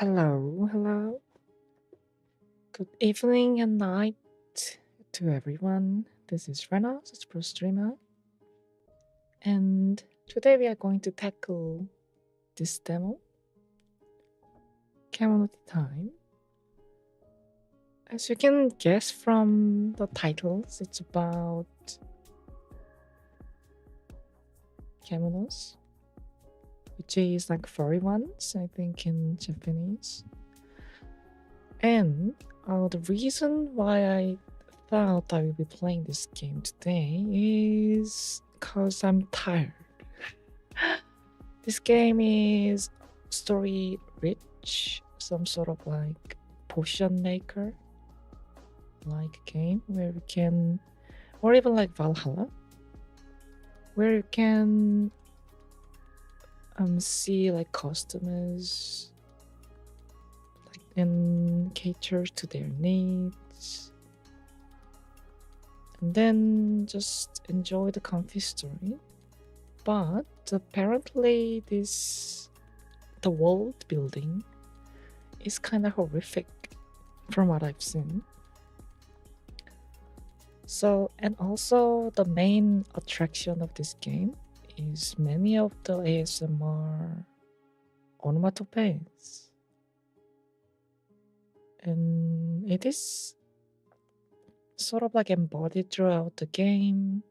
Hello, hello. Good evening and night to everyone. This is Rena, SACHIPRO streamer, and today we are going to tackle this demo, Kemono Teatime. As you can guess from the titles, it's about kemonos, which is like furry ones, I think in Japanese. And the reason why I thought I will be playing this game today is because I'm tired. This game is story rich, some sort of like potion maker like game where we can, or even like Valhalla, where you can see like customers like and cater to their needs, and then just enjoy the comfy story. But apparently the world building is kind of horrific from what I've seen. So, and also the main attraction of this game is many of the ASMR onomatopoeias. And it is sort of like embodied throughout the game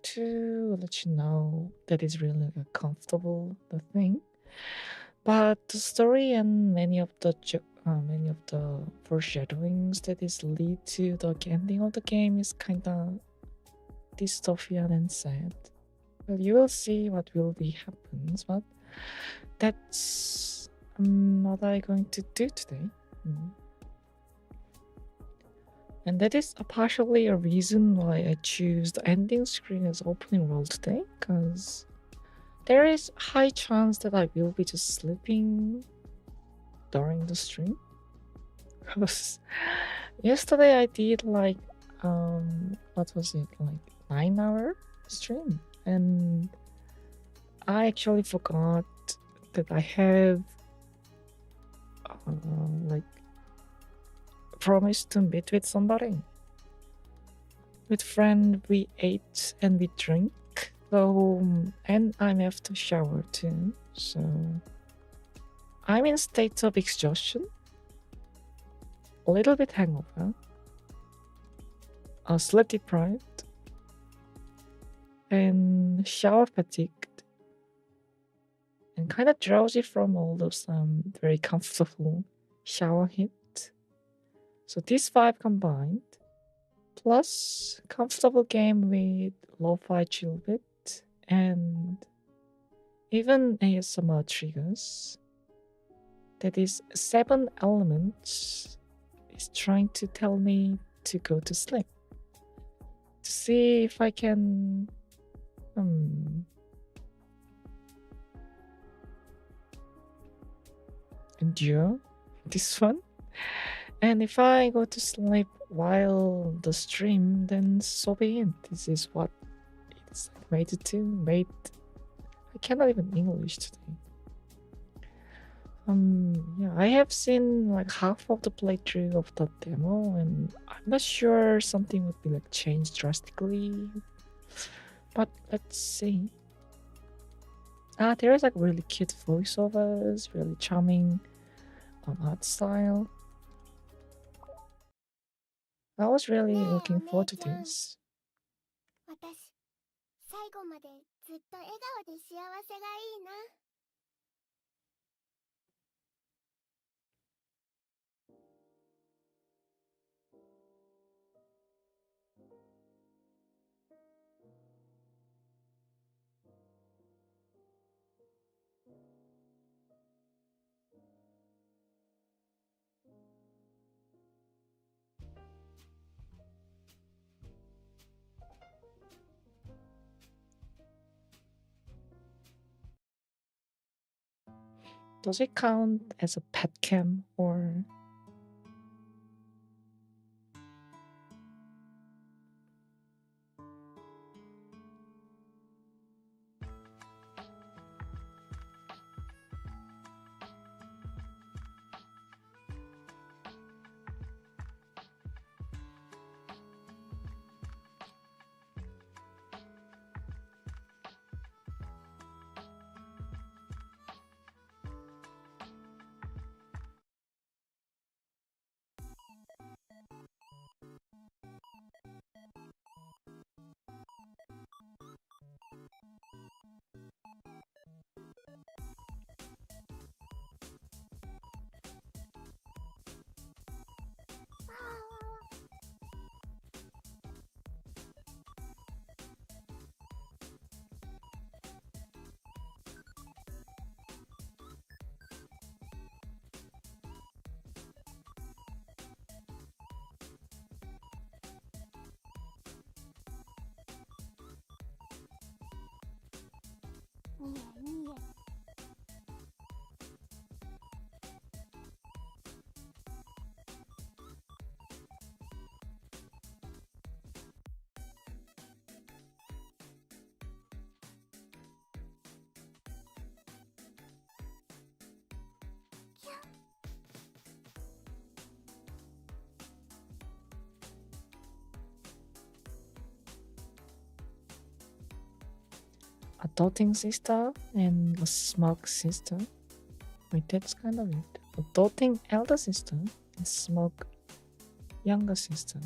to let you know that it's really a comfortable the thing. But the story and many of the foreshadowings that is lead to the ending of the game is kind of dystopian and sad. Well, you will see what will be happens, but that's what I'm going to do today. And that is partially a reason why I choose the ending screen as opening world today, because there is a high chance that I will be just sleeping during the stream. Because yesterday I did like what was it, like 9-hour stream, and I actually forgot that I have like promised to meet with somebody. With friend we ate and we drink. So and I'm after shower too. So I'm in state of exhaustion, a little bit hangover, sleep deprived, and shower fatigued, and kind of drowsy from all those very comfortable shower heat. So these 5 combined, plus comfortable game with lo-fi chill bit, and even ASMR triggers, that is 7 elements, is trying to tell me to go to sleep. To see if I can endure this one. And if I go to sleep while the stream, then so be it. This is what it's made it to. I cannot even English today. Yeah, I have seen like half of the playthrough of the demo, and I'm not sure something would be like changed drastically. But let's see. There is like really cute voiceovers, really charming art style. I was really looking forward to this. 私、最後までずっと笑顔で幸せがいいな。Does it count as a pet cam or? Adulting sister and a smug sister. Wait, that's kind of it. Adulting elder sister and smug younger sister.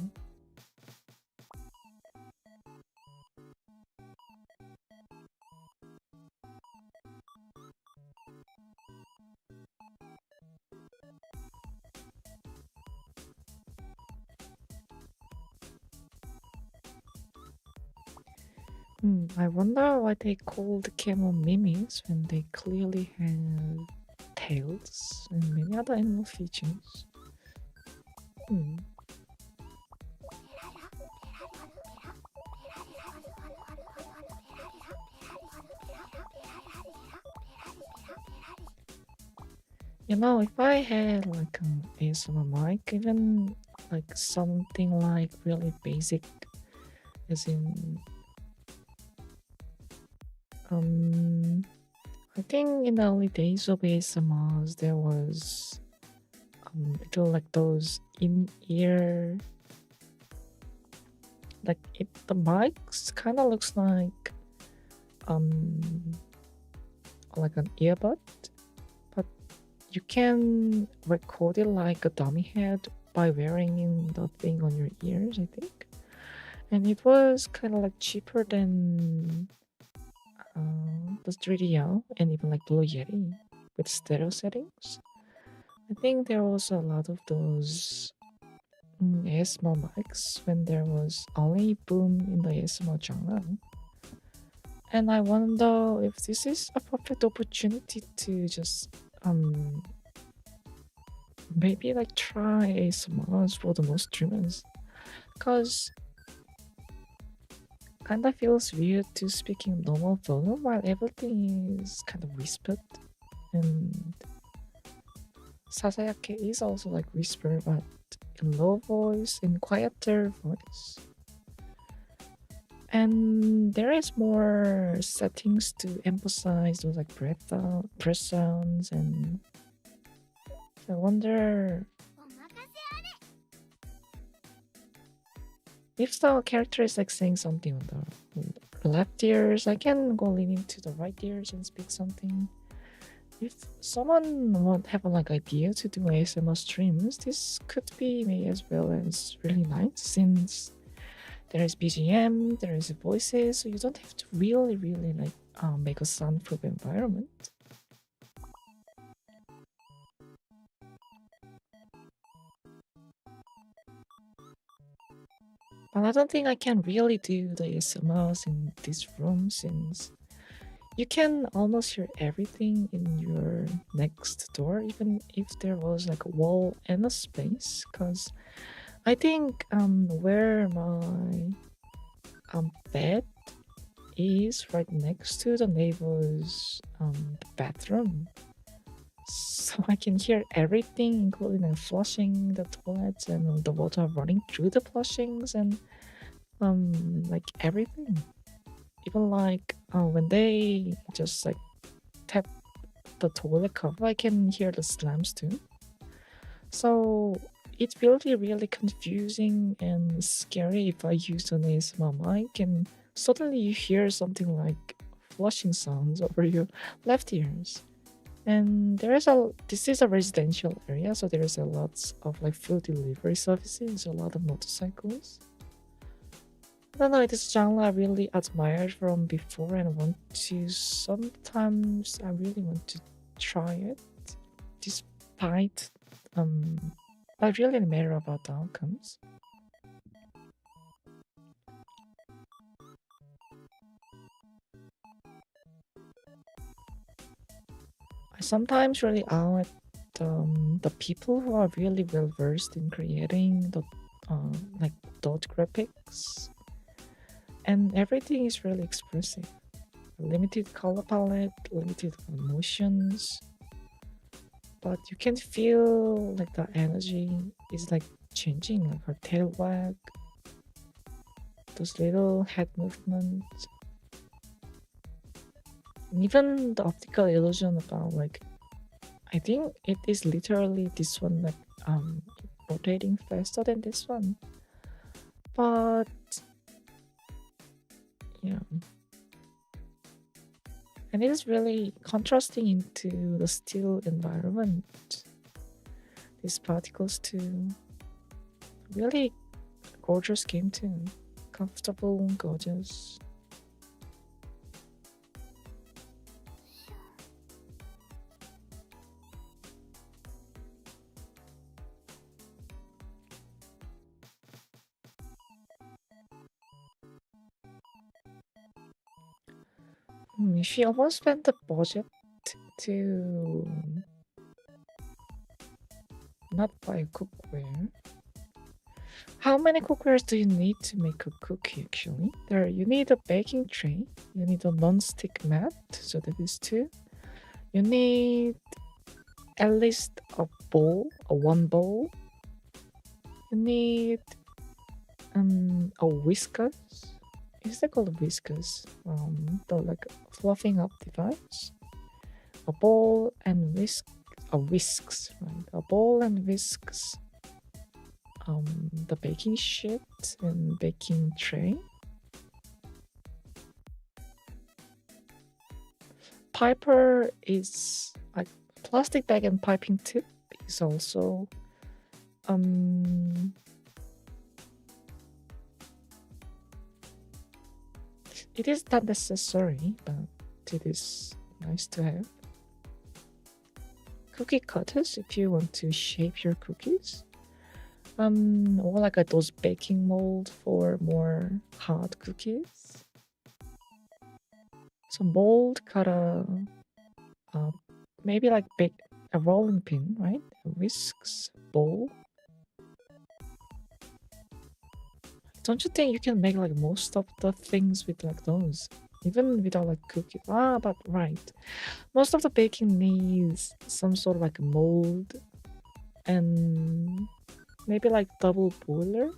I wonder why they called Kemo mimes when they clearly have tails and many other animal features. You know, if I had like an ASMR mic, even like something like really basic, as in, I think in the early days of ASMRs, there was little like those in-ear, like the mics kind of looks like an earbud, but you can record it like a dummy head by wearing the thing on your ears, I think. And it was kind of like cheaper than the 3DL and even like Blue Yeti with stereo settings. I think there was a lot of those ASMR mics when there was only boom in the ASMR genre. And I wonder if this is a perfect opportunity to just maybe like try ASMRs for the most streamers, because kind of feels weird to speak in normal volume while everything is kind of whispered, and Sasayake is also like whisper, but in low voice, in quieter voice. And there is more settings to emphasize those like breath sounds, and I wonder if the character is like saying something on the left ears, I can go leaning to the right ears and speak something. If someone would have like idea to do ASMR streams, this could be made as well as really nice, since there is BGM, there is voices, so you don't have to really like make a soundproof environment. But I don't think I can really do the ASMRs in this room, since you can almost hear everything in your next door, even if there was like a wall and a space. Because I think where my bed is right next to the neighbor's bathroom, so I can hear everything, including like flushing the toilets and the water running through the flushings, and like everything. Even like when they just like tap the toilet cover, I can hear the slams too. So it's really confusing and scary if I use an ASMR mic and suddenly you hear something like flushing sounds over your left ears. And this is a residential area, so there is a lot of like food delivery services, a lot of motorcycles. I don't know, it is a genre I really admired from before and want to, sometimes I really want to try it, despite I really matter about the outcomes. I sometimes really awe at the people who are really well versed in creating the like dot graphics, and everything is really expressive. limited color palette, limited emotions, but you can feel like the energy is like changing, like her tail wag, those little head movements, and even the optical illusion about like, I think it is literally this one like rotating faster than this one, but yeah. And it is really contrasting into the still environment. These particles too. Really gorgeous game too. Comfortable, gorgeous. She almost spent the budget to not buy cookware. How many cookwares do you need to make a cookie actually? You need a baking tray, you need a non-stick mat, so that is two. You need at least a bowl, one bowl. You need a whiskers. Is that called whiskers? The like fluffing up device. A bowl and whisks, right? A bowl and whisks. The baking sheet and baking tray. Piper is like plastic bag and piping tip is also it is not necessary, but it is nice to have. Cookie cutters if you want to shape your cookies. Or like those baking mold for more hard cookies. So mold cut maybe like a rolling pin, right? Whisks, bowl. Don't you think you can make like most of the things with like those? Even without like cookie. But right. Most of the baking needs some sort of like mold and maybe like double boiler.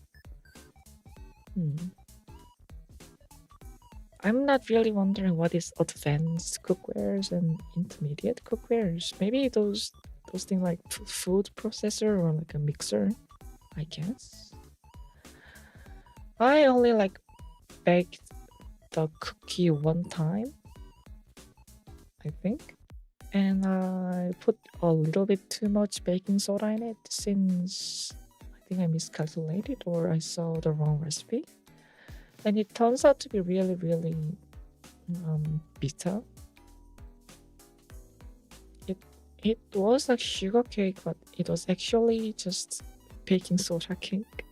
I'm not really wondering what is advanced cookwares and intermediate cookwares. Maybe those things like food processor or like a mixer, I guess. I only like baked the cookie one time, I think. And I put a little bit too much baking soda in it since I think I miscalculated or I saw the wrong recipe. And it turns out to be really, really bitter. It was like sugar cake, but it was actually just baking soda cake.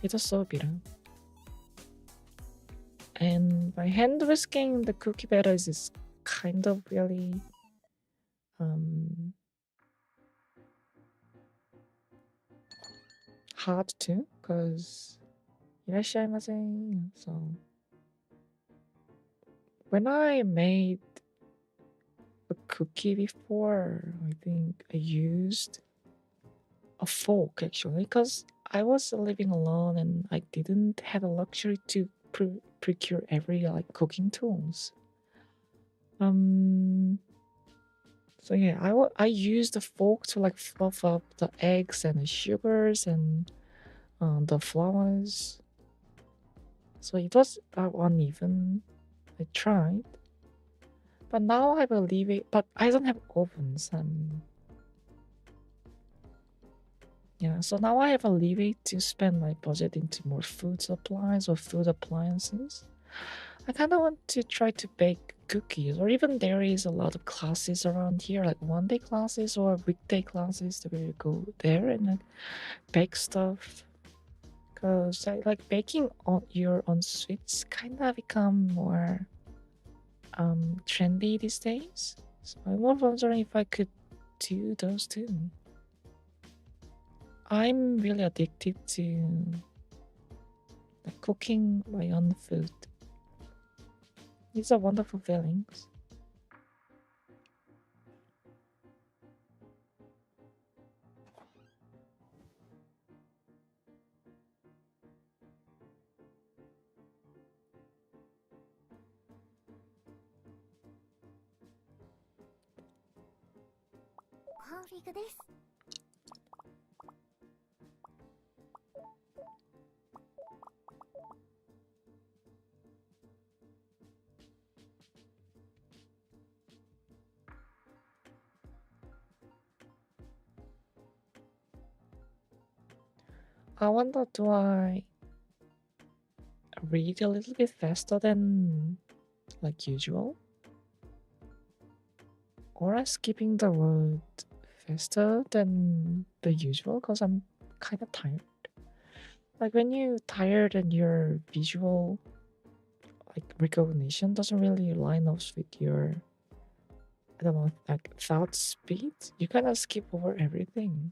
It was so bitter. And by hand whisking the cookie batter is kind of really hard too, because irashaimase. So when I made a cookie before, I think I used a fork actually, because I was living alone and I didn't have the luxury to procure every like cooking tools. So yeah, I used the fork to like fluff up the eggs and the sugars and the flowers. So it was uneven. I tried, but now I believe it. But I don't have ovens. Yeah, so now I have a leeway to spend my budget into more food supplies or food appliances. I kind of want to try to bake cookies, or even there is a lot of classes around here, like one-day classes or weekday classes where you go there and like bake stuff. Because I like baking on your own sweets kind of become more trendy these days. So I was wondering if I could do those too. I'm really addicted to like cooking my own food. These are wonderful feelings. I wonder, do I read a little bit faster than like usual? Or I'm skipping the word faster than the usual because I'm kind of tired. Like when you're tired and your visual like recognition doesn't really line up with your, I don't know, like thought speed, you kind of skip over everything.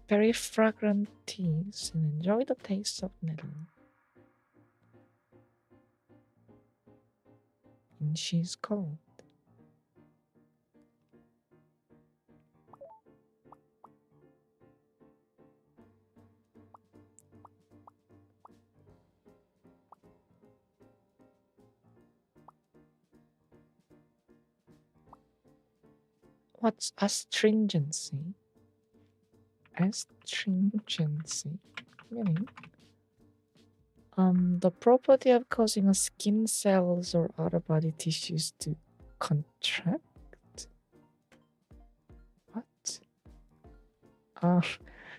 Very fragrant teas and enjoy the taste of nettle. And she's cold. What's astringency? Astringency, meaning the property of causing a skin cells or other body tissues to contract. What?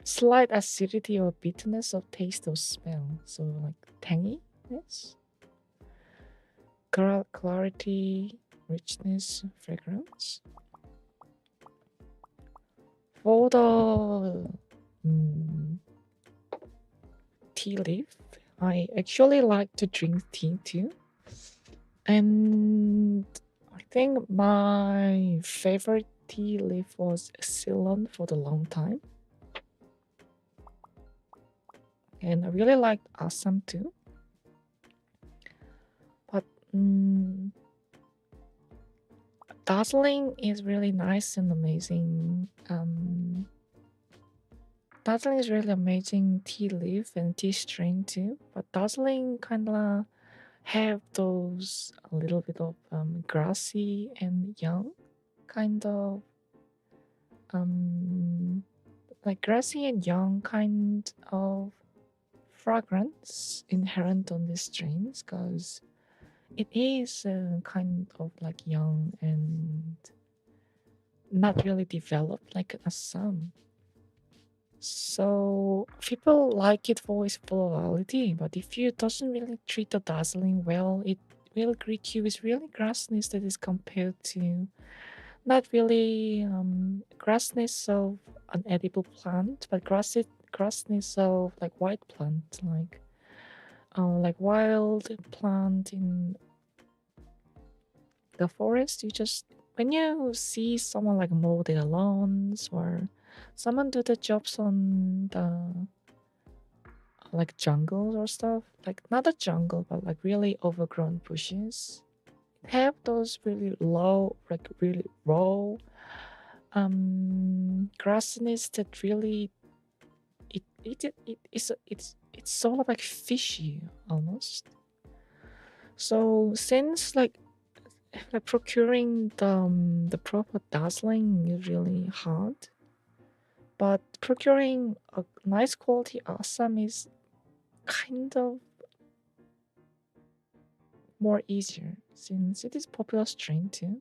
Slight acidity or bitterness of taste or smell. So like tanginess, clarity, richness, fragrance. For the tea leaf, I actually like to drink tea too. And I think my favorite tea leaf was Ceylon for the long time. And I really liked Assam too. But Dazzling is really nice and amazing. Dazzling is really amazing tea leaf and tea strain too. But Dazzling kind of have those a little bit of grassy and young kind of like grassy and young kind of fragrance inherent on these strains because it is kind of like young and not really developed like Assam. So people like it for its florality, but if you doesn't really treat the dazzling well, it will greet you with really grassness that is compared to not really grassness of an edible plant, but grassness of like white plant, like wild plant in the forest. You just when you see someone like mow their lawns or someone do the jobs on the like jungles or stuff, like not a jungle but like really overgrown bushes, have those really low, like really raw grassiness that really it's sort of like fishy almost. So since like procuring the proper dazzling is really hard, but procuring a nice quality Assam is kind of more easier since it is popular strain too.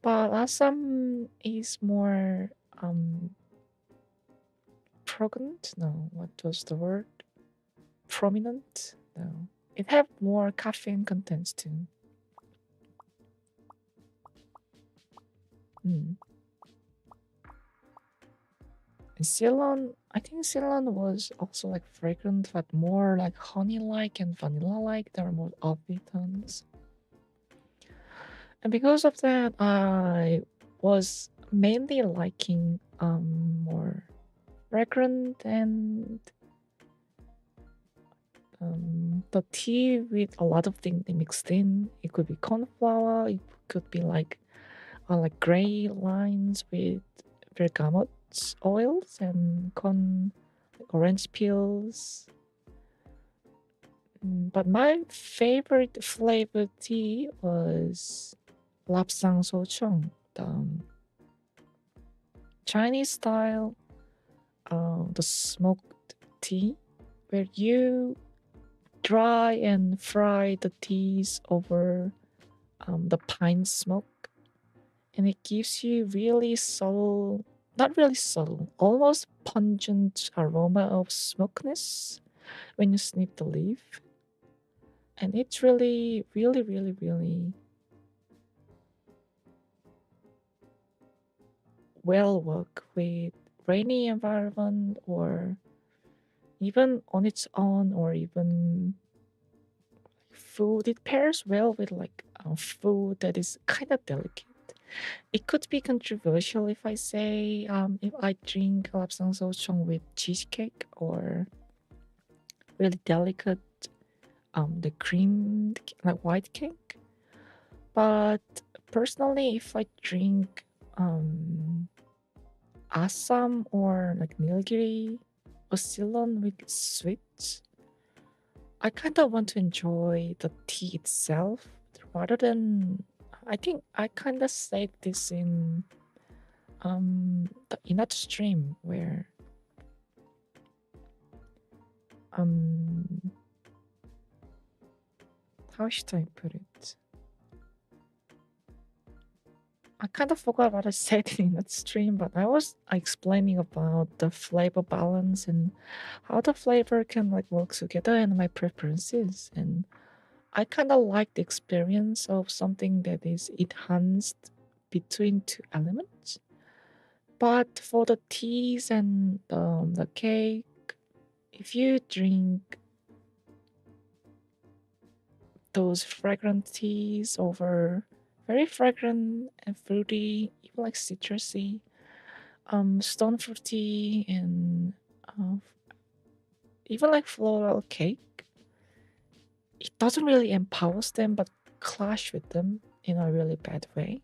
But Assam is more pregnant. No, what was the word? Prominent. No, it have more caffeine contents too. Ceylon, I think Ceylon was also like fragrant, but more like honey-like and vanilla-like. There were more offbeat tones. And because of that, I was mainly liking more fragrant and the tea with a lot of things mixed in. It could be cornflower, it could be like gray lines with bergamot oils and orange peels. But my favorite flavored tea was lapsang sochong, the Chinese style, the smoked tea, where you dry and fry the teas over the pine smoke, and it gives you really subtle, not really subtle, almost pungent aroma of smokiness when you sniff the leaf. And it's really, really, really, really well work with rainy environment, or even on its own, or even food. It pairs well with like food that is kind of delicate. It could be controversial if I say if I drink lapsang sochong with cheesecake or really delicate the cream like white cake. But personally, if I drink Assam or like Nilgiri or Ceylon with sweets, I kind of want to enjoy the tea itself rather than. I think I kind of said this in the inner stream where how should I put it? I kind of forgot what I said in that stream, but I was explaining about the flavor balance and how the flavor can like work together and my preferences. And I kind of like the experience of something that is enhanced between two elements. But for the teas and the cake, if you drink those fragrant teas over very fragrant and fruity, even like citrusy, stone fruity, and uh, even like floral cake, it doesn't really empower them but clash with them in a really bad way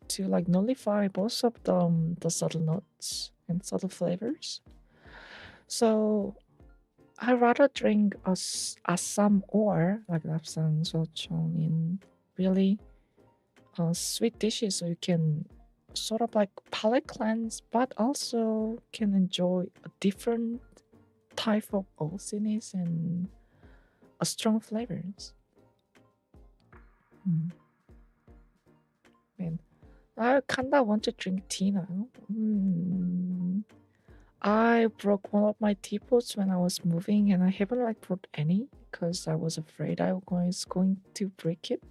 to like nullify both of the subtle notes and subtle flavors. So I rather drink assam or like lapsang sochong in really sweet dishes, so you can sort of like palate cleanse, but also can enjoy a different type of oasiness and strong flavors. Man, I kinda want to drink tea now. I broke one of my teapots when I was moving, and I haven't like brought any because I was afraid I was going to break it.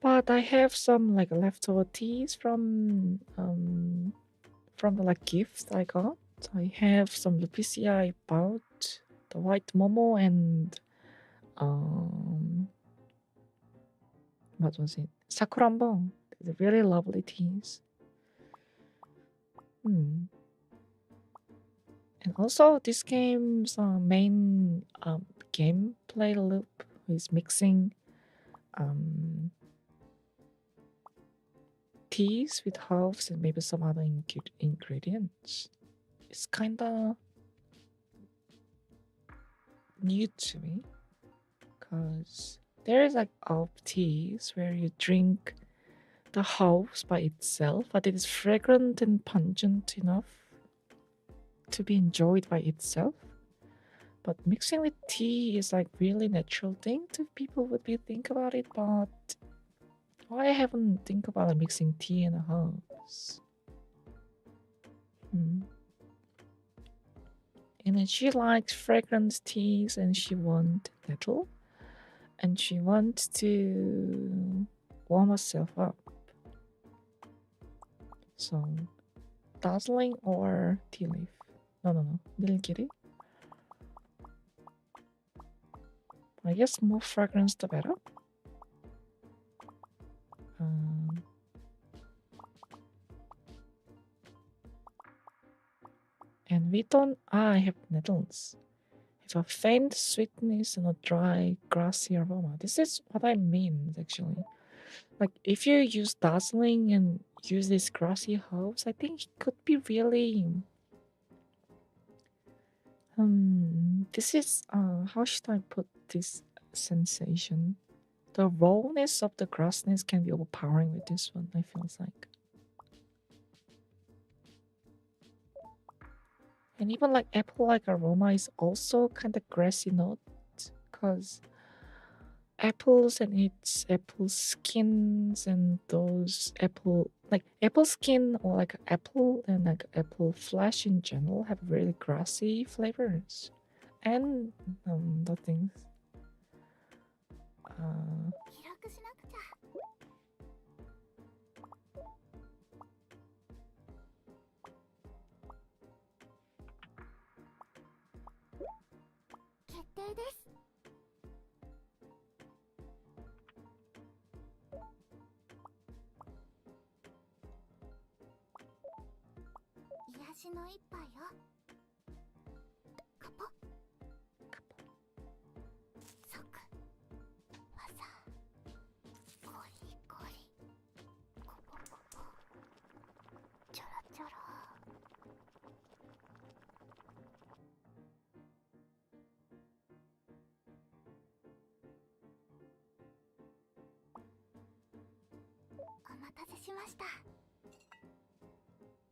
But I have some like leftover teas from the like gifts I got. I have some lupicia I bought, the white momo, and what was it? Sakurambong. They're really lovely teas. And also, this game's main gameplay loop is mixing teas with herbs and maybe some other ingredients. It's kinda new to me because there is like herb teas where you drink the house by itself, but it is fragrant and pungent enough to be enjoyed by itself. But mixing with tea is like really natural thing to people would be think about it, but I haven't think about mixing tea and herbs. And then she likes fragrance teas and she wants nettle and she wants to warm herself up. So dazzling or tea leaf? No. Little kitty. I guess more fragrance the better. And we don't. I have nettles. Have a faint sweetness and a dry, grassy aroma. This is what I mean, actually. Like, if you use dazzling and use these grassy herbs, I think it could be really. This is. How should I put this sensation? The rawness of the grassness can be overpowering with this one, I feel like. And even like apple-like aroma is also kind of grassy note, because apples and its apple skins and those apple skin or like apple and like apple flesh in general have really grassy flavors. And the things. 記録しなくちゃ。決定です。癒しの一杯よ。カポ。即。わさ。ゴリゴリ。コポコポ。ちょろちょろ。お待たせしました。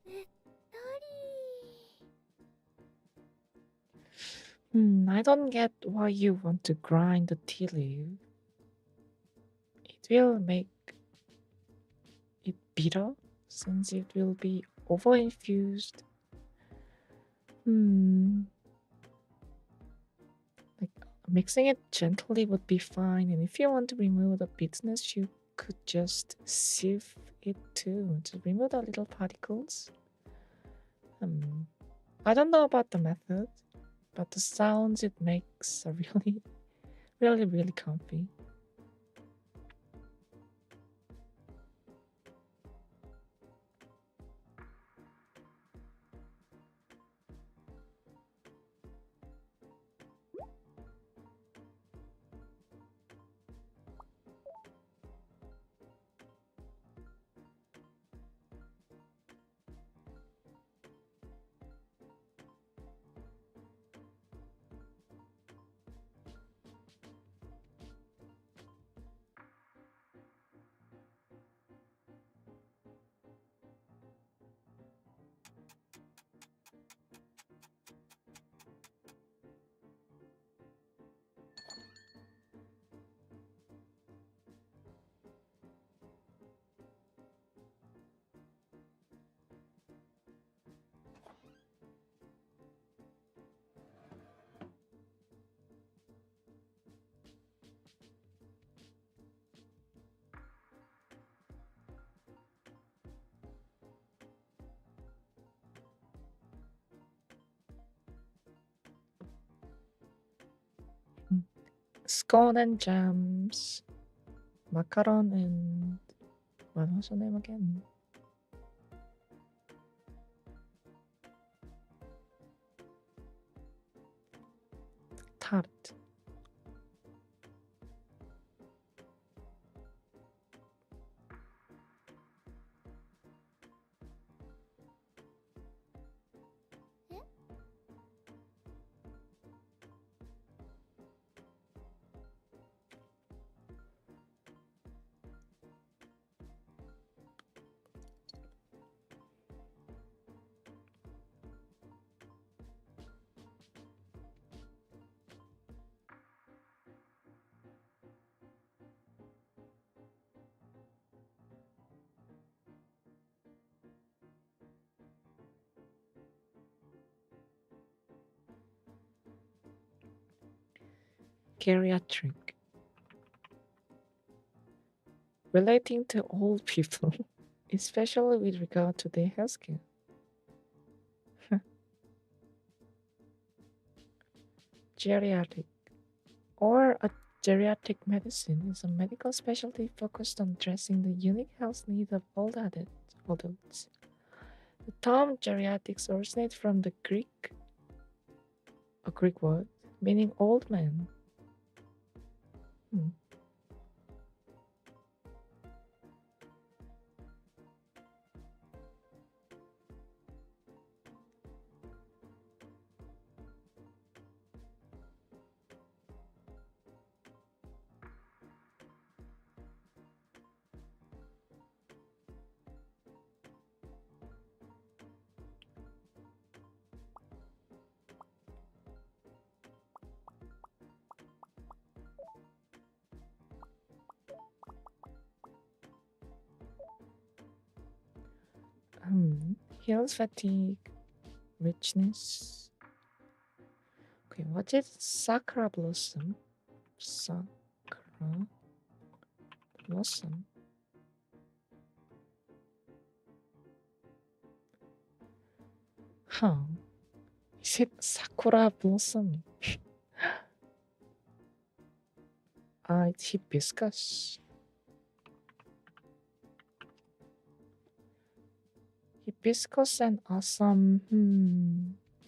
うっとり。I don't get why you want to grind the tea leaf. It will make it bitter since it will be over-infused. Like mixing it gently would be fine, and if you want to remove the bitterness, you could just sieve it too to remove the little particles. I don't know about the method, but the sounds it makes are really comfy. Scone and jams, macaron and what was her name again? Tart. Geriatric. Relating to old people, especially with regard to their healthcare. geriatric or a geriatric medicine is a medical specialty focused on addressing the unique health needs of old adults. The term geriatrics originates from the Greek, a Greek word meaning old man. Hmm. Heals fatigue, richness. Okay, what is sakura blossom? Sakura blossom. Huh. Is it sakura blossom? It's hibiscus. Hibiscus and assam.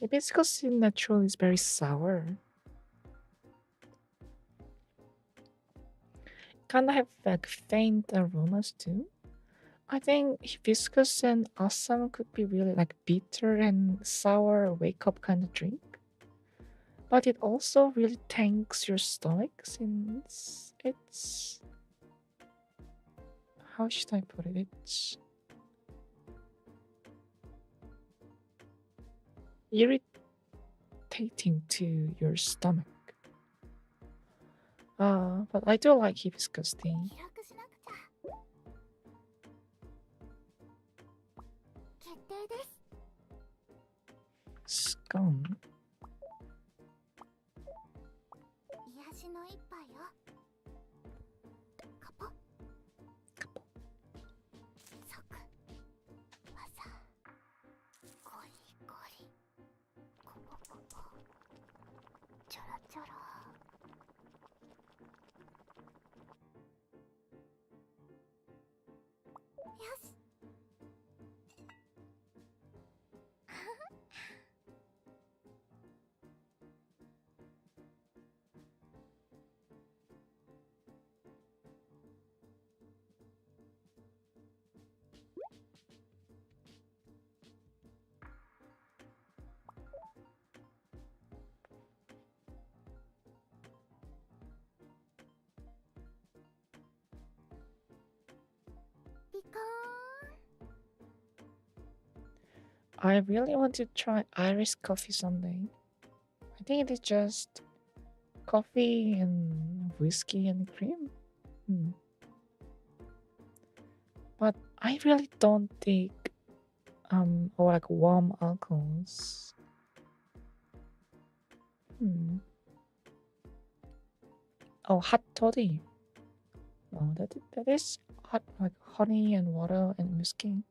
Hibiscus in natural is very sour. Kind of have like faint aromas too. I think hibiscus and assam could be really like bitter and sour wake up kind of drink. But it also really tanks your stomach since it's, how should I put it? It's irritating to your stomach. But I do like hibiscus tea. 記録しなくちゃ。決定です。 Scum. 癒しの一杯よ。カポ。サク。わさ。ゴリゴリ。コポコポ。チョロチョロ。よし。ピコーン。 I really want to try Irish coffee someday. I think it is just coffee and whiskey and cream. But I really don't dig or like warm alcohols. Oh, hot toddy. Oh, that is hot, like honey and water and whiskey.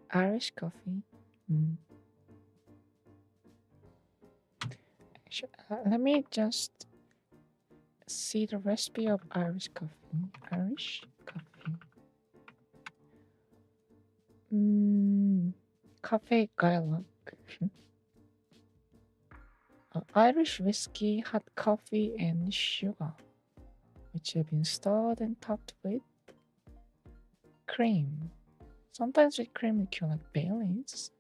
Irish coffee. Actually, let me just see the recipe of Irish coffee. Irish coffee. Cafe Gaelic. Irish whiskey, hot coffee, and sugar, which have been stirred and topped with cream. Sometimes with cream liqueur like Baileys.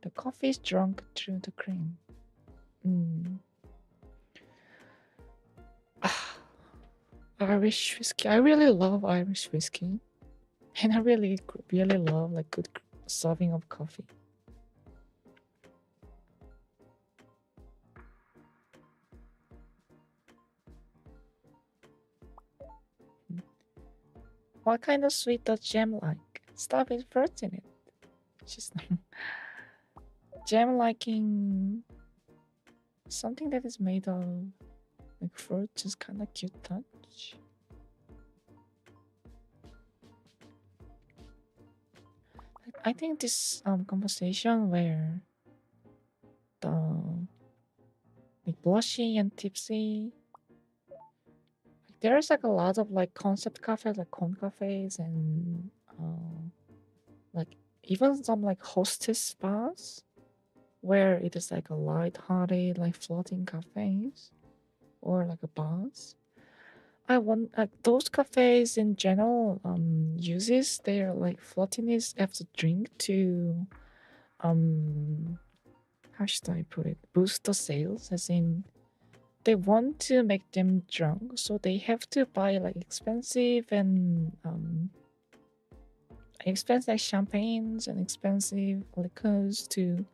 The coffee is drunk through the cream. Irish whiskey. I really love Irish whiskey. And I really love like good serving of coffee. What kind of sweet does Jam like? Stuff with fruits in it. She's Jam liking something that is made of like fruits is kind of cute touch. I think this conversation where the like blushy and tipsy, like, there's like a lot of like concept cafes, like cone cafes, and like even some like hostess bars where it is like a light-hearted like floating cafes or like a bars. I want like those cafes in general uses their like floatiness as a drink to how should I put it, boost the sales, as in they want to make them drunk, so they have to buy like expensive and expensive like champagnes and expensive liquors to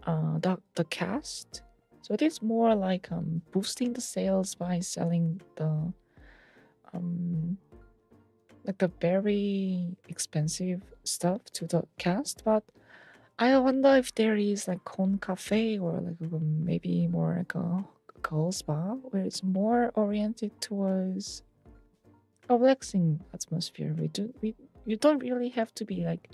the cast. So it is more like boosting the sales by selling the like the very expensive stuff to the cast. But I wonder if there is like Con Cafe or like maybe more like a girls bar where it's more oriented towards a relaxing atmosphere. You don't really have to be like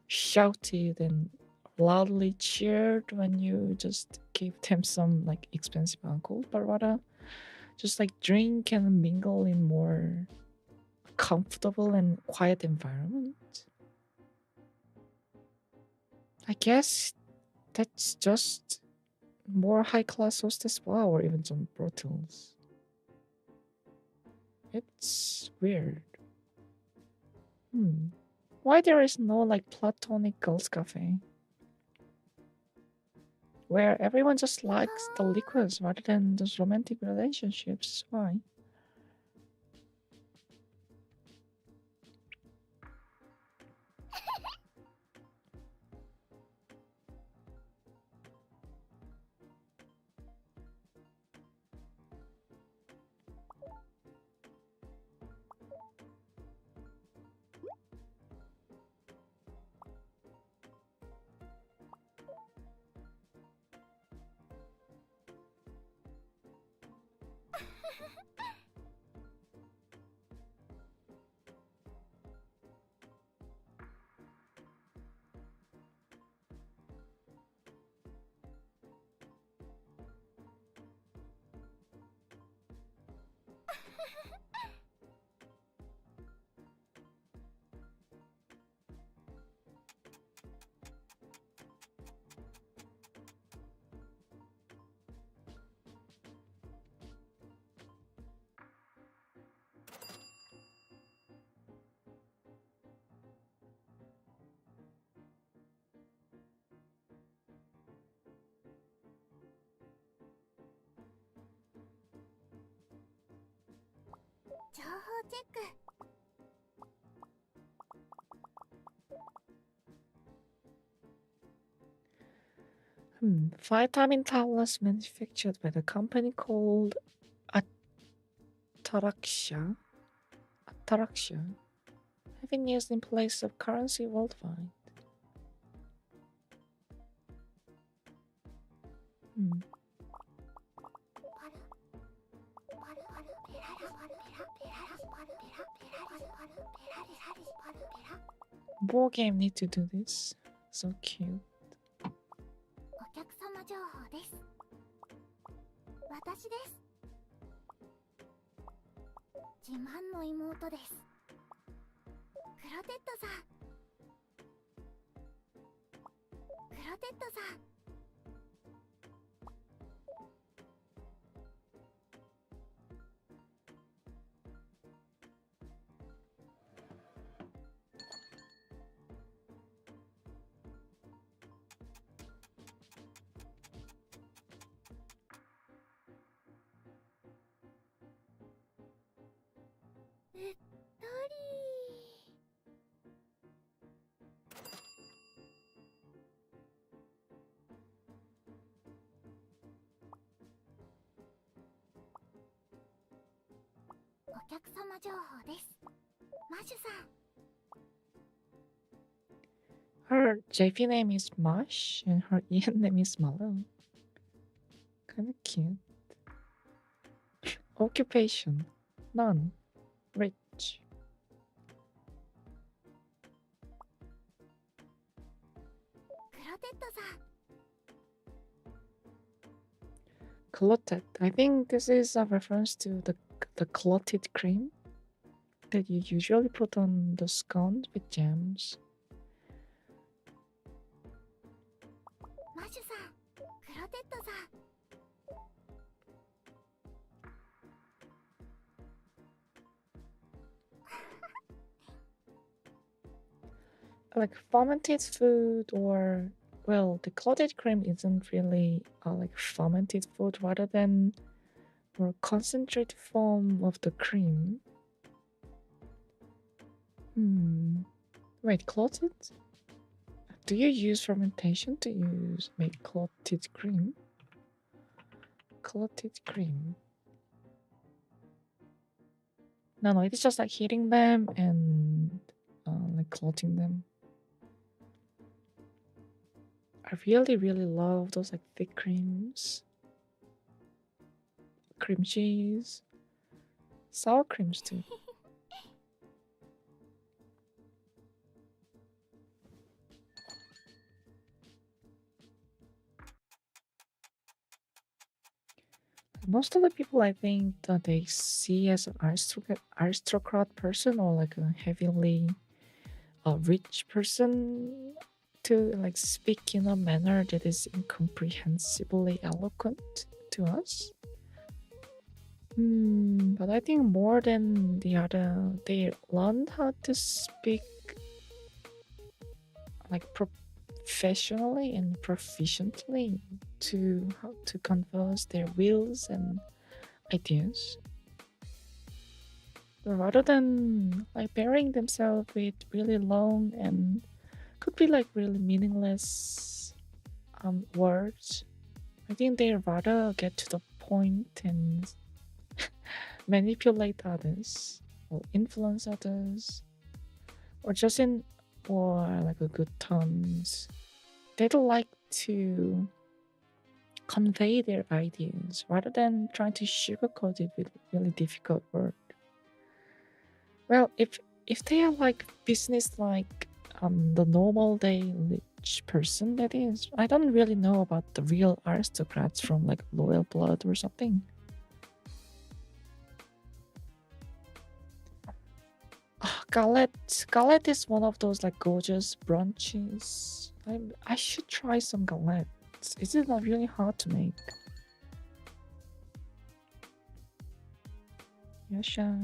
shouted and loudly cheered when you just give them some like expensive alcohol, but rather just like drink and mingle in more comfortable and quiet environment. I guess that's just more high class hostess bar or even some brothels. It's weird. Why there is no like platonic girls cafe where everyone just likes the liquids rather than those romantic relationships? Why? Vitamin tablets manufactured by the company called Ataraxia. Ataraxia have been used in place of currency worldwide. Board game need to do this. So cute. お客様情報です。私です。自慢の妹です。クロテッドさん。クロテッドさん。べったり。お客様情報です。Her JP name is Mush and her EN name is Malo. Kind of cute. Occupation. None. Rich. Clotted. I think this is a reference to the clotted cream that you usually put on the scones with jams. Like fermented food, or well, the clotted cream isn't really like fermented food, rather than more concentrated form of the cream. Wait, clotted? Do you use fermentation to make clotted cream? Clotted cream. No, it's just like heating them and like clotting them. I really, really love those like thick creams. Cream cheese. Sour creams too. Most of the people I think that they see as an aristocrat person, or like a heavily rich person, to like speak in a manner that is incomprehensibly eloquent to us. But I think more than the other, they learned how to speak like professionally and proficiently to how to converse their wills and ideas, rather than like pairing themselves with really long and could be like really meaningless words. I think they rather get to the point and manipulate others or influence others, or just in or like a good tones. They don't like to convey their ideas rather than trying to sugarcoat it with really difficult words. Well, if they are like business like the normal day rich person, that is, I don't really know about the real aristocrats from like royal blood or something. Galette is one of those like gorgeous brunches. I should try some galettes. Is it not really hard to make? Yeah, shy.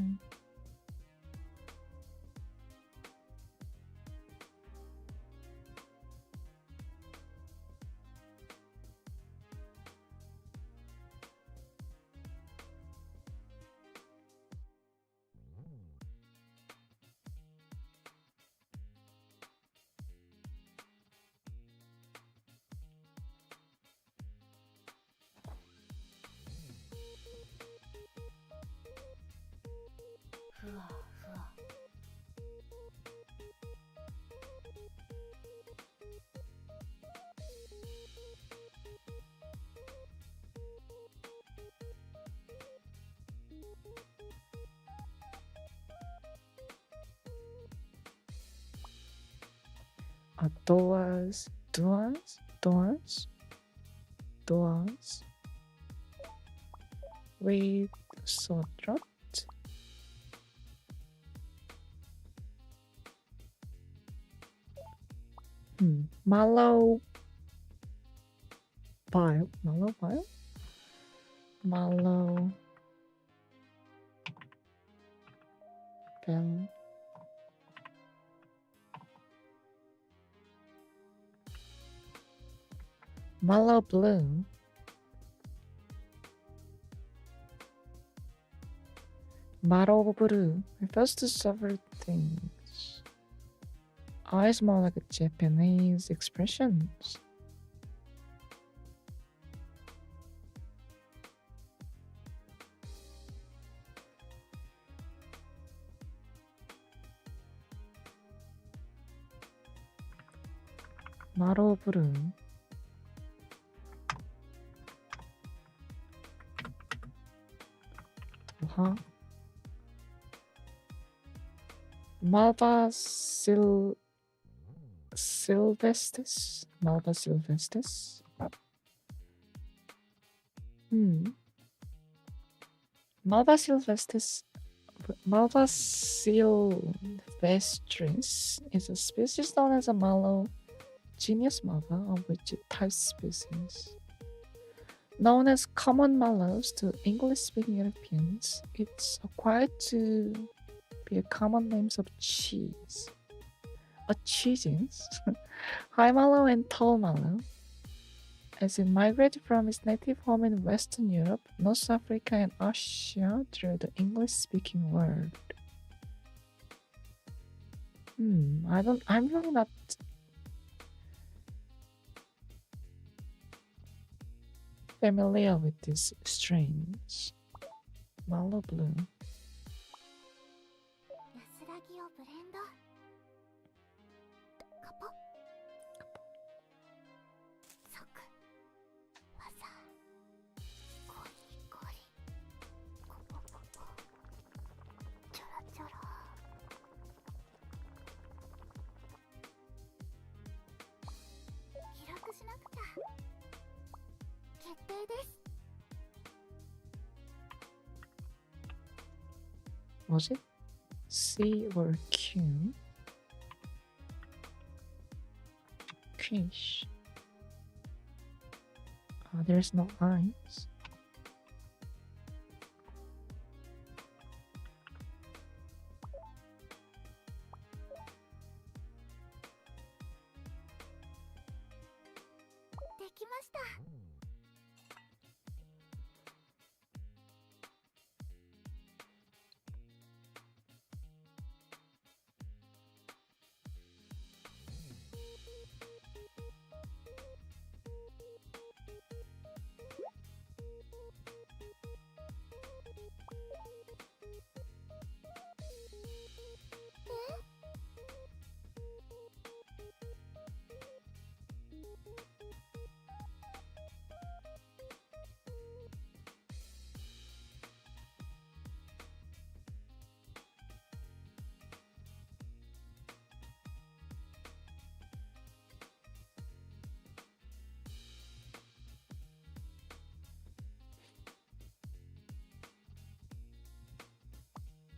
Doors, with Sodrot. Mallow pile. Mallow pile? Mallow bell. Mallow blue. Mallow blue refers to several things. Eyes more like a Japanese expressions. 마로브르. 도하. Silvestres. Malva Silvestres. Malva Silvestris. Malva Silvestris is a species known as a mallow, genus Malva, of which it type species. Known as common mallows to English-speaking Europeans, it's acquired to be a common name of cheese. Cheeses, high mallow and tall mallow, as it migrated from its native home in Western Europe, North Africa, and Asia through the English-speaking world. I'm really not familiar with these strains. Mallow blue. 安らぎをブレンド。カポ。ソク。わさ。コリコリ。コポコポ。ちょろちょろ。記録しなくちゃ。決定です。Was it C or Q? Quiche. There's no lines.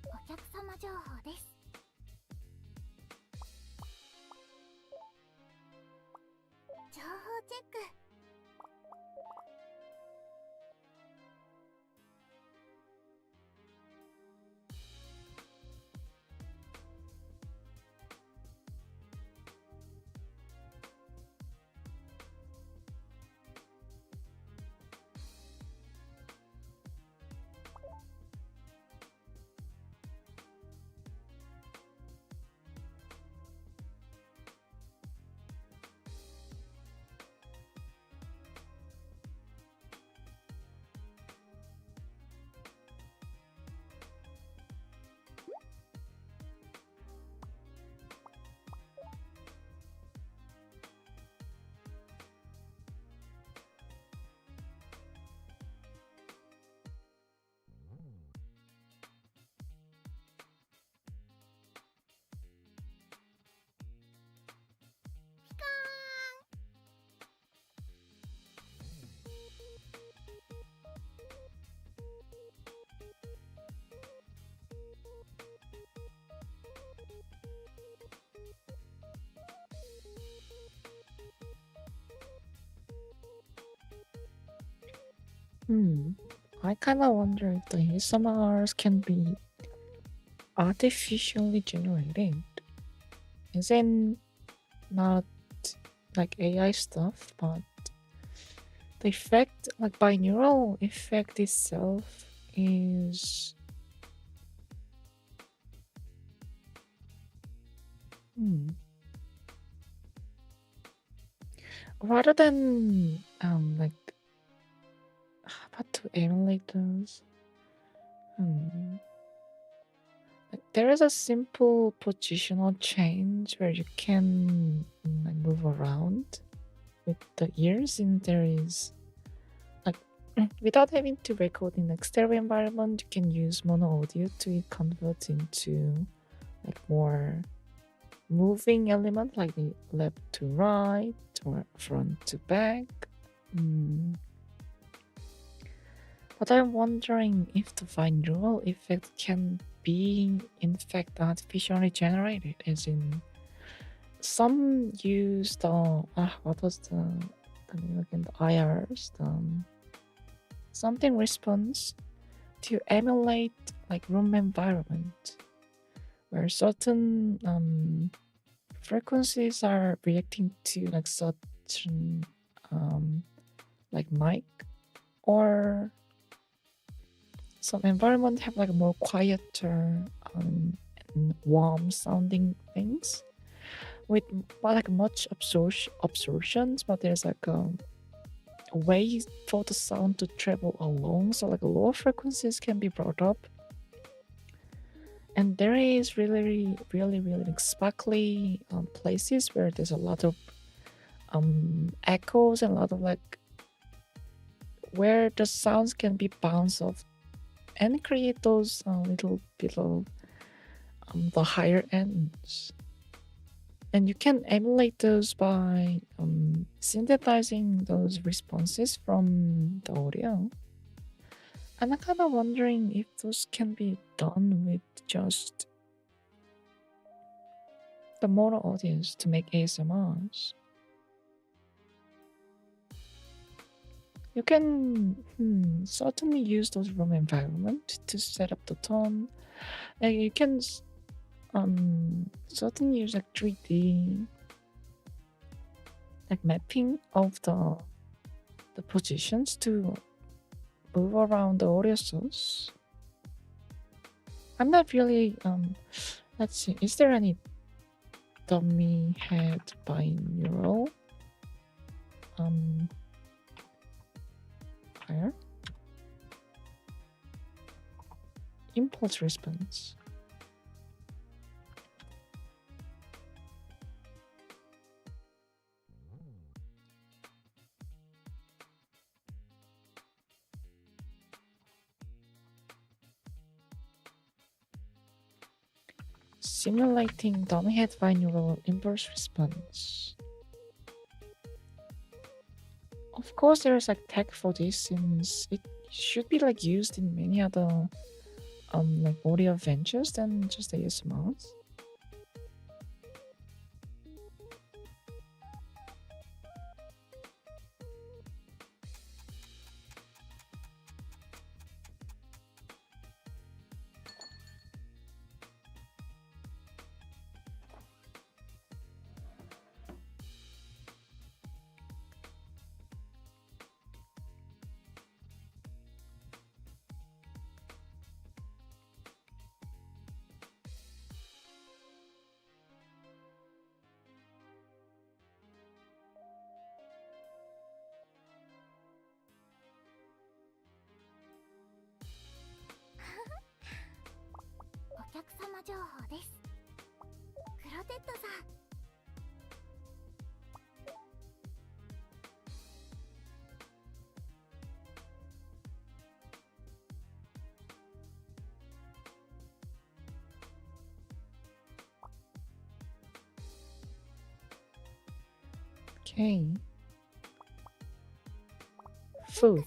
お客様情報です。情報チェック。I kind of wonder if the ASMRs can be artificially generated. Is in not like AI stuff, but the effect, like binaural effect itself, is rather than like how to emulate those. Like there is a simple positional change where you can like, move around with the ears, and there is like without having to record in like stereo environment, you can use mono audio to convert into like more moving element like the left to right or front to back. But I'm wondering if the binaural effect can be in fact artificially generated, as in some use the what was the name again, the IRs, something response to emulate like room environment where certain frequencies are reacting to like certain like mic, or some environment have like more quieter and warm sounding things with like much absorptions, but there's like a way for the sound to travel along, so like lower frequencies can be brought up. And there is really like sparkly places where there's a lot of echoes and a lot of like where the sounds can be bounced off and create those little bit of the higher ends. And you can emulate those by synthesizing those responses from the audio. And I'm kind of wondering if those can be done with just the mono audience to make ASMRs. You can certainly use those room environment to set up the tone. And you can certainly use like 3D like mapping of the positions to move around the audio source. I'm not really let's see, is there any dummy head binaural higher impulse response? Simulating dummy head binaural impulse response. Of course, there's like tech for this, since it should be like used in many other like audio ventures than just ASMRs. Okay. Food.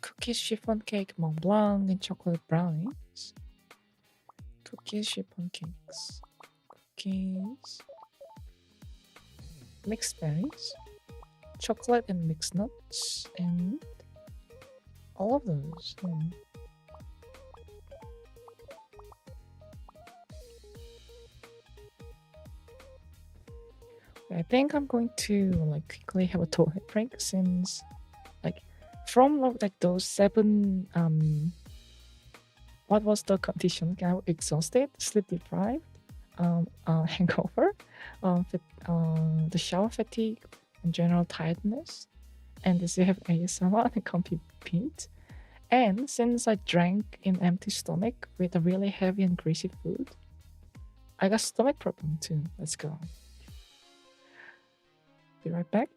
Cookies, chiffon cake, Mont Blanc, and chocolate brownies. Cookies, chiffon cakes, cookies, mixed berries, chocolate and mixed nuts, and all of those. I think I'm going to like quickly have a toilet break, since like from like those 7 what was the condition? I was exhausted, sleep deprived, hangover, the shower fatigue, and general tiredness. And this you have ASMR and can't be beat. And since I drank in empty stomach with a really heavy and greasy food, I got stomach problem too. Let's go. Be right back.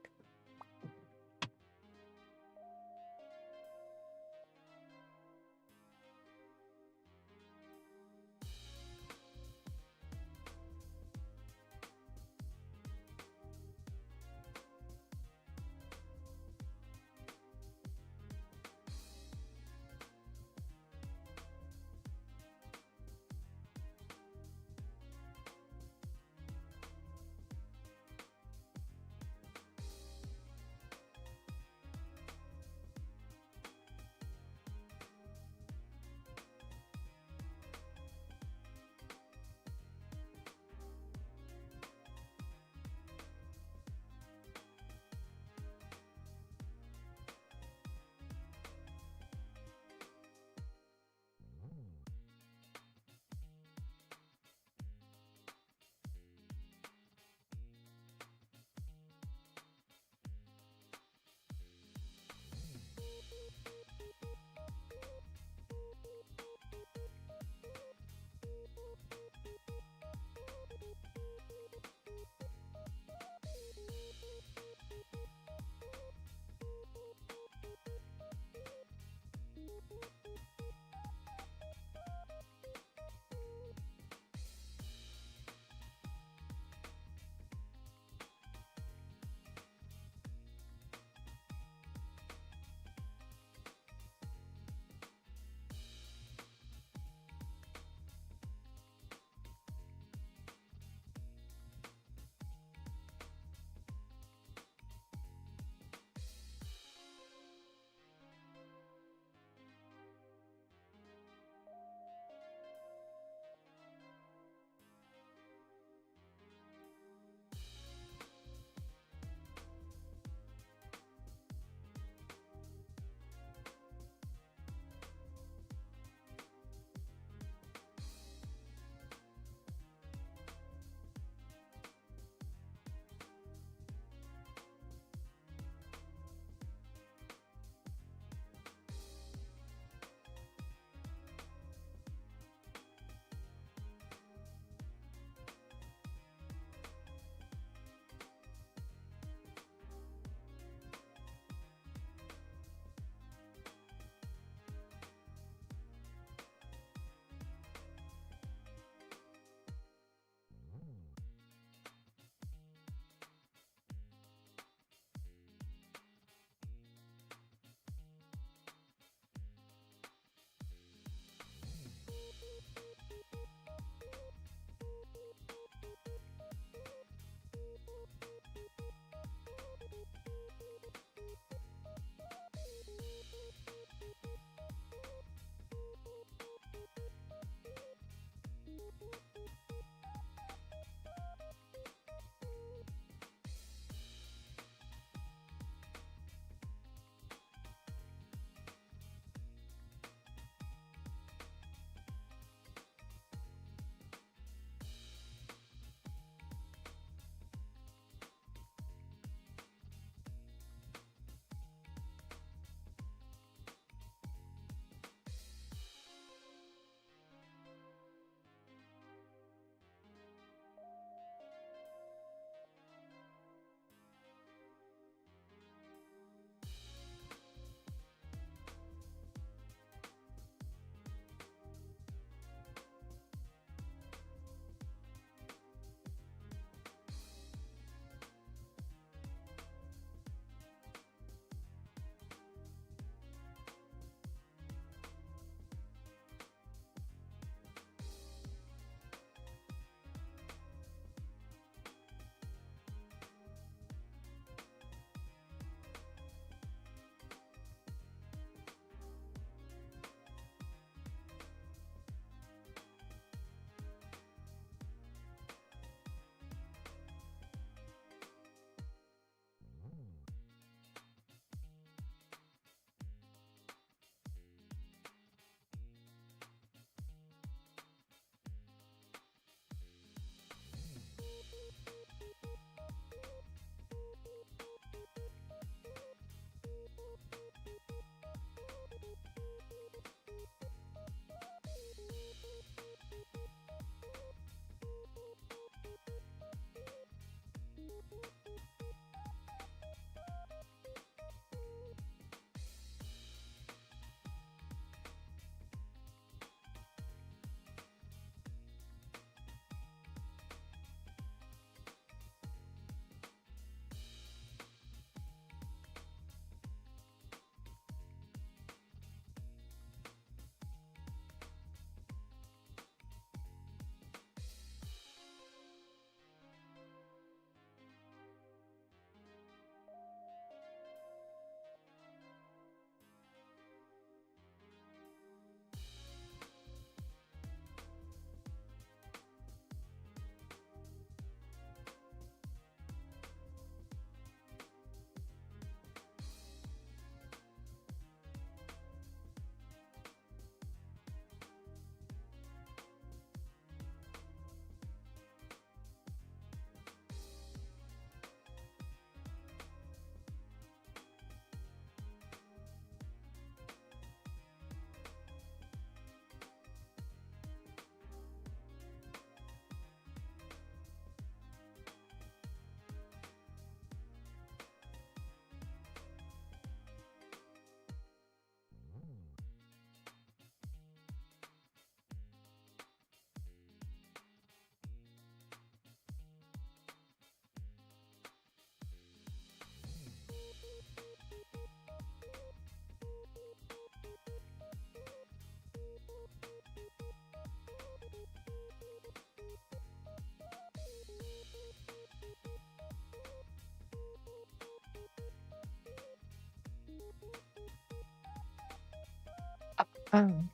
Um,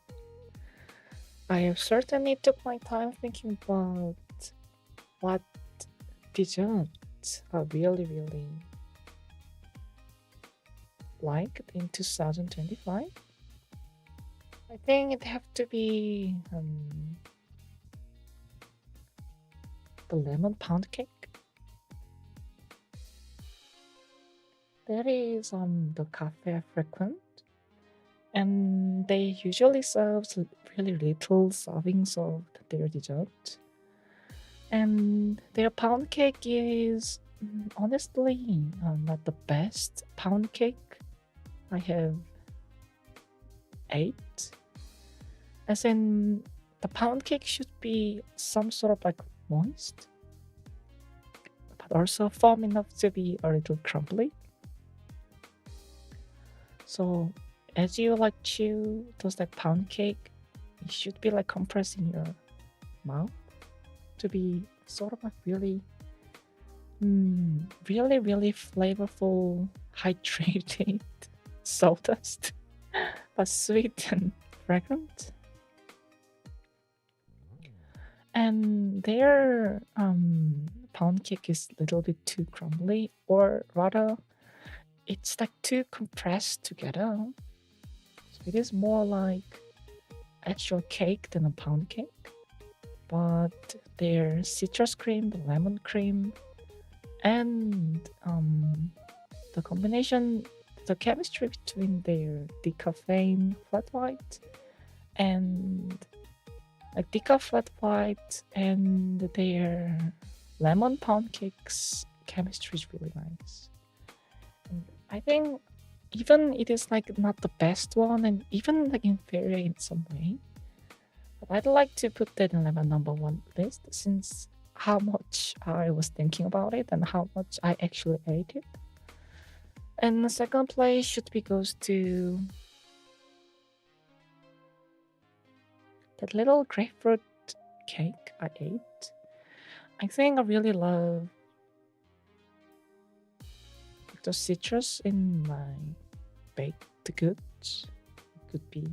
I certainly took my time thinking about what desserts I really liked in 2025. I think it have to be the lemon pound cake. There is the cafe I frequent, and they usually serve really little servings of their dessert. And their pound cake is honestly not the best pound cake I have ate. As in, the pound cake should be some sort of like moist, but also firm enough to be a little crumbly. So as you like chew those like pound cake, it should be like compressed in your mouth to be sort of like really flavorful, hydrated sawdust, but sweet and fragrant. And their pound cake is a little bit too crumbly, or rather, it's like too compressed together. So it is more like actual cake than a pound cake. But their citrus cream, the lemon cream, and the combination, the chemistry between their decaffeine flat white and like decaf flat white and their lemon pound cakes chemistry is really nice. And I think even it is like not the best one and even like inferior in some way. But I'd like to put that in like my number one list since how much I was thinking about it and how much I actually ate it. And the second place should be goes to that little grapefruit cake I ate. I think I really love the citrus in my baked goods. It could be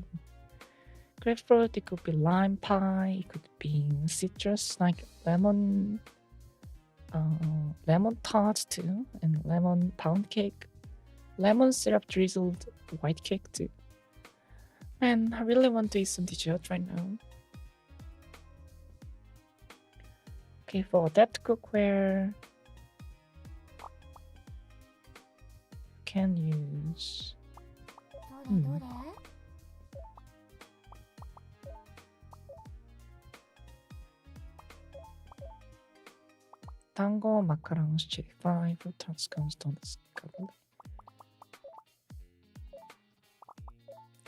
grapefruit, it could be lime pie, it could be citrus like lemon tart too, and lemon pound cake, lemon syrup drizzled white cake too. Man, I really want to eat some dessert right now. Okay, for that cookware, can use. どれどれ、Tango, macarons, chili fry, fruit tarts, scones, donuts, caramel.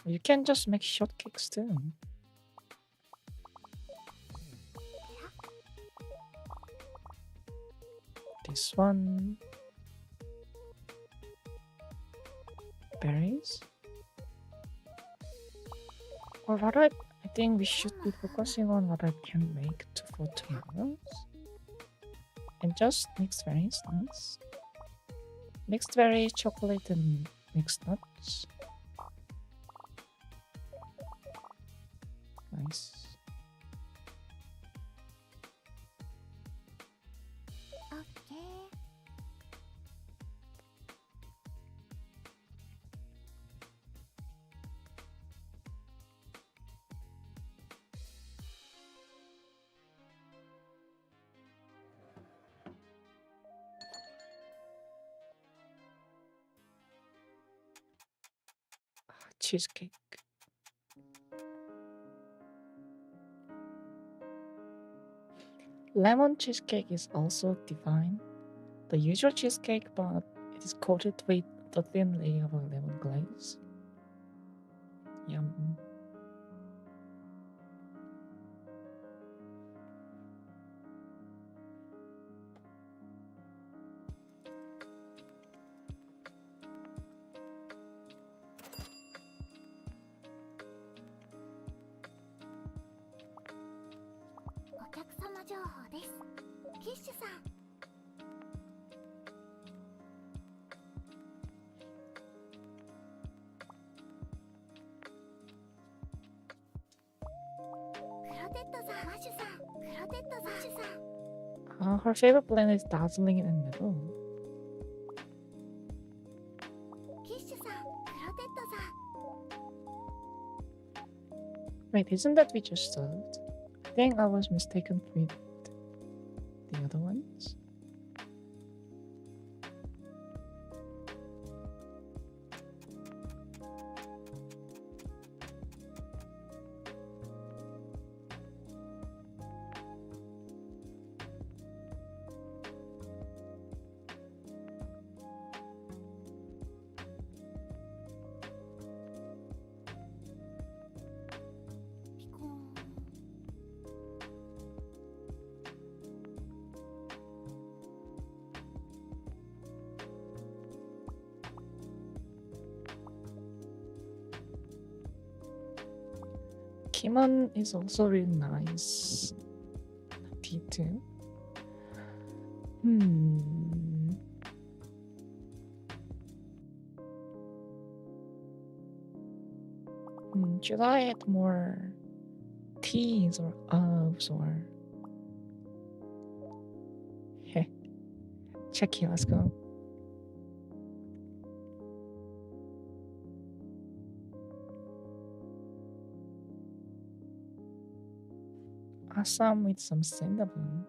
You can just make shortcakes too. This one. Berries. Or rather, I think we should be focusing on what I can make for tomorrow. And just mixed berries, nice. Mixed berry, chocolate, and mixed nuts. Nice. OK。 Cheesecake. Lemon cheesecake is also divine. The usual cheesecake, but it is coated with the thin layer of a lemon glaze. Yum. Her favorite planet is dazzling and metal. Wait, isn't that we just solved? I think I was mistaken with the other ones. Kemono is also really nice. T2. Should I add more T's or ofs or... Hey, check here, let's go. Assam with some cinnamon.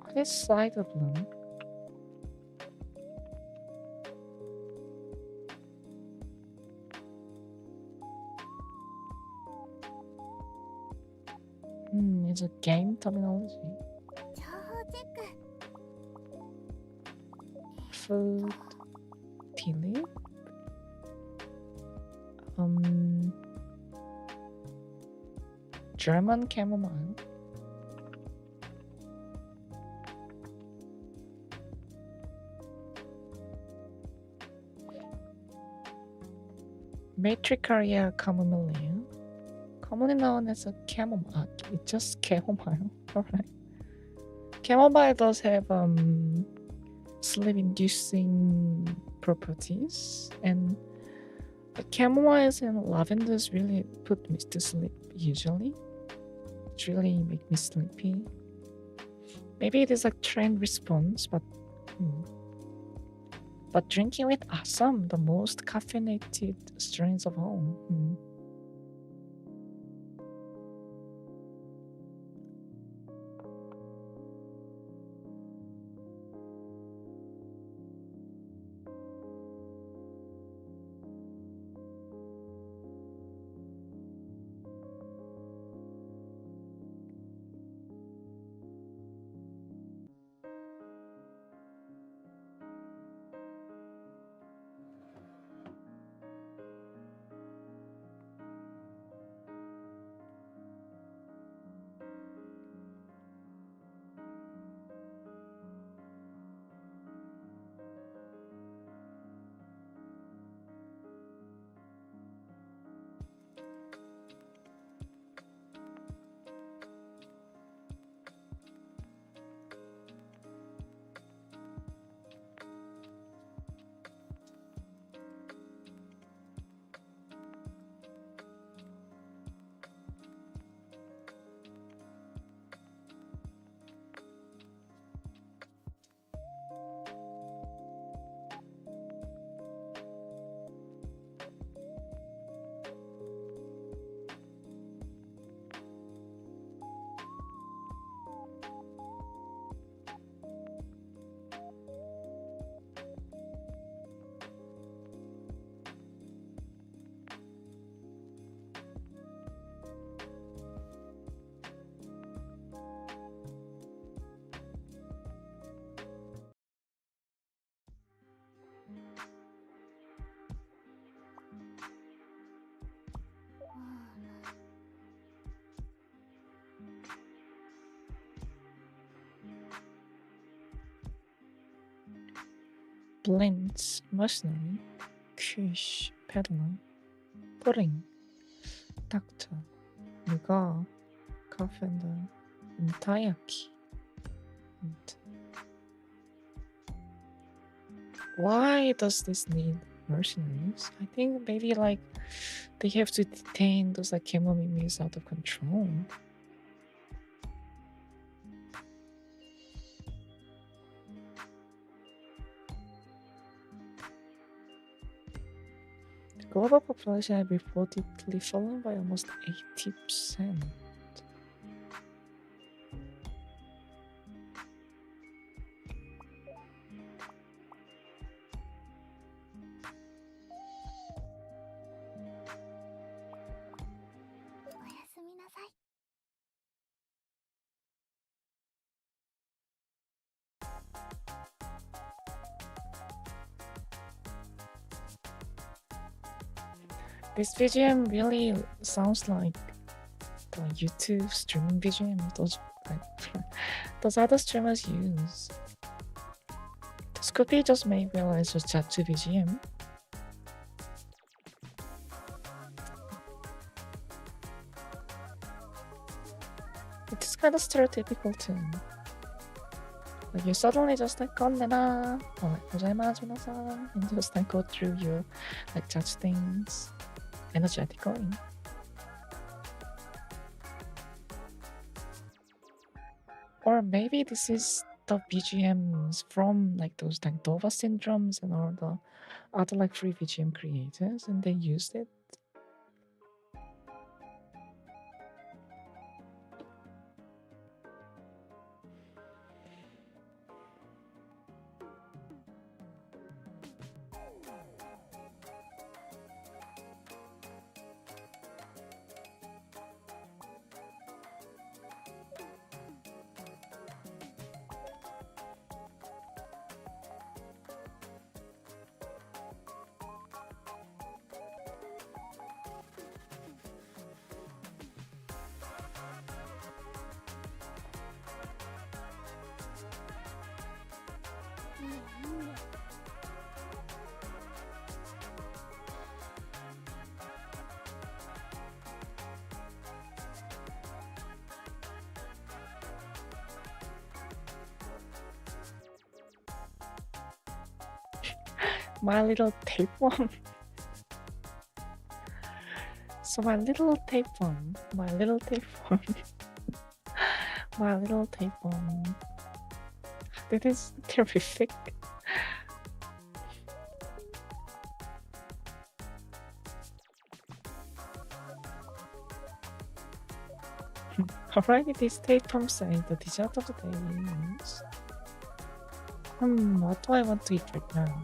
What is side of them? It's a game terminology. Food, tea leaf. German chamomile. Matricaria chamomile, commonly known as a chamomile. It's just chamomile. Alright. Chamomile does have sleep-inducing properties, and the chamomiles and lavenders really put me to sleep usually. It really make me sleepy. Maybe it is a trend response, but drinking with Assam, the most caffeinated strains of all. blends mercenary, quiche, peddler, pudding, doctor, nugar, carpenter, and taiyaki. And why does this need mercenaries? I think maybe like they have to detain those like kemomimis out of control. The global population had reportedly fallen by almost 80%. This BGM really sounds like the YouTube streaming BGM those other streamers use. This could be just me realize just chat to BGM. It's kind of stereotypical too. Like you suddenly just like 건네나 or like 고자이마주나사 and just like go through your like chat things energetically. Or maybe this is the BGMs from like those like Dova syndromes and all the other like free BGM creators and they used it. My little tapeworm. So my little tapeworm, my little tapeworm, my little tapeworm. That is terrific. Alright, it is tapeworm saying the dessert of the day is... what do I want to eat right now?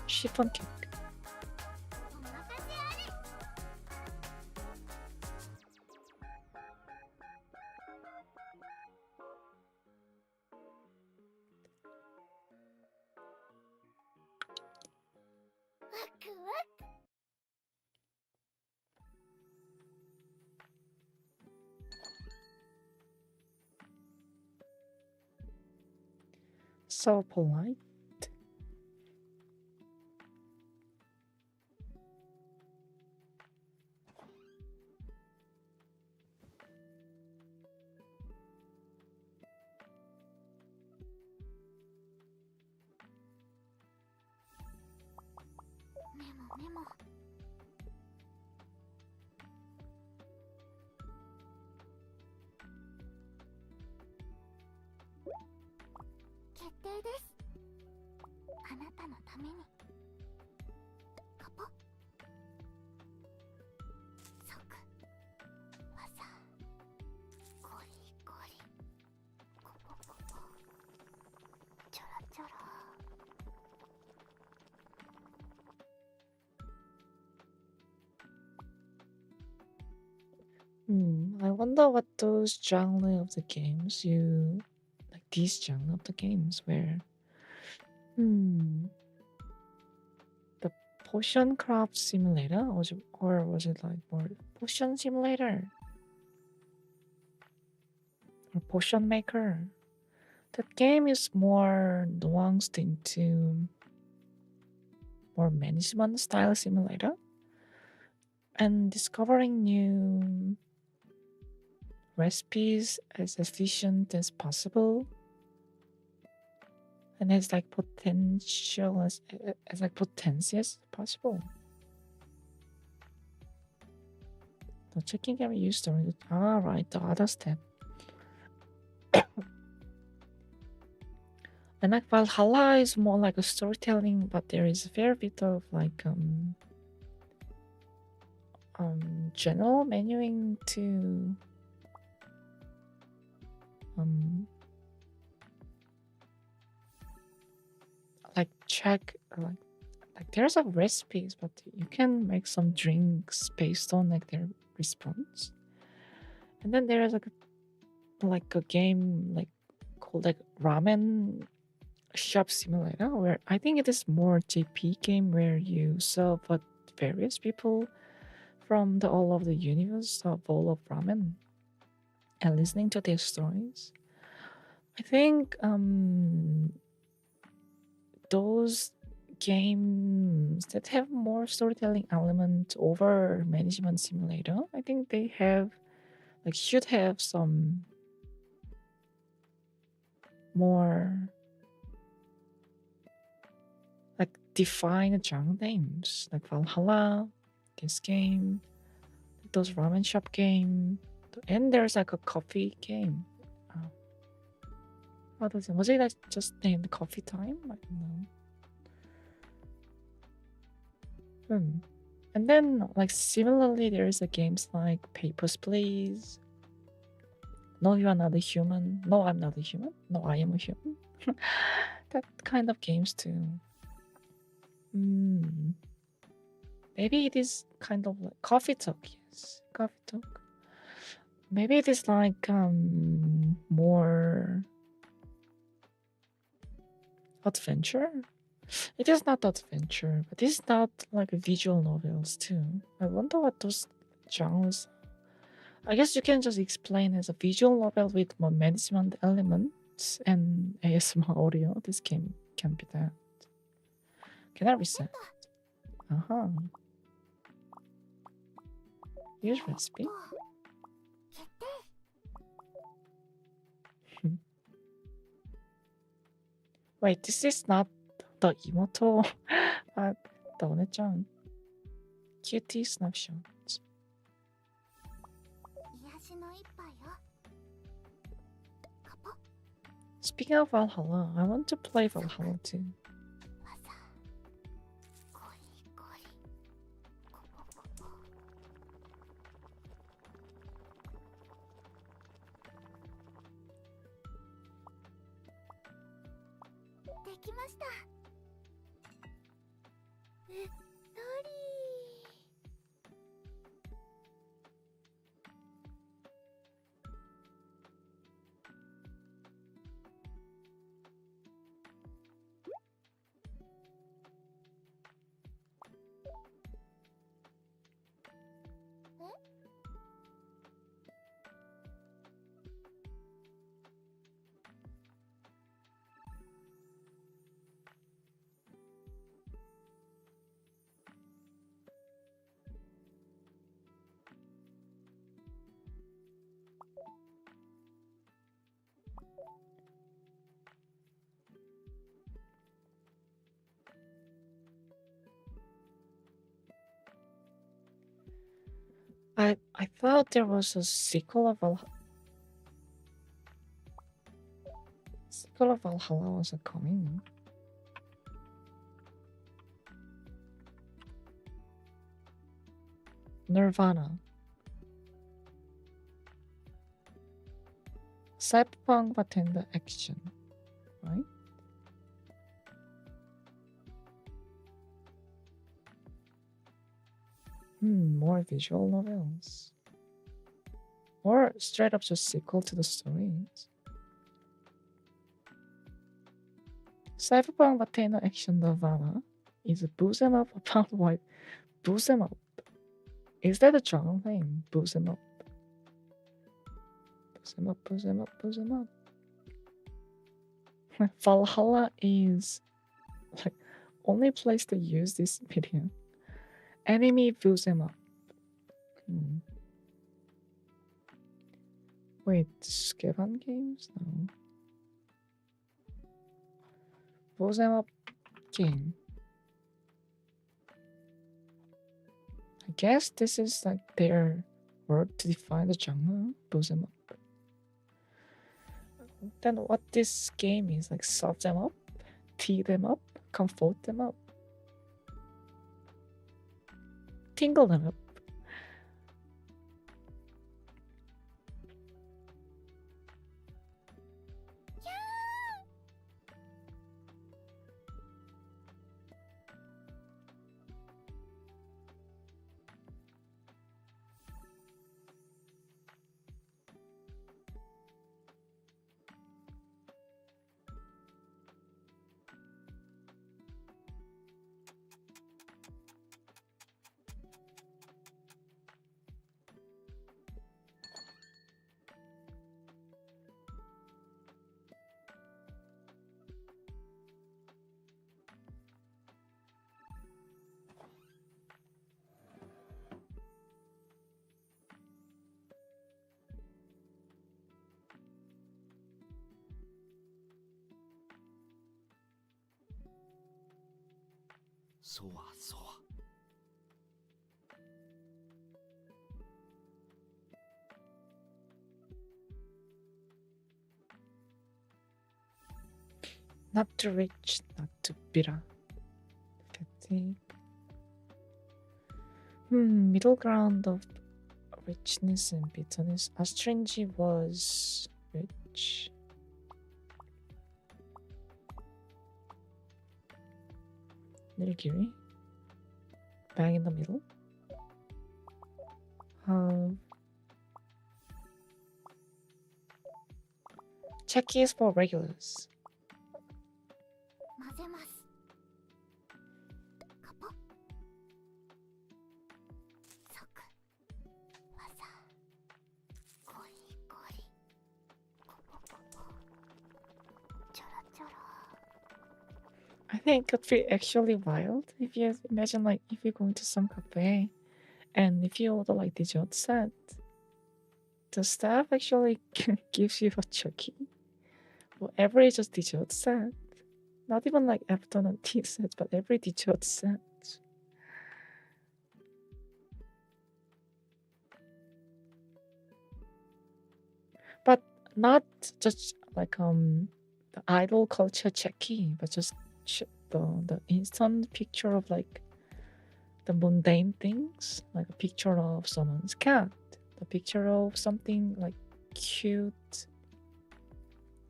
Chiffon cake. So polite. Memo. 決定です。あなたのために。カポ。即。技。ゴリゴリ。コポコポ。ちょろちょろ。I wonder what those genre of the games you like these genre of the games where the potion craft simulator or was it like more potion simulator or potion maker That game is more nuanced into more management style simulator and discovering new recipes as efficient as possible, and as like potential as like potency as possible. The checking game used to right, the other step. And like Valhalla is more like a storytelling, but there is a fair bit of like general menuing to like check like there's a recipes, but you can make some drinks based on like their response. And then there is like a game like called like ramen shop simulator, where I think it is more JP game where you serve various people from all of the universe a bowl of ramen and listening to their stories. I think those games that have more storytelling element over management simulator, I think they have like should have some more like defined genre names, like Valhalla, this game, those ramen shop game, and there's like a coffee game. What was it that just named Coffee Time? I don't know. And then like similarly, there's a games like Papers, Please. No, you are not a human. No, I'm not a human. No, I am a human. That kind of games too. Maybe it is kind of like Coffee Talk. Yes, Coffee Talk. Maybe it is like more adventure. It is not adventure, but it's not like visual novels too. I wonder what those genres. I guess you can just explain as a visual novel with more management elements and ASMR audio. This game can be that. Can I reset? Use recipe. Wait, this is not the Imoto, but the One-chan. Cutie snapshots. Speaking of Valhalla, I want to play Valhalla too. I thought there was a sequel of Valhalla was coming. Nirvana. Cyberpunk bartender action, right? More visual novels. Or straight up just sequel to the stories. Cyberpunk bartender action Nirvana is a booze 'em up about why booze 'em up. Is that a genre name? Booze 'em up. Booze 'em up, booze 'em up, booze 'em up. Valhalla is like only place to use this medium. Enemy views them up. Wait, skip on games? No. Views them up game. I guess this is like their word to define the genre. Views them up. Then what this game is like, soft them up, tee them up, comfort them up, tingle them up. Not too rich, not too bitter. Fatigue. Middle ground of richness and bitterness. Astringy was rich. Nilgiri. Bang in the middle. Checky is for regulars. 混ぜます。カポッ。即。技。ゴリゴリ。コポコポ。チョロチョロ。 I think it could be actually wild if you imagine like if you're going to some cafe and if you order like dessert set, the staff actually gives you a chucky for every just dessert set. Not even like afternoon tea set, but every dessert set. But not just like the idol culture checky, but just the instant picture of like the mundane things, like a picture of someone's cat, the picture of something like cute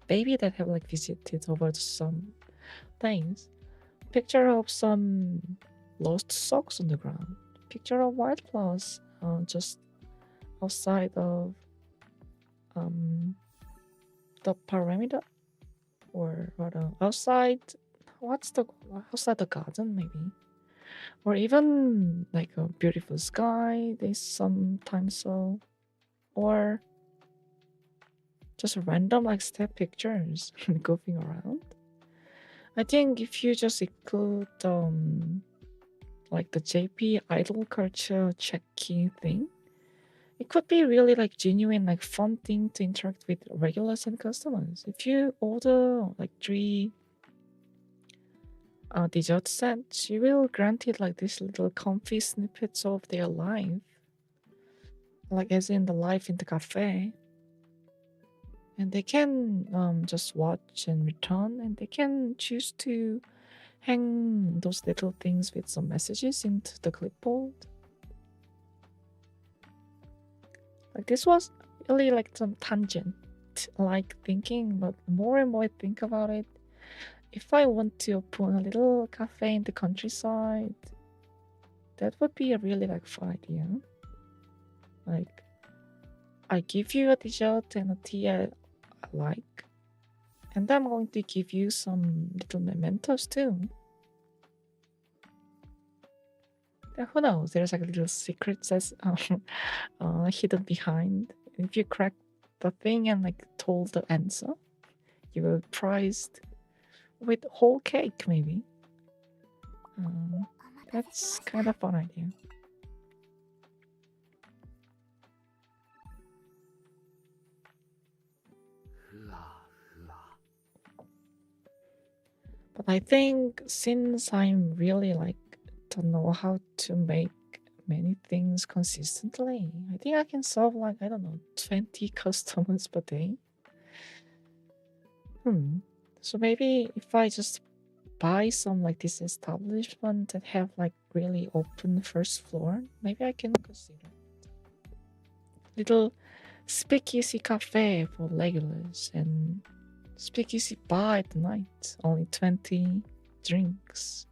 baby that have like visited over some things, picture of some lost socks on the ground, picture of wildflowers just outside of the pyramid, or rather outside outside the garden maybe, or even like a beautiful sky they sometimes saw, or just random like step pictures goofing around. I think if you just include like the JP idol culture checky thing, it could be really like genuine, like fun thing to interact with regulars and customers. If you order like 3 dessert sets, you will granted like these little comfy snippets of their life, like as in the life in the cafe. And they can just watch and return, and they can choose to hang those little things with some messages into the clipboard. Like this was really like some tangent like thinking, but more and more I think about it, if I want to open a little cafe in the countryside, that would be a really like fun idea. Like I give you a dessert and a tea I like, and I'm going to give you some little mementos too. Yeah, who knows? There's like a little secret says hidden behind. If you crack the thing and like told the answer, you will be prized with whole cake, maybe. お待たせし That's ました kind of fun idea. But I think since I'm really like don't know how to make many things consistently, I think I can solve like, I don't know, 20 customers per day. So maybe if I just buy some like this establishment that have like really open first floor, maybe I can consider little speakeasy cafe for regulars and speakeasy bar at night. Only 20 drinks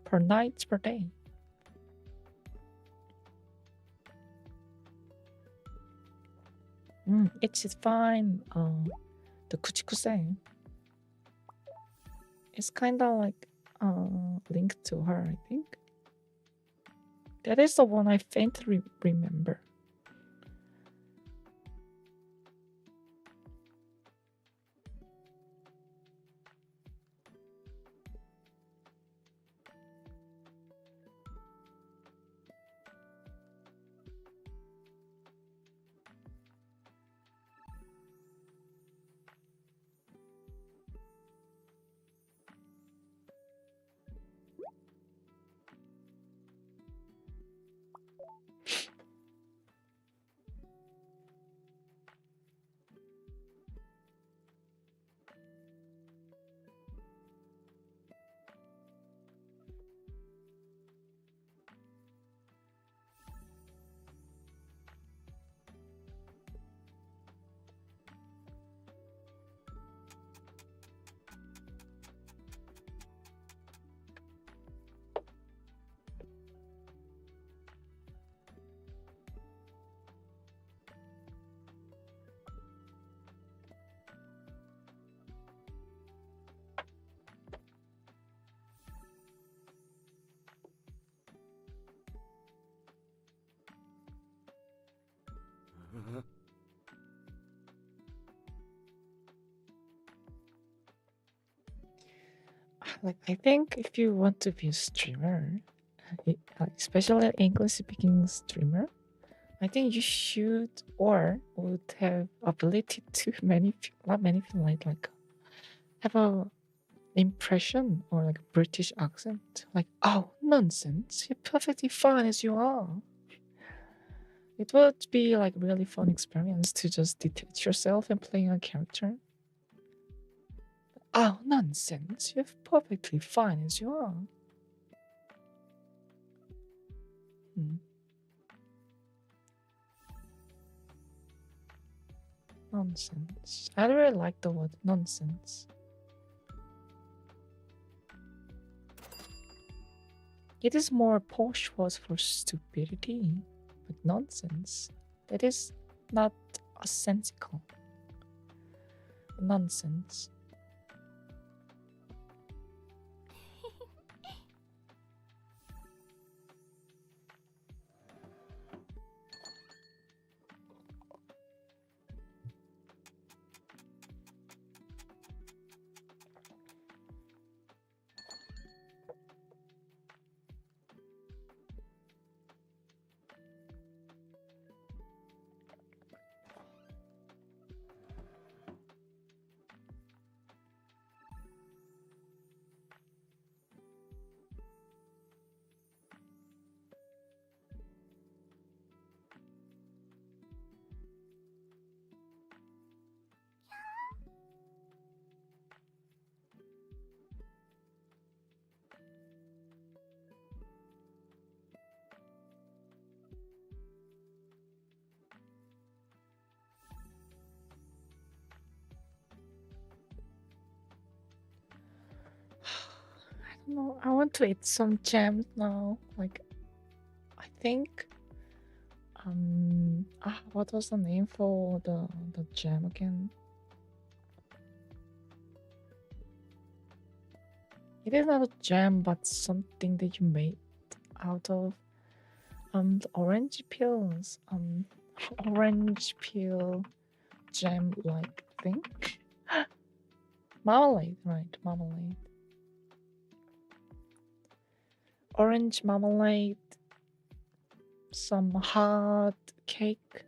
per night per day. It's fine. The kuchikuse. It's kind of like linked to her, I think. That is the one I faintly remember. Like, I think if you want to be a streamer, especially an English speaking streamer, I think you should or would have ability to manipulate, like have a impression or like a British accent. Like, oh, nonsense, you're perfectly fine as you are. It would be like really fun experience to just detach yourself and playing a character. Oh, nonsense, you're perfectly fine as you are. Nonsense. I really like the word nonsense. It is more posh word for stupidity, but nonsense. That is not a sensical. Nonsense. I don't know. I want to eat some jam now. Like, I think. What was the name for the jam again? It is not a jam, but something that you made out of the orange peels. Orange peel jam like thing. Marmalade, right? Marmalade. Orange marmalade. Some hot cake.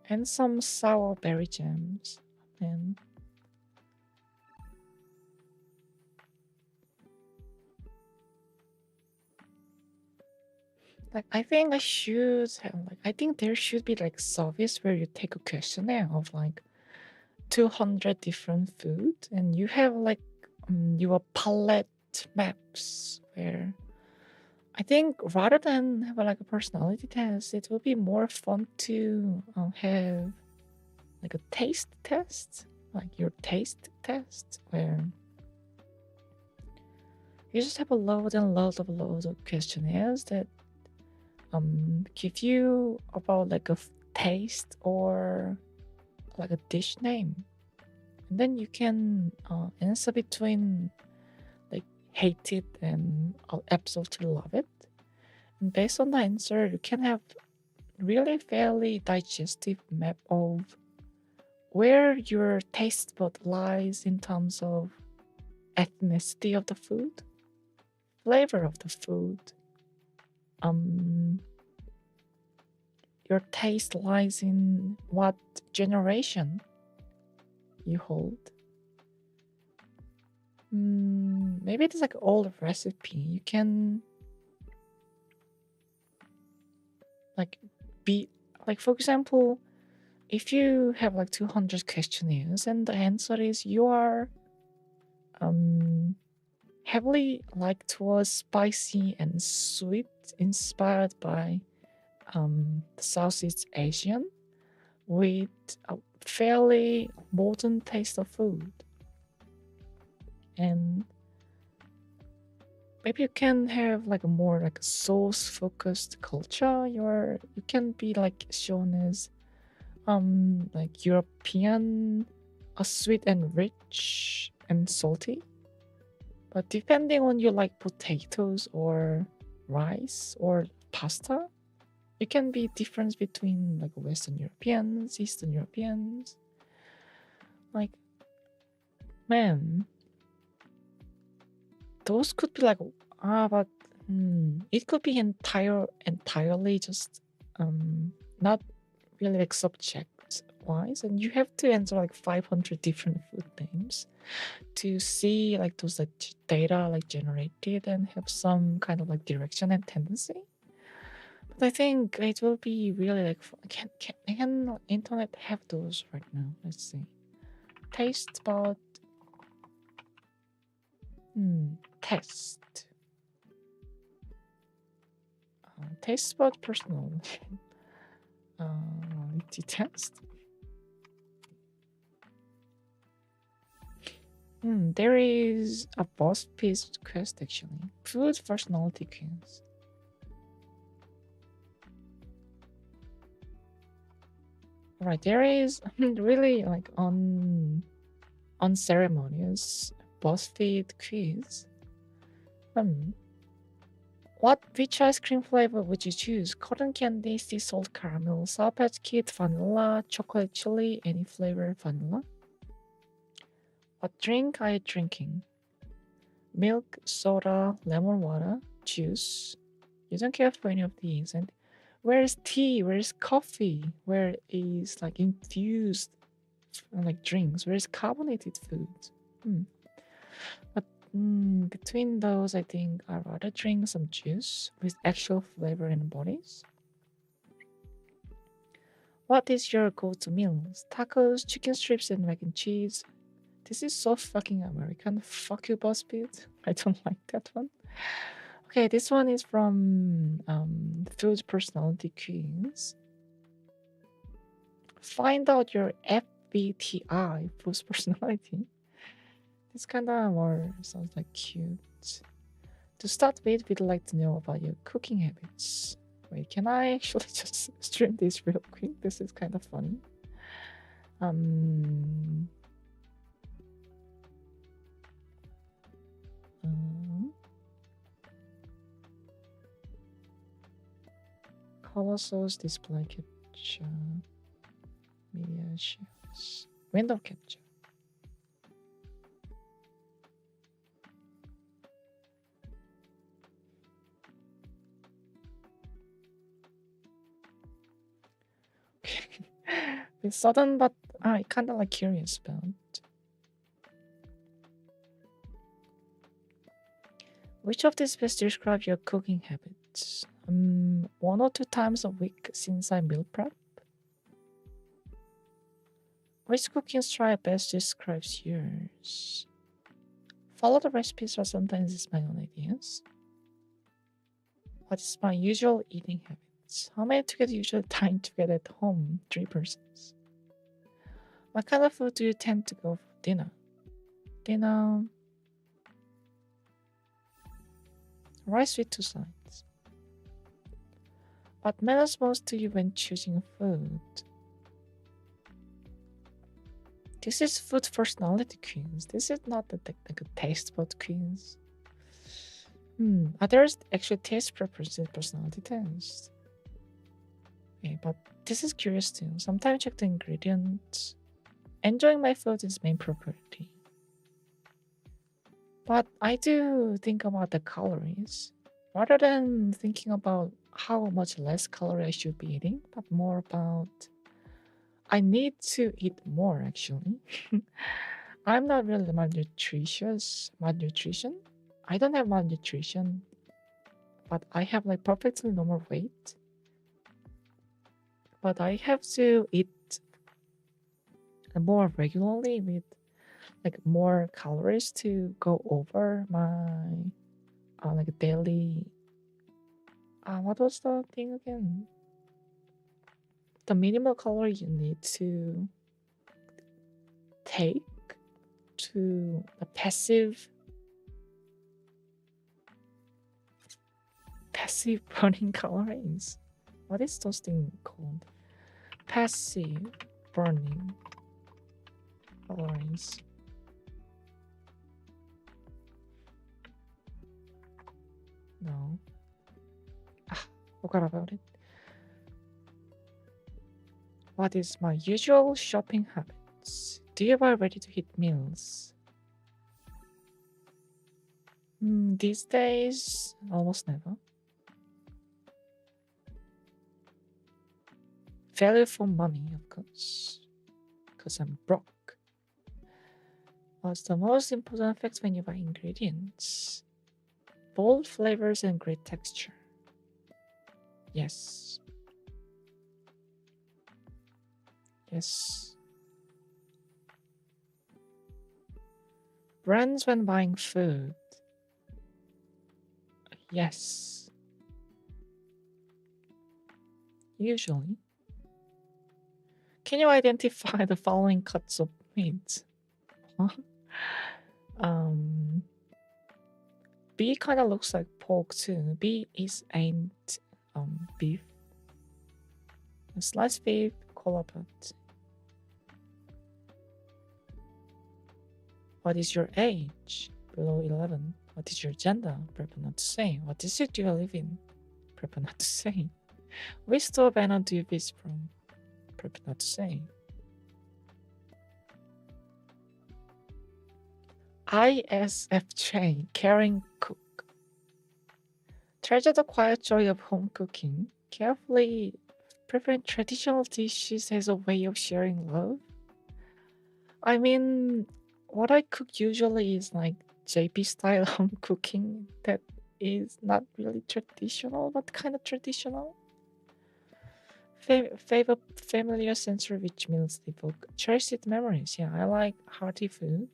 And some sour berry jams. And like I think I should have like I think there should be like service where you take a questionnaire of like 200 different food and you have like your palette maps where I think rather than have like a personality test, it will be more fun to have like a taste test, like your taste test, where you just have a load and loads of questionnaires that give you about like a taste or like a dish name, and then you can answer between like hate it and I'll absolutely love it. And based on the answer, you can have really fairly digestive map of where your taste bud lies in terms of ethnicity of the food, flavor of the food, your taste lies in what generation you hold. Maybe it's like old recipe. You can like be like, for example, if you have like 200 questionnaires and the answer is you are heavily like towards spicy and sweet, inspired by Southeast Asian with a fairly modern taste of food, and maybe you can have like a more like sauce focused culture. You can be like shown as like European, sweet and rich and salty. But depending on you like potatoes or rice or pasta, it can be difference between like Western Europeans, Eastern Europeans. Like, man, those could be like but it could be entirely just not really like subject wise, and you have to answer like 500 different food names to see like those like data like generated and have some kind of like direction and tendency. But I think it will be really like can internet have those right now? Let's see. Taste bud test. Taste bud personal. Test. There is a BuzzFeed quest actually. Food personality quiz. Right, there is really like unceremonious BuzzFeed quiz. Which ice cream flavor would you choose? Cotton candy, sea salt caramel, Sour Patch Kid, vanilla, chocolate chili, any flavor vanilla? What drink are you drinking? Milk, soda, lemon water, juice. You don't care for any of these. And where is tea? Where is coffee? Where is like infused like drinks? Where is carbonated foods? But between those, I think I'd rather drink some juice with actual flavor and bodies. What is your go-to meals? Tacos, chicken strips, and mac and cheese. This is so fucking American. Fuck you, BuzzFeed. I don't like that one. Okay, this one is from Food Personality Quiz. Find out your FBTI, Food Personality. This kind of more sounds like cute. To start with, we'd like to know about your cooking habits. Wait, can I actually just stream this real quick? This is kind of funny. Color source display capture media shares. window capture. It's sudden, but I kind of like curious about. Which of these best describe your cooking habits? 1 or 2 times a week since I meal prep. Which cooking style best describes yours? Follow the recipes, but sometimes it's my own ideas. What is my usual eating habits? How many together usually dine together at home? 3 persons. What kind of food do you tend to go for dinner? Dinner. Rice with 2 sides. What matters most to you when choosing food? This is food personality quiz. This is not the technical taste bud quiz. There's actually taste preferences personality test. Okay, but this is curious too. Sometimes check the ingredients. Enjoying my food is main priority. But I do think about the calories. Rather than thinking about how much less calorie I should be eating, but more about I need to eat more actually. I'm not really malnutrition. I don't have malnutrition, but I have like perfectly normal weight. But I have to eat more regularly with like more calories to go over my like daily. What was the thing again? The minimal calorie you need to take to the passive burning calories. What is those things called? Passive burning calories. No. Forgot about it. What is my usual shopping habits? Do you buy ready-to-eat meals? These days, almost never. Value for money, of course, because I'm broke. What's the most important fact when you buy ingredients? Bold flavors and great texture. Yes. Yes. Brands when buying food. Yes. Usually. Can you identify the following cuts of meat? Huh? B kind of looks like pork too. B ain't beef. Sliced beef, cola pot. What is your age? Below 11. What is your gender? Prefer not to say. What city do you live in? Prefer not to say. Which store banner do you visit from? Prefer not to say. ISFJ, caring cook. Treasure the quiet joy of home cooking. Carefully preparing traditional dishes as a way of sharing love. I mean, what I cook usually is like JP style home cooking that is not really traditional, but kind of traditional. Favor familiar sensory rich meals evoke cherished memories. Yeah, I like hearty food.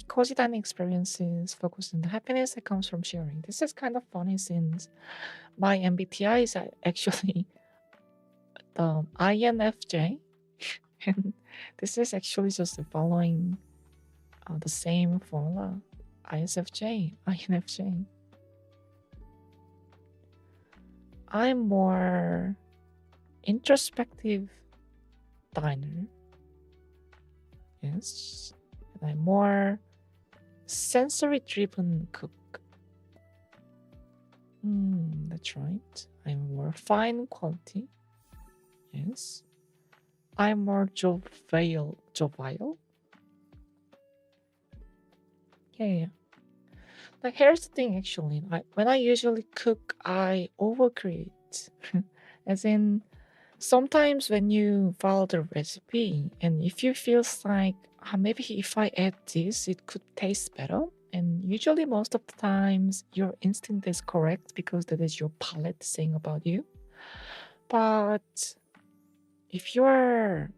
Cozy dining experiences focus on the happiness that comes from sharing. This is kind of funny since my MBTI is actually the INFJ, and this is actually just following the same formula. ISFJ, INFJ. I'm more introspective diner. Yes. And I'm more sensory-driven cook. That's right. I'm more fine quality. Yes. I'm more jovial. Jovial? Yeah. Like, here's the thing, actually. When I usually cook, I overcreate. As in, sometimes when you follow the recipe, and if you feel like, maybe if I add this, it could taste better. And usually, most of the times, your instinct is correct because that is your palate saying about you. But if you're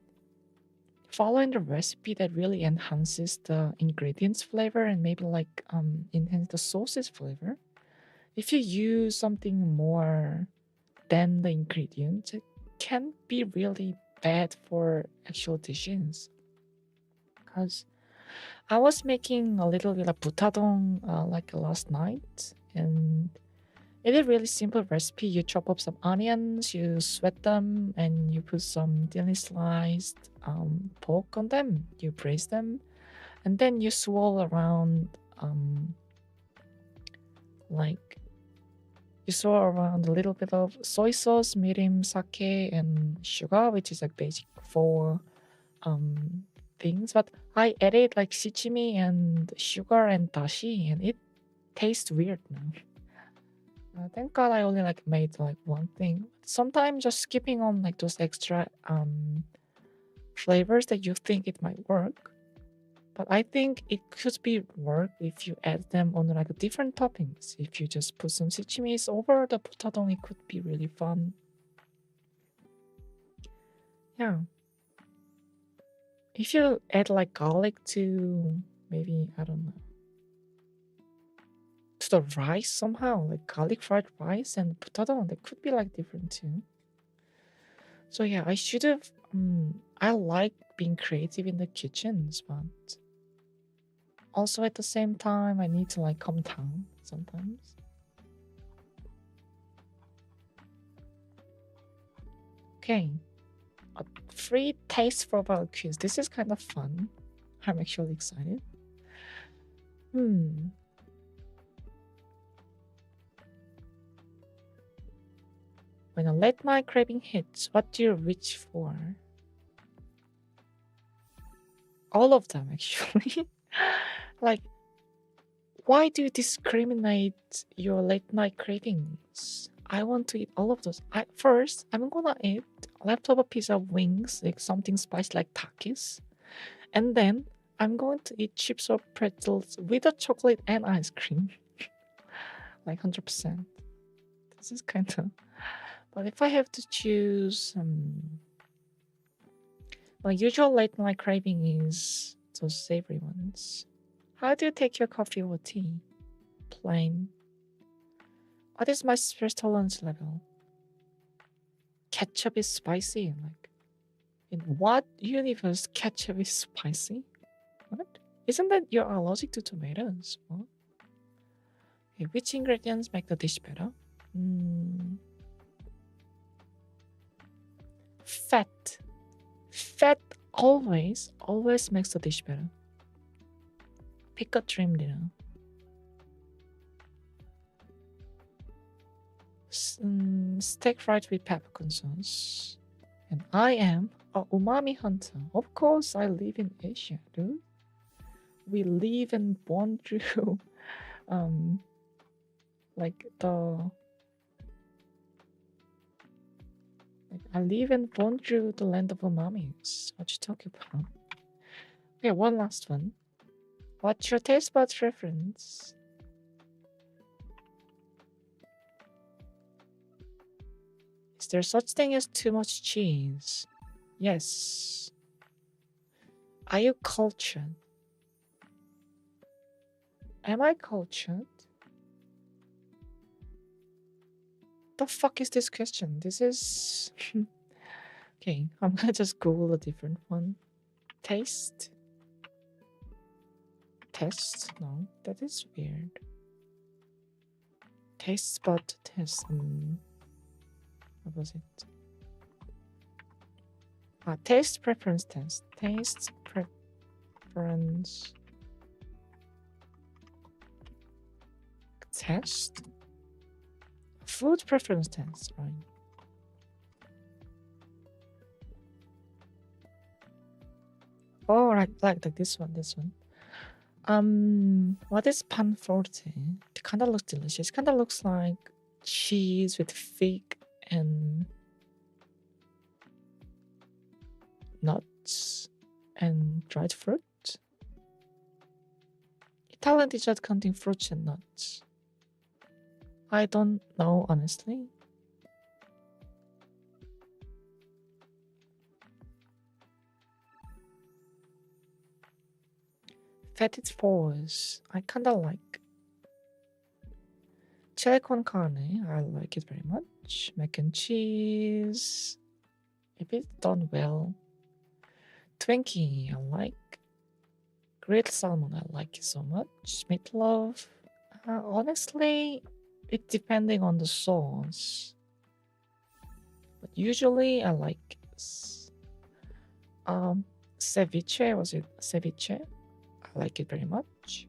following the recipe that really enhances the ingredients flavor and maybe like enhance the sauce's flavor, if you use something more than the ingredients, it can be really bad for actual dishes. Because I was making a little bit of butadong like last night, and it is a really simple recipe. You chop up some onions, you sweat them, and you put some thinly sliced pork on them. You braise them, and then you swirl around like you swirl around a little bit of soy sauce, mirin, sake, and sugar, which is like basic for things. But I added like shichimi and sugar and dashi, and it tastes weird now. Thank God I only like made like one thing. Sometimes just skipping on like those extra flavors that you think it might work. But I think it could be work if you add them on like different toppings. If you just put some shichimis over the butadong, it could be really fun. Yeah. If you add like garlic to maybe, I don't know, to the rice somehow, like garlic fried rice and butadong, that could be like different too. So yeah, I should have. I like being creative in the kitchens, but also at the same time, I need to like calm down sometimes. Okay, a free taste profile quiz. This is kind of fun. I'm actually excited. When a late night craving hits, what do you reach for? All of them, actually. Like, why do you discriminate your late night cravings? I want to eat all of those. First, I'm gonna eat leftover pizza wings, like something spicy like takis. And then I'm going to eat chips or pretzels with a chocolate and ice cream. Like 100%. This is kind of. But if I have to choose, my usual late night craving is those savory ones. How do you take your coffee or tea? Plain. What is my stress tolerance level? Ketchup is spicy. Like, in what universe ketchup is spicy? What? Isn't that you're allergic to tomatoes? What? Okay, which ingredients make the dish better? Fat. Fat always makes the dish better. Pick a dream dinner. Steak fried with peppercorn sauce. And I am a umami hunter. Of course, I live in Asia, dude. We live and born through, like the. Like I live and born through the land of umamis. What you talking about? Okay, one last one. What's your taste buds reference? Is there such thing as too much cheese? Yes. Are you cultured? Am I cultured? The fuck is this question? This is... Okay, I'm gonna just Google a different one. Taste? Test? No, that is weird. Taste spot test. What was it? Taste preference test. Taste preference test. Food preference test, right? Oh, right, like this one, what is pan forte? It kind of looks delicious. Kind of looks like cheese with fig and nuts and dried fruit. Italian dessert containing fruits and nuts. I don't know, honestly. Fetid fours. I kinda like. Chili con carne. I like it very much. Mac and cheese. If it's done well. Twinkie. I like. Grilled salmon. I like it so much. Meatloaf. Honestly, it's depending on the sauce. But usually I like ceviche. Was it ceviche? I like it very much.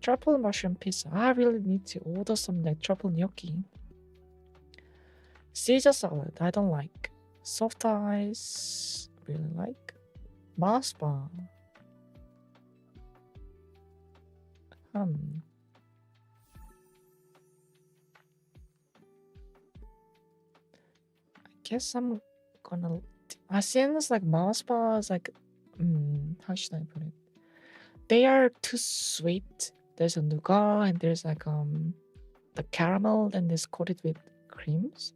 Truffle mushroom pizza. I really need to order some like truffle gnocchi. Caesar salad. I don't like. Soft ice. Really like. Mars bar. I guess I'm gonna. Since like Mars bars, like, how should I put it? They are too sweet. There's a nougat and there's like the caramel and it's coated with creams.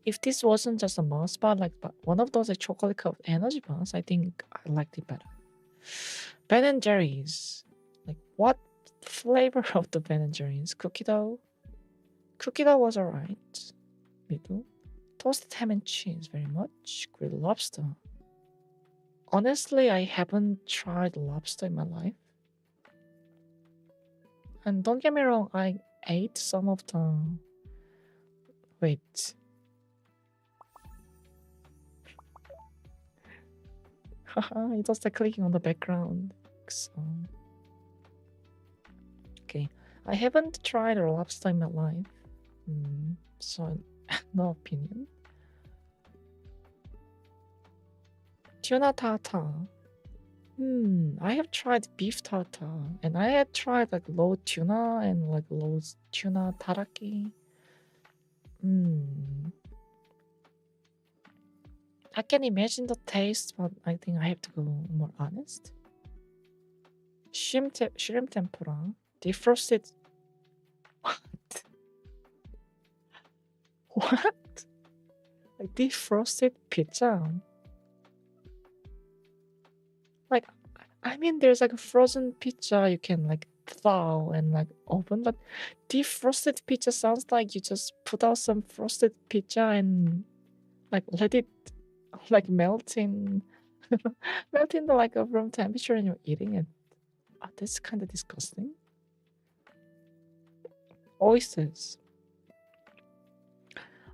If this wasn't just a Mars bar, like one of those like chocolate covered energy bars, I think I liked it better. Ben and Jerry's. Like what flavor of the Ben and Jerry's? Cookie dough? Cookie dough was alright. Middle. Toasted ham and cheese very much. Grilled lobster. Honestly, I haven't tried lobster in my life. And don't get me wrong, I ate some of the... Wait. Haha, it was like clicking on the background. So... Okay. I haven't tried a lobster in my life. So, no opinion. Tuna tartar. I have tried beef tartar, and I had tried like raw tuna and like raw tuna taraki. I can imagine the taste, but I think I have to go more honest. Shrimp tempura, defrosted. What? What? Like defrosted pizza? Like, I mean, there's like a frozen pizza you can like thaw and like open, but defrosted pizza sounds like you just put out some frosted pizza and like let it like melt in the like a room temperature and you're eating it. Oh, that's kind of disgusting. Oysters.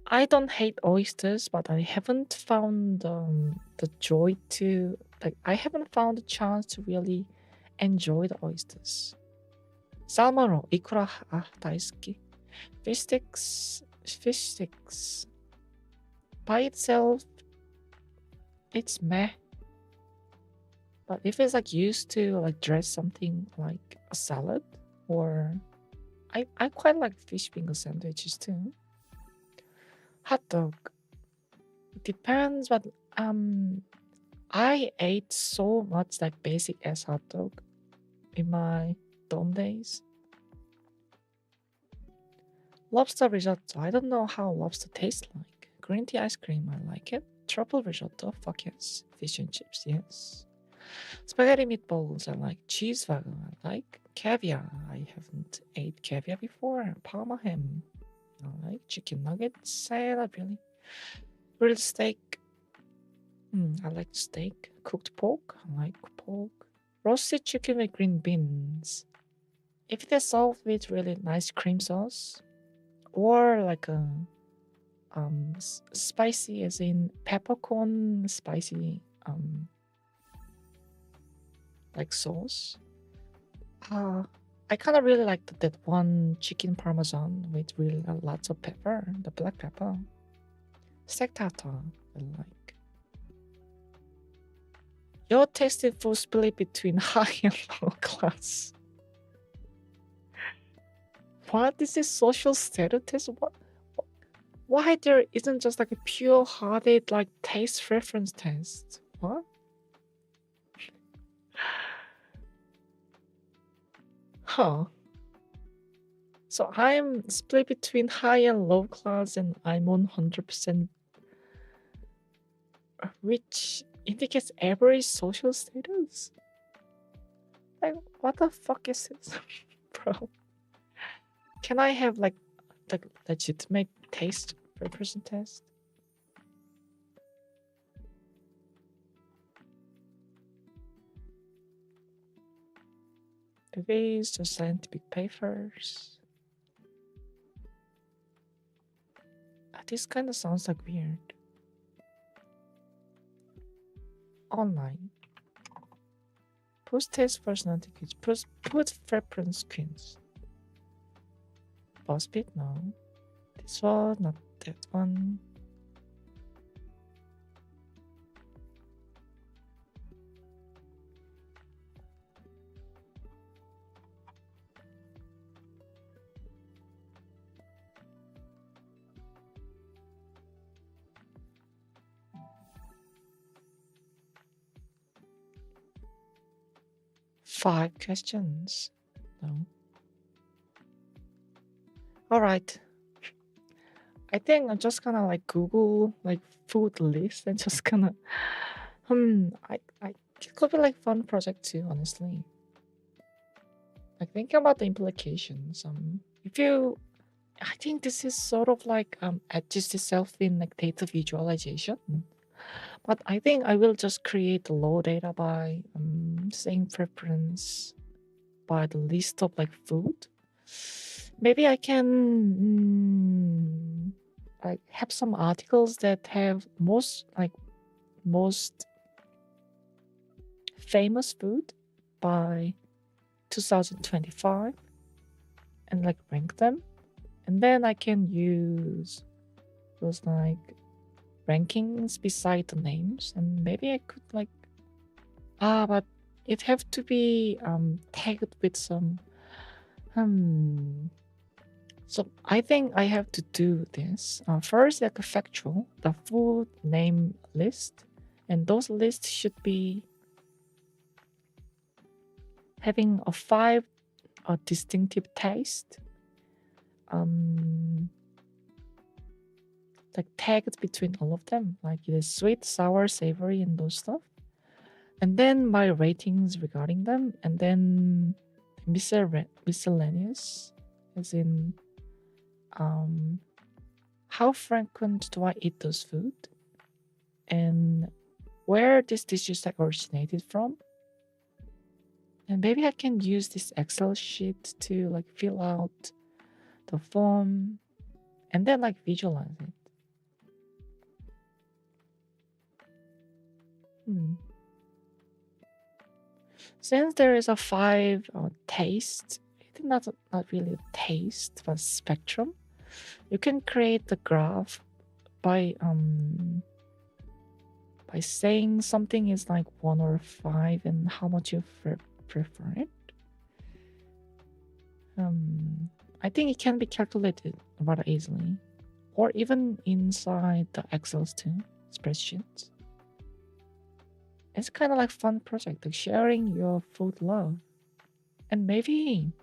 I don't hate oysters, but I haven't found the joy to like. I haven't found the chance to really enjoy the oysters. Salmon roll, ikura, daisuki. Fish sticks. By itself, it's meh. But if it's like used to like dress something like a salad, or I quite like fish finger sandwiches too. Hot dog. Depends, but I ate so much like basic ass hot dog in my dorm days. Lobster risotto. I don't know how lobster tastes like. Green tea ice cream. I like it. Truffle risotto. Fuck yes. Fish and chips. Yes. Spaghetti meatballs. I like. Cheeseburger. I like. Caviar. I haven't ate caviar before. Parma ham. I like. Chicken nuggets. Salad. Really. Grilled steak. I like steak. Cooked pork. I like pork. Roasted chicken with green beans. If it is served with really nice cream sauce, or like a spicy as in peppercorn spicy like sauce. I kind of really like that one chicken parmesan with really lots of pepper, the black pepper. Steak tartare, I like. Your tasting food split between high and low class. What is this social status test? Why there isn't just like a pure-hearted like taste reference test? What? Huh. So I'm split between high and low class, and I'm 100% rich indicates average social status. Like, what the fuck is this, bro? Can I have like the legitimate taste reference test? These just scientific papers. This kind of sounds like weird. Online. Post test personality quiz. Put reference quiz. BuzzFeed, no. This one, not that one. Five questions. No. All right. I think I'm just gonna like Google like food list and just gonna it could be like fun project too, honestly. Like think about the implications. If you I think this is sort of like edges itself in like data visualization. But I think I will just create the raw data by saying preference by the list of like food. Maybe I can like have some articles that have most famous food by 2025 and like rank them, and then I can use those like rankings beside the names, and maybe I could like but it have to be tagged with some so I think I have to do this first, like a factual, the food name list, and those lists should be having a 5 distinctive taste, like tagged between all of them, like it is sweet, sour, savory, and those stuff, and then my ratings regarding them, and then miscellaneous, as in how frequent do I eat those food, and where this dish is like originated from. And maybe I can use this Excel sheet to like fill out the form and then like visualize it. Since there is a 5 taste, it's not really a taste but spectrum, you can create the graph by saying something is like 1 or 5 and how much you prefer it. I think it can be calculated rather easily, or even inside the Excel too, spreadsheets. It's kind of like fun project, like sharing your food love. And maybe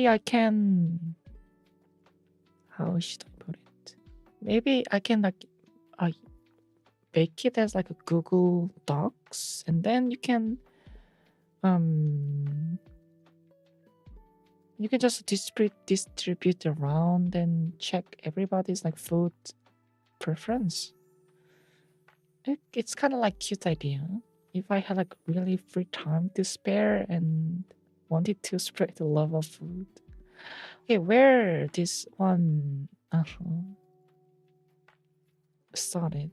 I can, how should I put it? Maybe I can like make it as like a Google Docs, and then you can just distribute around and check everybody's like food preference. It's kind of like cute idea. If I had like really free time to spare and wanted to spread the love of food. Okay, where this one started.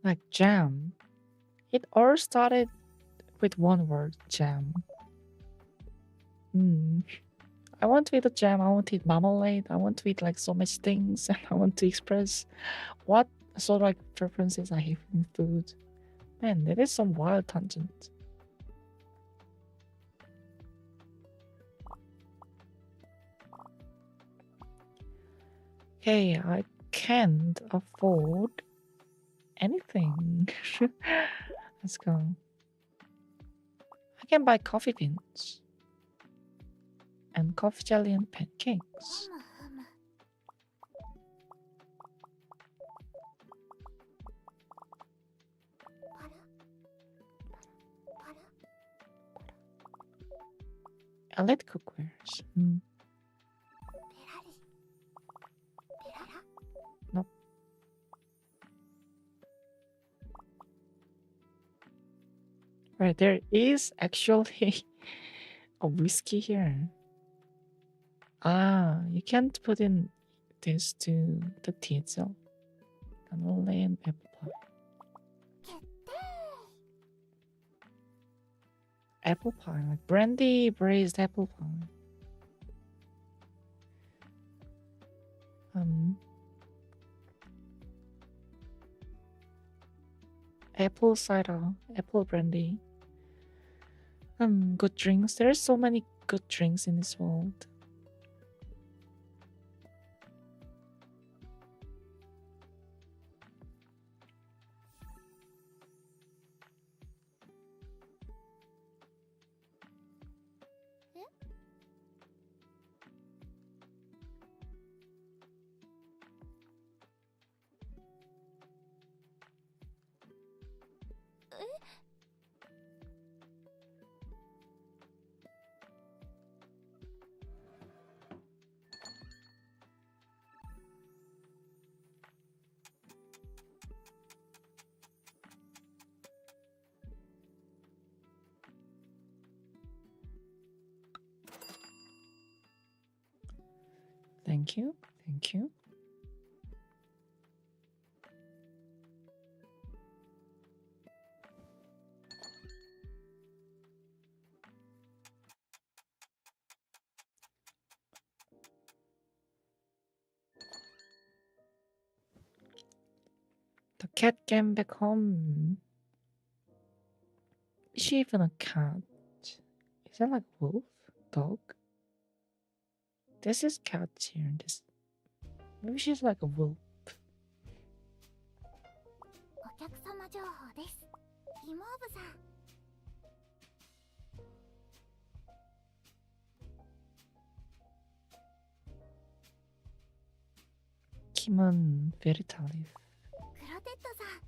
Like jam. It all started with one word, jam. Hmm. I want to eat a jam. I want to eat marmalade. I want to eat like so much things, and I want to express what sort of like preferences I have in food. Man, that is some wild tangent. Okay, I can't afford anything. Let's go. I can buy coffee beans and coffee jelly and pancakes. ふむふむ。パラパラ。 I like cookwares. Hmm. ペラリペララ。 Nope. Right, there is actually a whiskey here. Ah, you can't put in this to the tea itself. And only an apple pie. 決定。 Apple pie, like brandy braised apple pie. Apple cider, apple brandy. Good drinks. There's so many good drinks in this world. Thank you. Thank you. The cat came back home. Is she even a cat? Is that like wolf? Dog? This is cat here. This maybe she's like a wolf. お客様情報です。キモーブさん。 Kimon Veritaliv. クロテッドさん。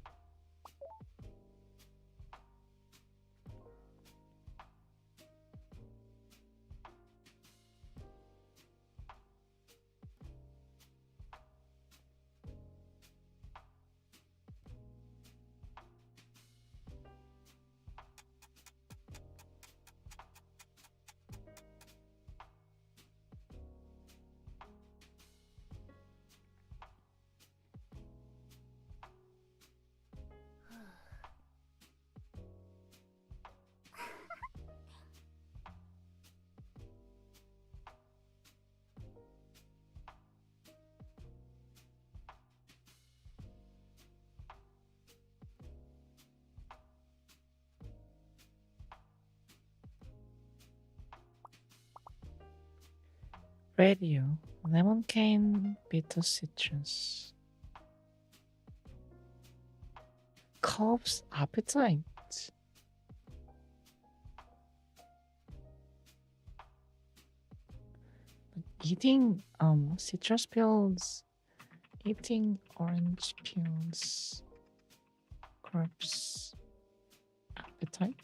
Radio. Lemon cane, bitter citrus. Corpse appetite. Eating citrus peels, eating orange peels, corpse appetite.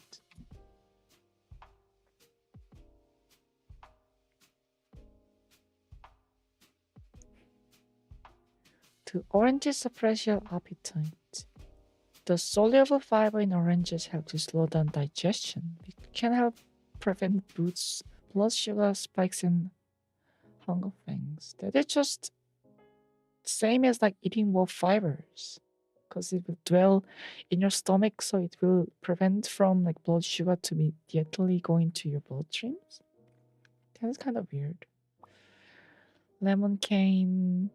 To oranges suppress your appetite. The soluble fiber in oranges help to slow down digestion. It can help prevent blood sugar spikes and hunger pangs. That is just same as like eating more fibers. because it will dwell in your stomach, so it will prevent from like blood sugar to be directly going to your bloodstreams. That's kind of weird. Lemon cane.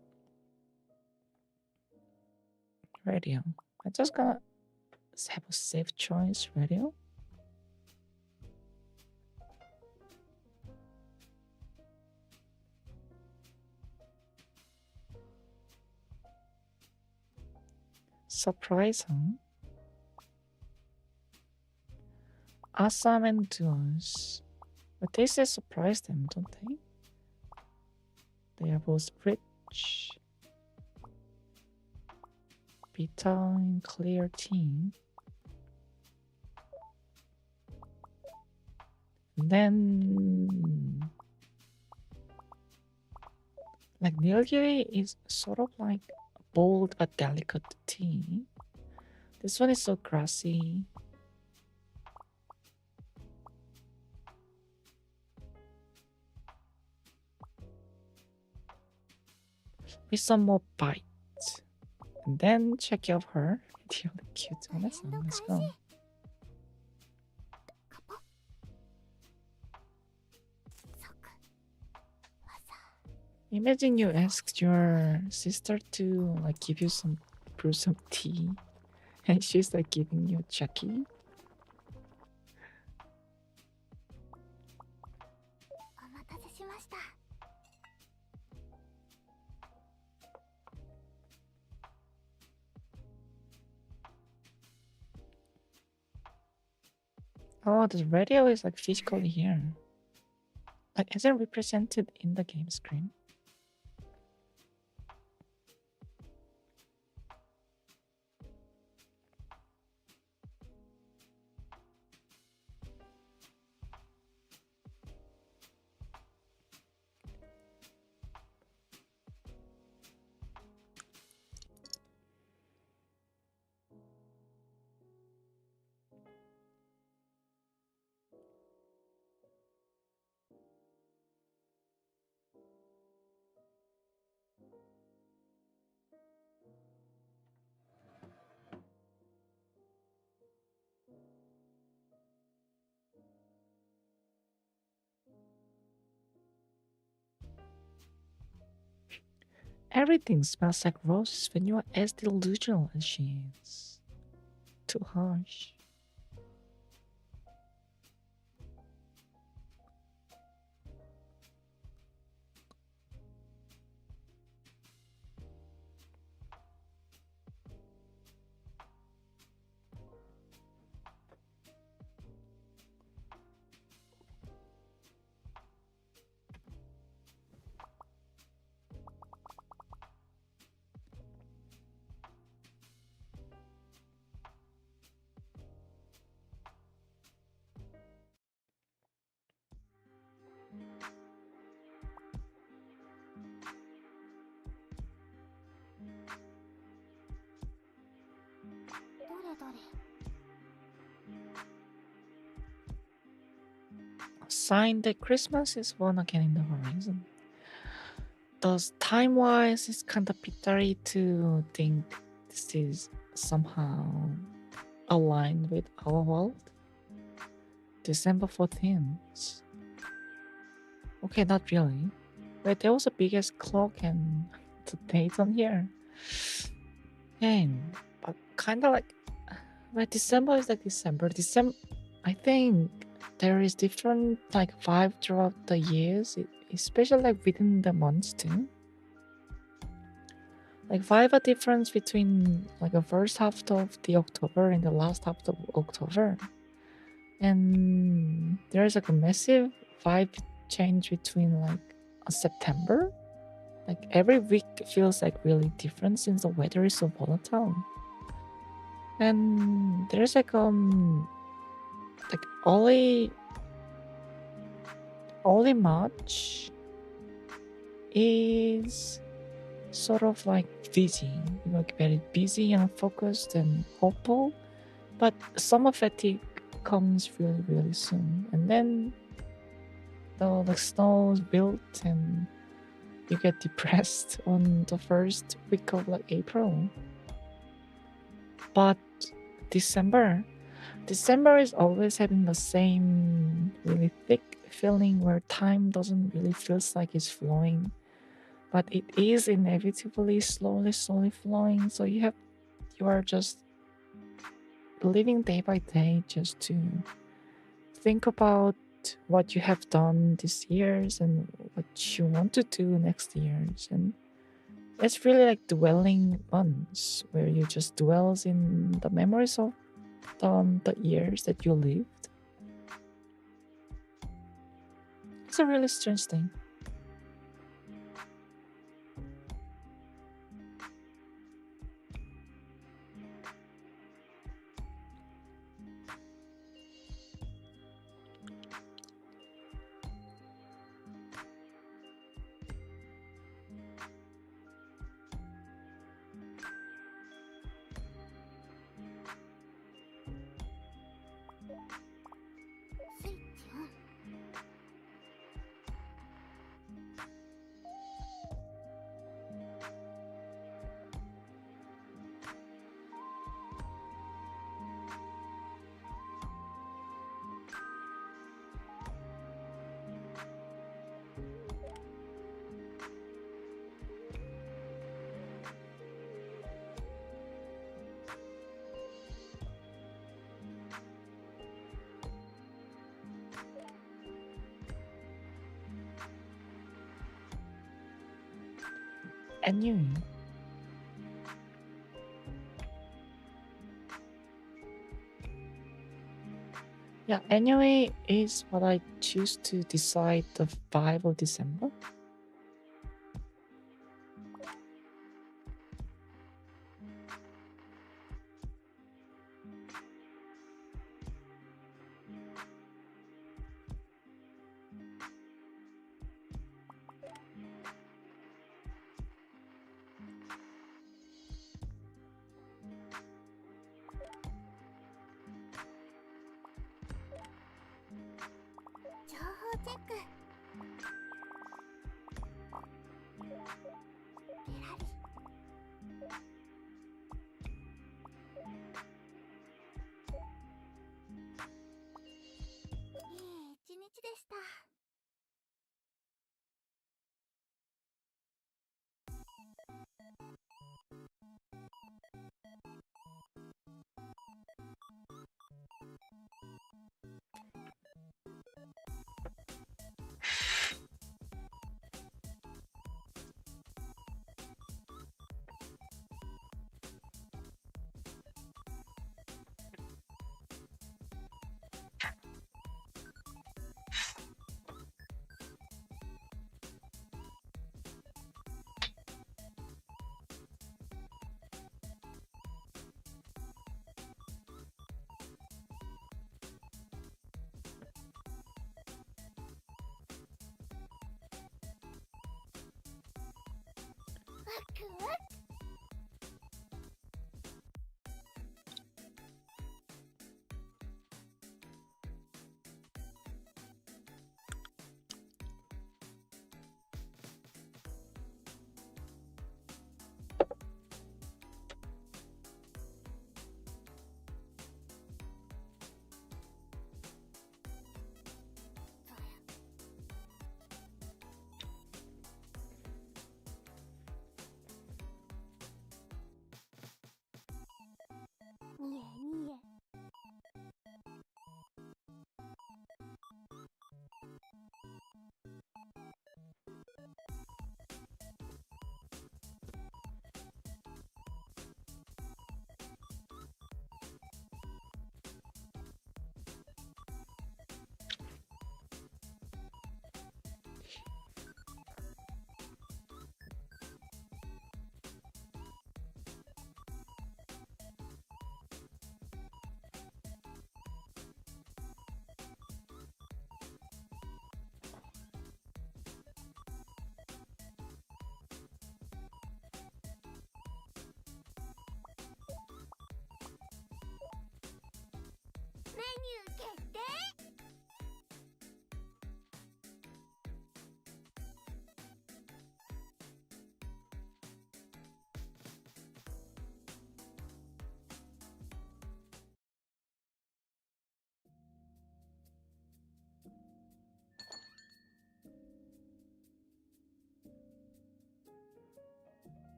Radio. I'm just gonna have a safe choice. Radio. Surprise, huh? Assam and Duos. But they say surprise them, don't they? They are both rich. Bitter and clear tea. And then... like Nilgiri is sort of like bold but delicate tea. This one is so grassy. With some more bite. And then check out her. Really cute. Oh, let's go. Imagine you asked your sister to like give you some brew some tea, and she's like giving you Chucky. Oh, the radio is like physically here. Like, isn't represented in the game screen? Everything smells like roses when you are as delusional as she is. Too harsh. A sign that Christmas is one again in the horizon. Thus, time-wise, it's kind of bittery to think this is somehow aligned with our world. December 14th. Okay, not really. Wait, there was a biggest clock and the date on here. And but kind of like, well, December is like December. I think there is different like vibe throughout the years, especially like within the months too. Like vibe a difference between like the first half of the October and the last half of October. And there's like a massive vibe change between like a September. Like every week feels like really different since the weather is so volatile. And there's like early March is sort of like busy, like very busy and focused and hopeful, but summer fatigue comes really, really soon. And then the snows built and you get depressed on the first week of like April. But December is always having the same really thick feeling where time doesn't really feels like it's flowing, but it is inevitably slowly flowing. So you are just living day by day just to think about what you have done this years and what you want to do next years. And it's really like dwelling months where you just dwells in the memories of the years that you lived. It's a really strange thing. Anyway, yeah, anyway is what I choose to decide the 5 of December.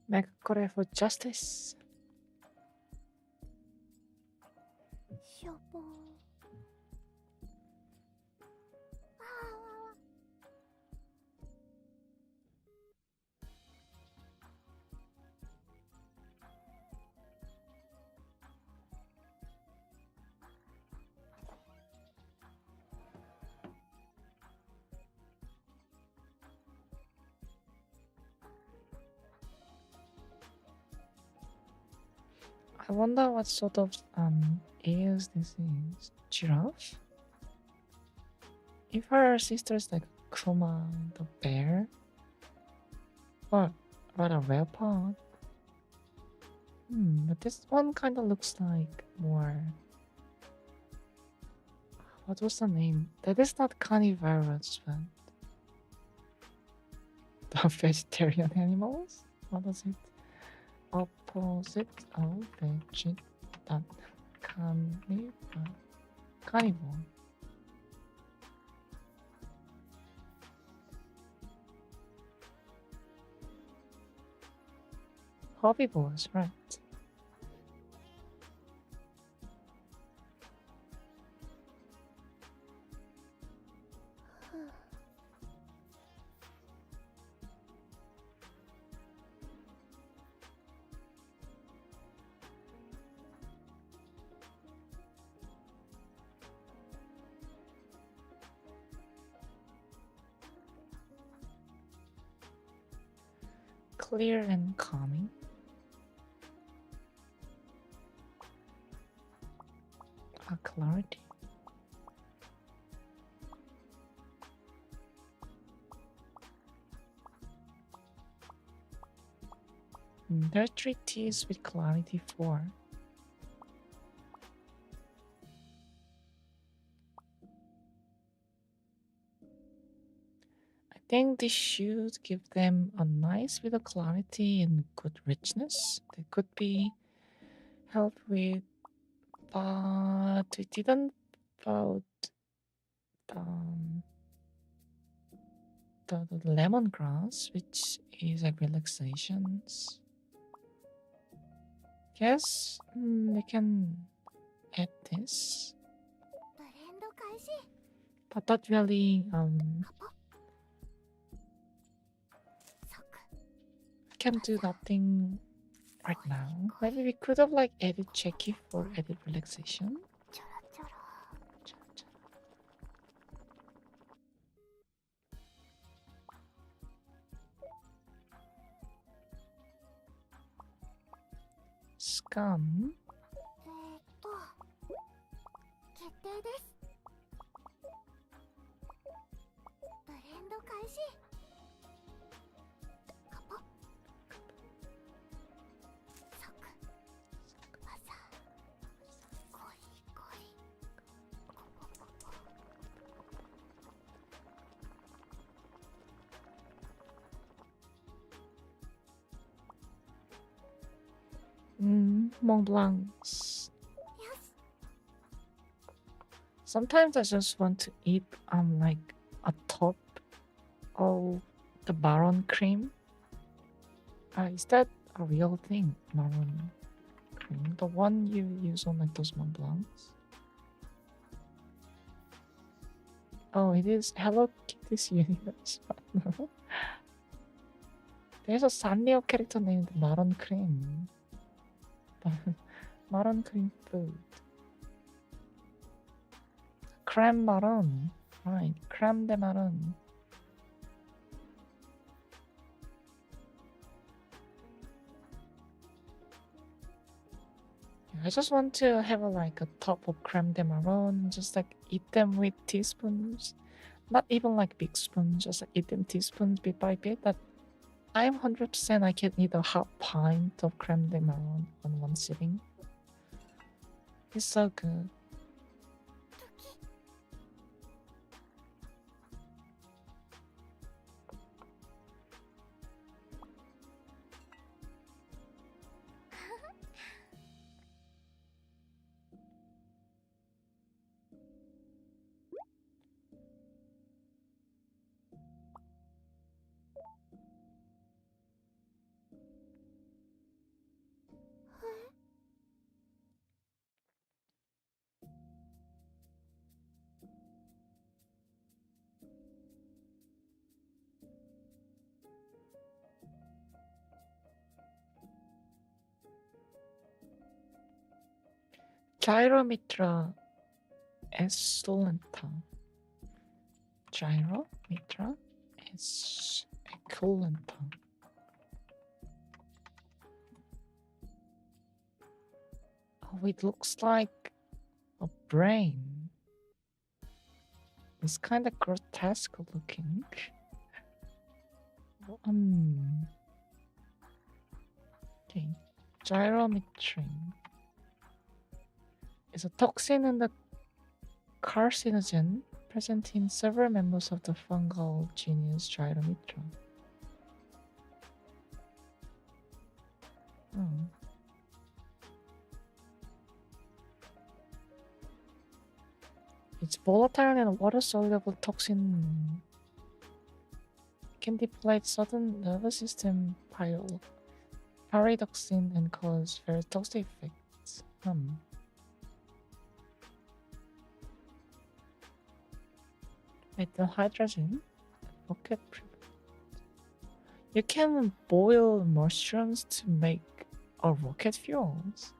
Megakore for justice. しょぼー。ああ。I wonder what sort of ears this is. Giraffe? If her sister's like Kuma the bear? Or rather whale pod? But this one kind of looks like more... What was the name? That is not carnivorous, but... The vegetarian animals? What is it? Opposite of vegetarian. Carnivore. Herbivores, right? Clear and calming. Clarity. There are 3 T's with clarity 4. I think this should give them a nice bit of clarity and good richness. They could be helped with, but we didn't vote the lemongrass, which is like relaxations. Guess we can add this, ブレンド開始。 but not really カポ。ソク。 can do nothing right now. Maybe we could have like added Checky for added relaxation. チョロチョロ。 Scan. 決定です。ブレンド開始。カポ。ソク。ワサ。ゴリゴリ。コポポポ。 Mont Blancs. よし。 Sometimes I just want to eat like a top of the Baron cream. Is that a real thing? Baron cream, the one you use on like those Mont Blancs. Oh, it is Hello Kitty's universe. There's a Sanrio character named Maron Cream. Maron Cream food. Creme marron. Right, creme de marron. I just want to have like a top of creme de marron, just like eat them with teaspoons. Not even like big spoons, just like eat them teaspoons bit by bit. But I'm 100% I can eat a half pint of creme de marron on one sitting. It's so good. Gyromitra Esculenta. Gyromitra Esculenta. Oh, it looks like a brain. It's kind of grotesque looking. Okay. Gyrometrin is a toxin and a carcinogen present in several members of the fungal genus Gyromitra. It's volatile and water-soluble toxin. Can deplete certain nervous system pyridoxine and cause very toxic effects. Metal hydrogen, rocket propellant. You can boil mushrooms to make a rocket fuels.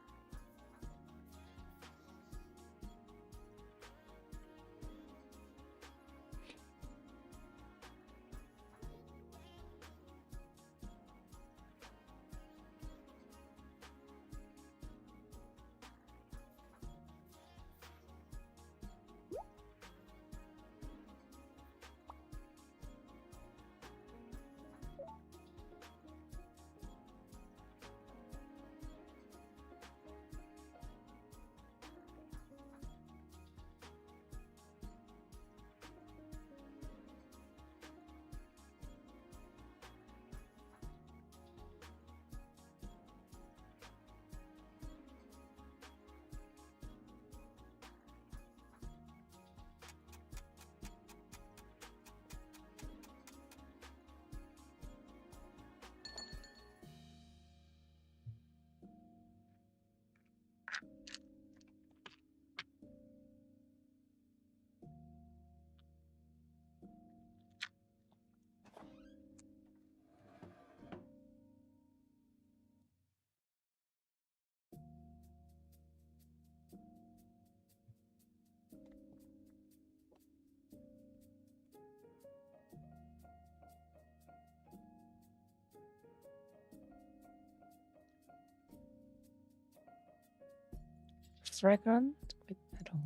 Fragrant with metal.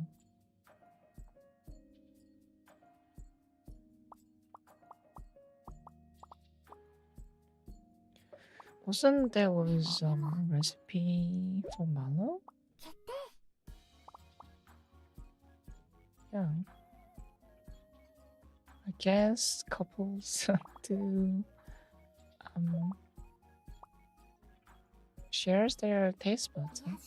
Wasn't there was recipe for mallow? Yeah. I guess couples do shares their taste buds. Huh?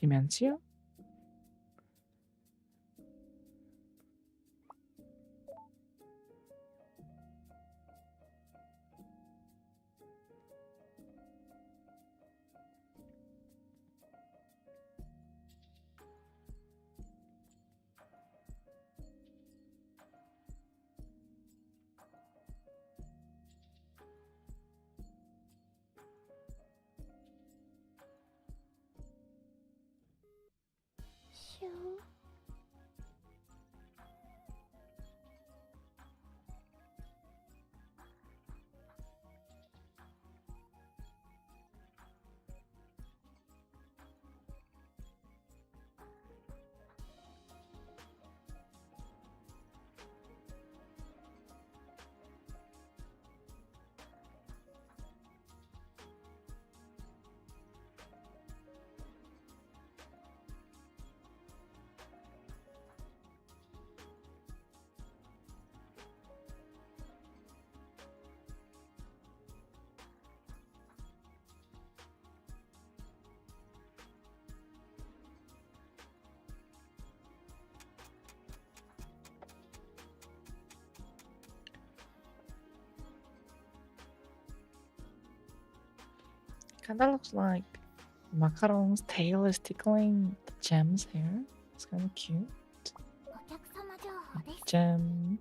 Dimension? Kinda looks like Macaron's tail is tickling the gem's hair. It's kind of cute. お客様情報です。 Gem.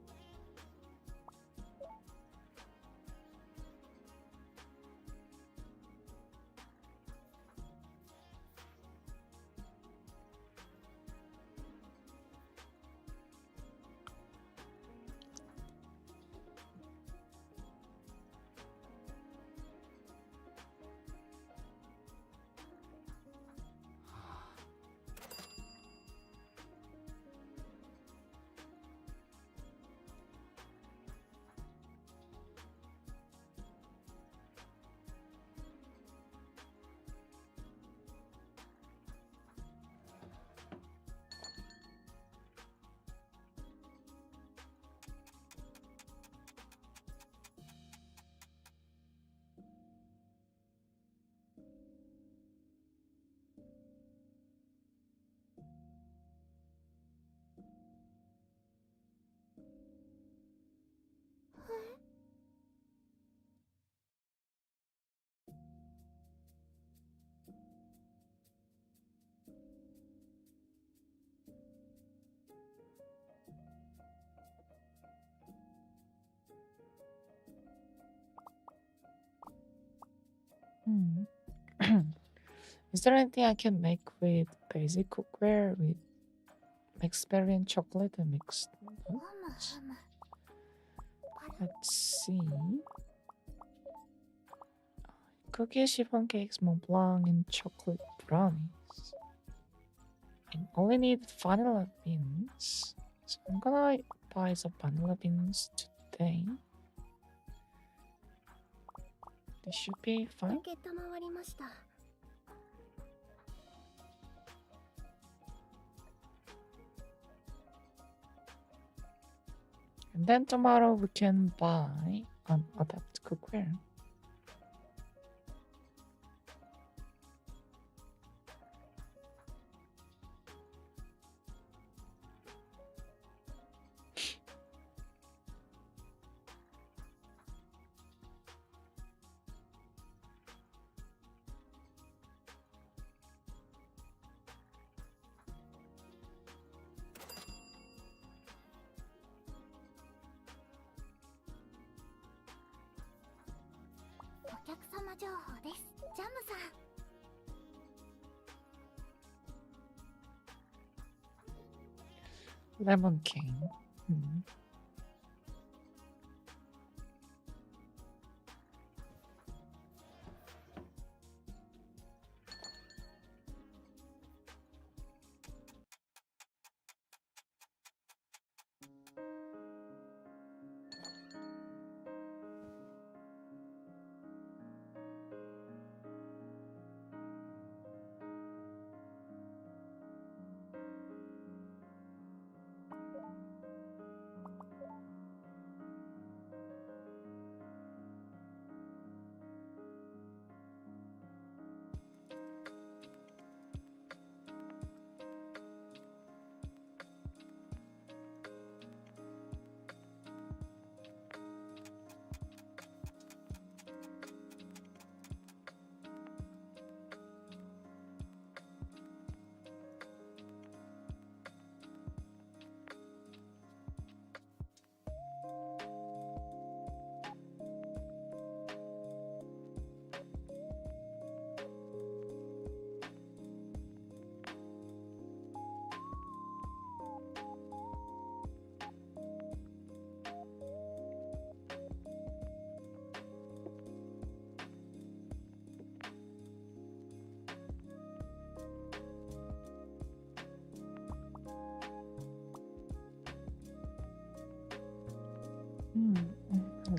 Is there anything I can make with basic cookware with Experian chocolate and mixed nuts? Let's see. Cookies, chiffon cakes, Mont Blanc, and chocolate brownies. I only need vanilla beans, so I'm gonna buy some vanilla beans today. This should be fine. 承りました。 And then tomorrow we can buy an adapt cookware. Lemon king.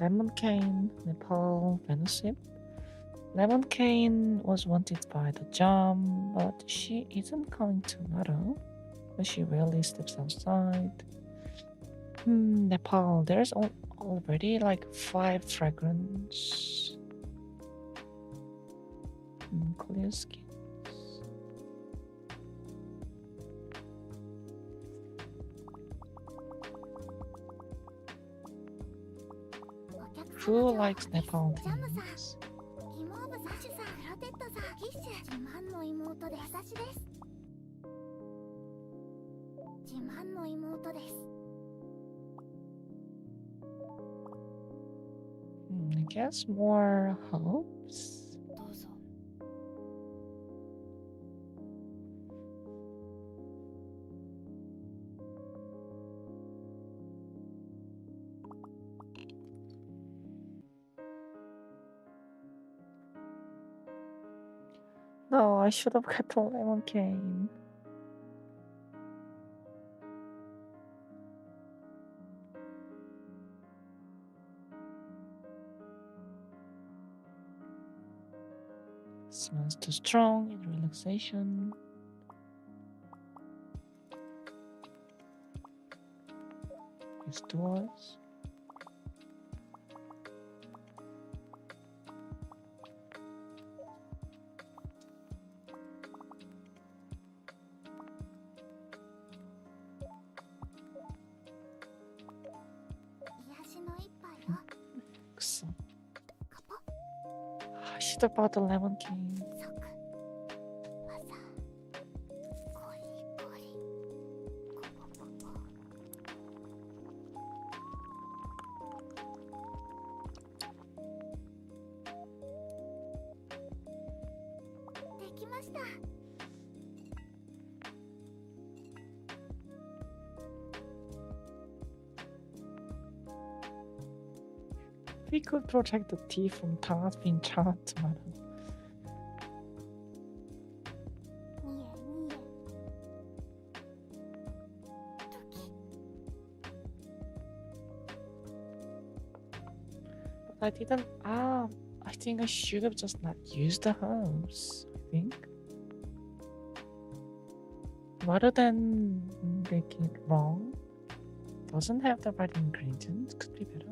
Lemon Cane, Nepal, Venuship. Lemon Cane was wanted by the Jam, but she isn't coming tomorrow. She rarely steps outside. Nepal, there's already like 5 fragrance. Clear skin. Who likes Nepal things? 妹部サシュさん、クロテッドさん、キッシュ、自慢の妹で私です。自慢の妹です。I guess more hopes. どうぞ。No, I should have got the lemon cane. Smells too strong in relaxation. Use doors. I should have bought the lemon cane. We could protect the tea from Tana's being charred tomorrow. But I didn't. I think I should have just not used the herbs. I think. Rather than making it wrong, doesn't have the right ingredients, could be better.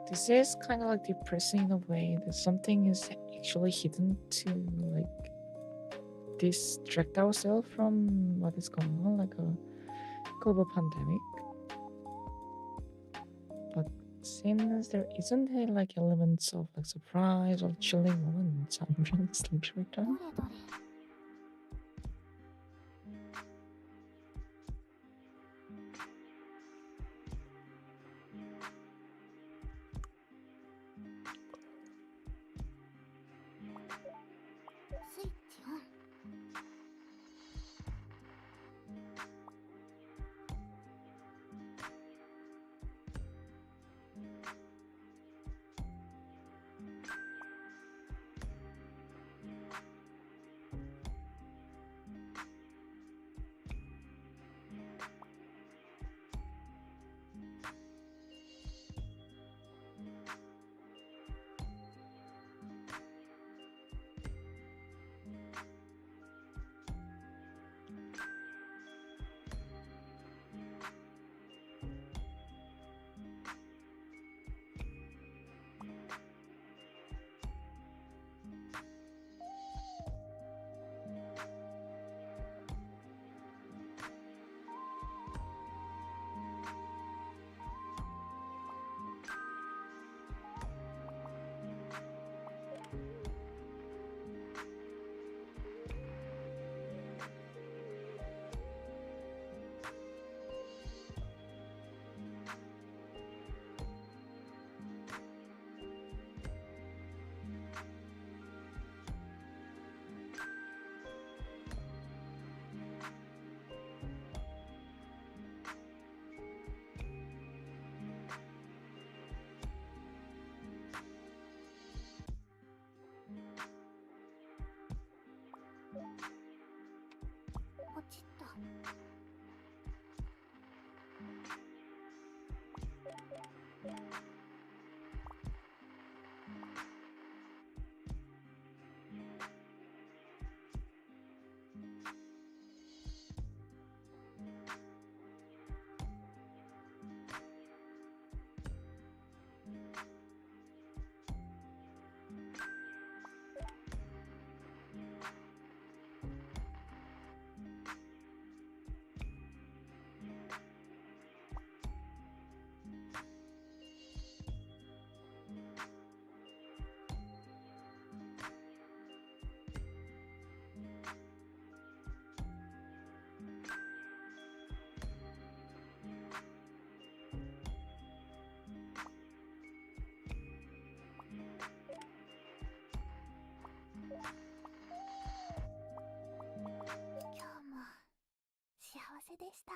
This is kind of like depressing in a way that something is actually hidden to like distract ourselves from what is going on, like a global pandemic. But since there isn't any like elements of like surprise or chilling moments, I'm really sleepy right now. どれどれ。スイッチオン。ポチッと。今日も幸せでした。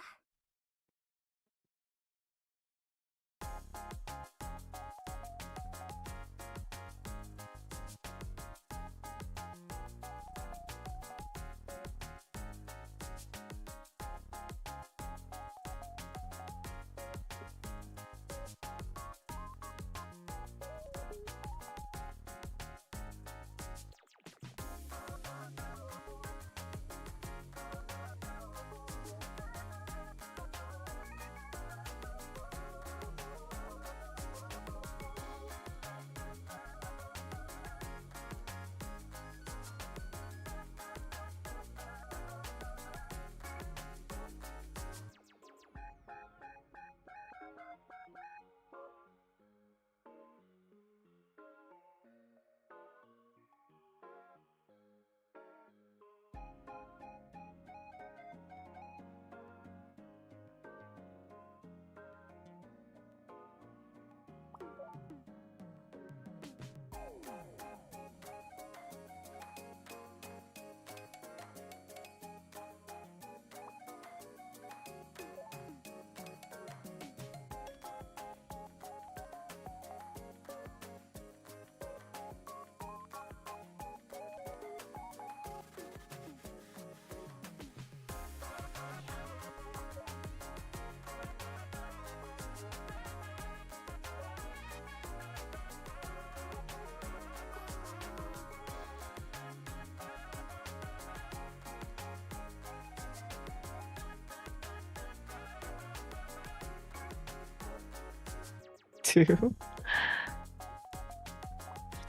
Two.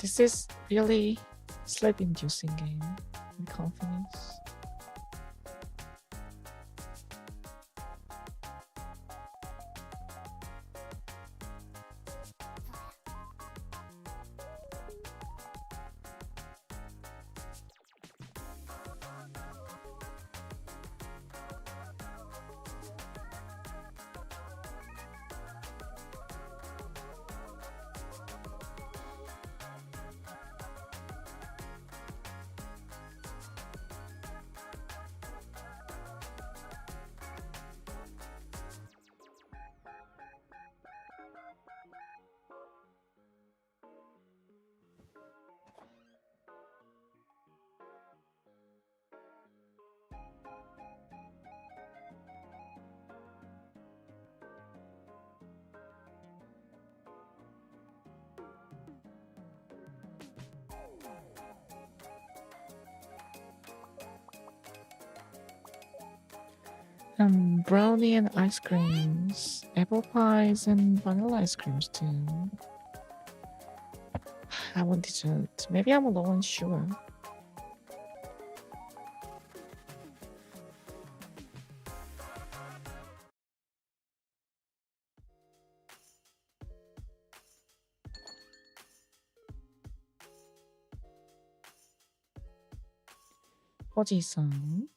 This is really sleep-inducing game with confidence. Brownie and ice creams, apple pies and vanilla ice creams too. I want dessert. Maybe I'm low on sugar. Hoji-san.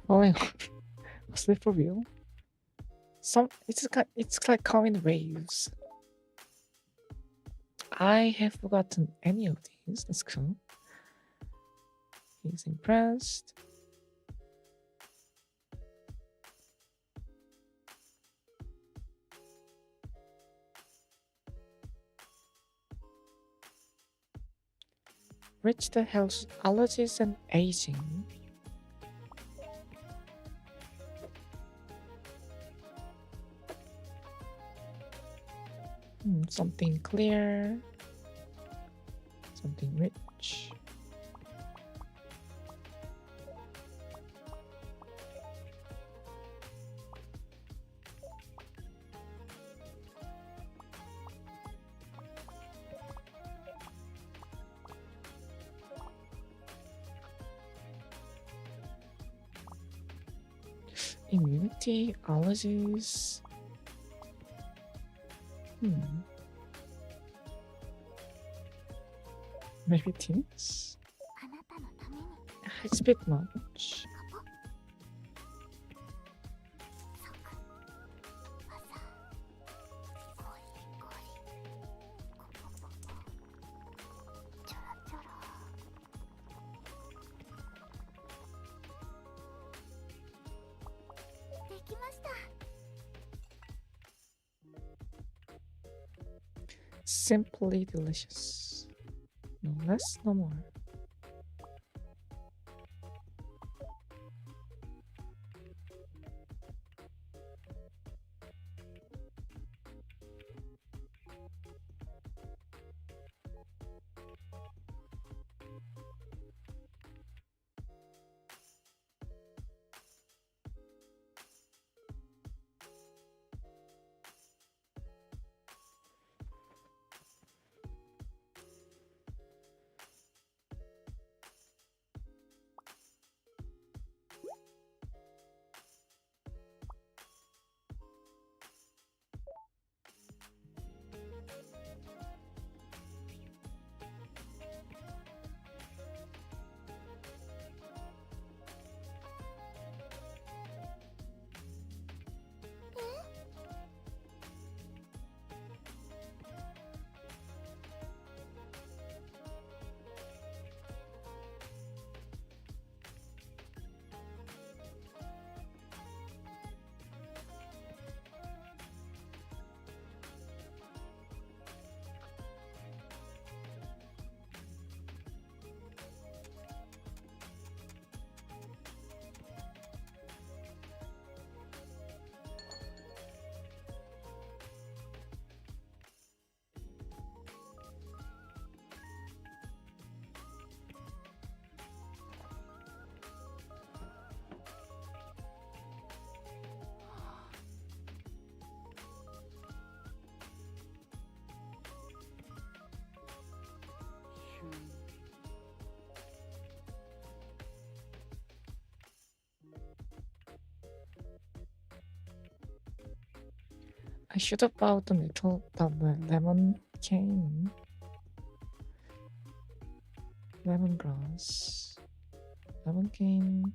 Oh my god. Was that for real? It's like coming waves. I have forgotten any of these. That's cool. He's impressed. Reach the health, allergies, and aging. Something clear. Something rich. Immunity, allergies. Maybe things? あなたのために It's a bit much. 即技ゴリゴリコポコポちょろちょろできました Simply delicious. No less, no more. I should have bought the lemon cane. Lemongrass. Lemon cane.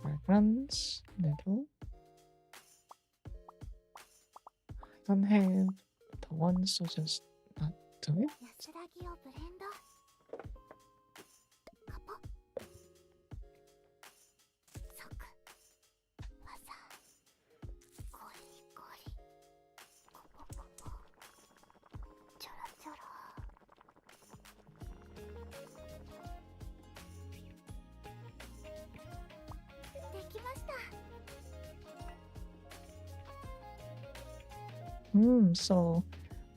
Fragrance. Little. I don't have the one, so just not do it. 安らぎをブレンドカポ即技ゴリゴリコポコポちょろちょろできました So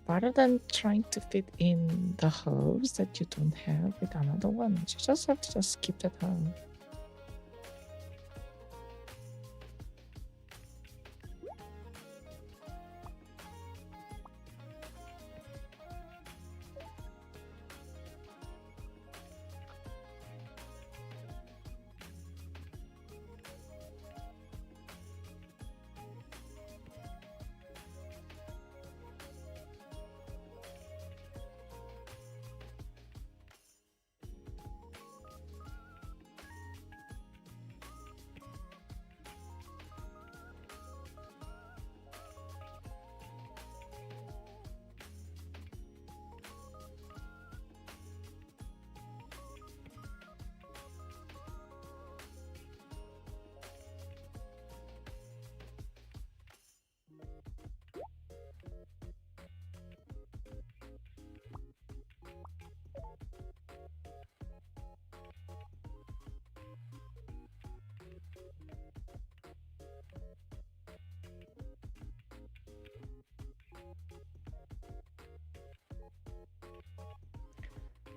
rather than trying to fit in the herbs that you don't have with another one, you just have to just skip that herb.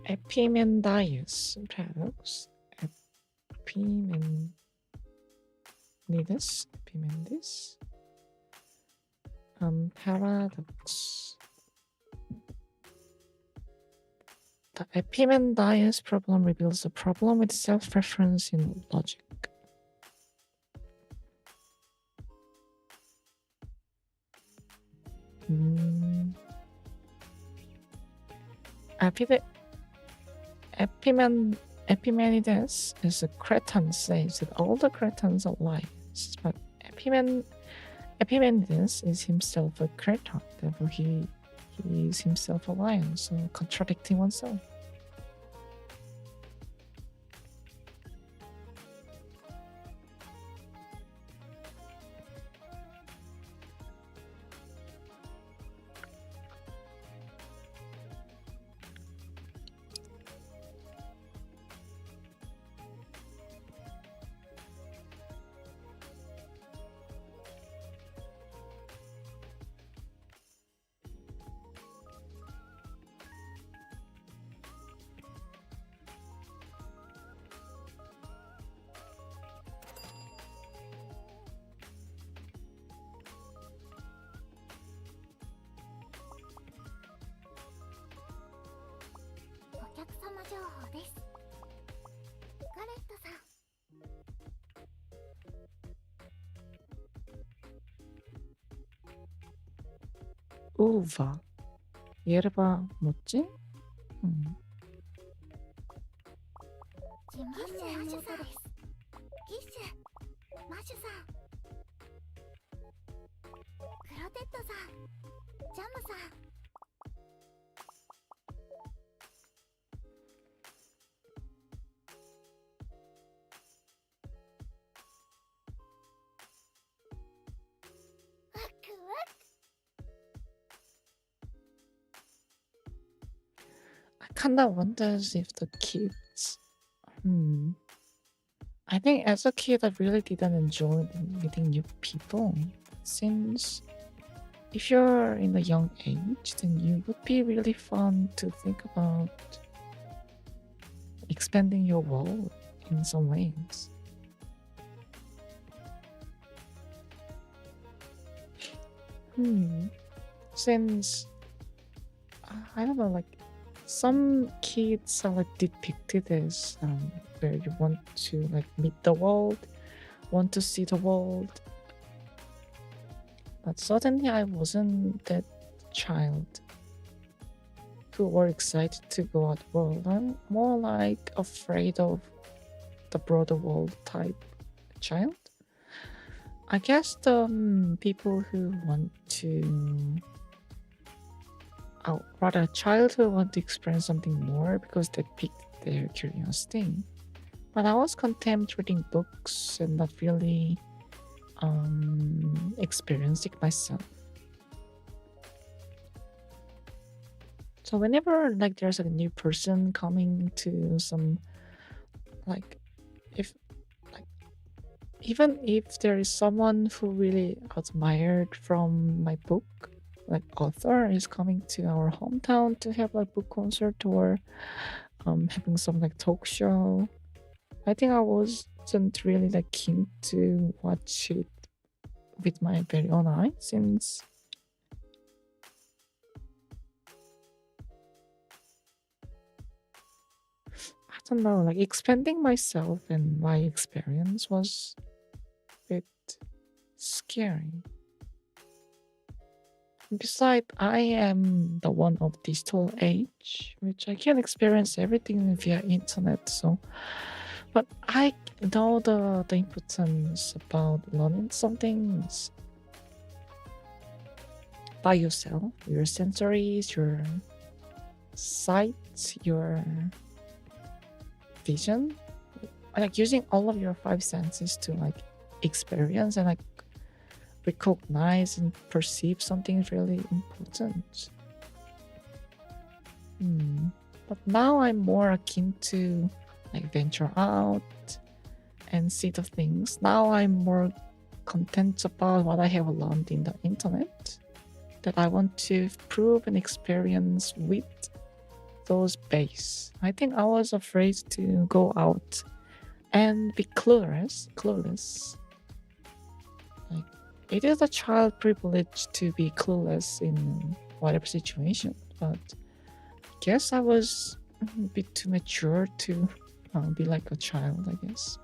Epimendius paradox. Epimendis. Paradox. The Epimendius problem reveals a problem with self-reference in logic. Epimenides is a Cretan says that all the Cretans are liars, but Epimenides is himself a Cretan, therefore he is himself a lion, so contradicting oneself. 우와, 예르바 뭐지? I kinda wonders if the kids. I think as a kid I really didn't enjoy meeting new people, since if you're in a young age, then you would be really fun to think about expanding your world in some ways. Since I don't know, like some kids are like depicted as where you want to like meet the world, want to see the world. But certainly I wasn't that child who were excited to go out world. I'm more like afraid of the broader world type child. I guess the people who want to rather a child who want to experience something more because they piqued their curiosity. But I was content reading books and not really experiencing it myself. So whenever like there's like a new person coming to some like even if there is someone who really admired from my book, like author is coming to our hometown to have like book concert or having some like talk show, I think I wasn't really like keen to watch it with my very own eyes, since I don't know, like expanding myself and my experience was a bit scary. Besides, I am the one of digital age, which I can experience everything via internet. So, but I know the importance about learning some things by yourself, your sensories, your sight, your vision, like using all of your five senses to like experience and like recognize and perceive something is really important. But now I'm more akin to like venture out and see the things. Now I'm more content about what I have learned in the internet that I want to prove and experience with those base. I think I was afraid to go out and be clueless. Like, it is a child privilege to be clueless in whatever situation, but I guess I was a bit too mature to be like a child, I guess.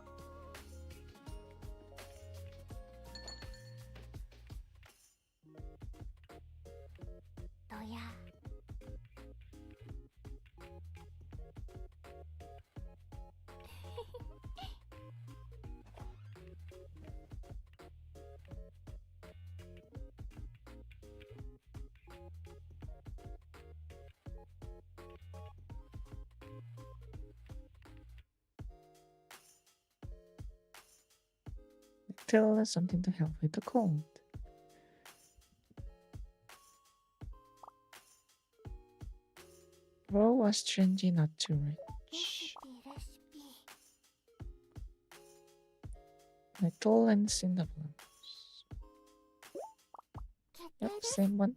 Tell us something to help with the cold. Raw was trendy, not too rich. Metal and cinnamon. Yep, same one.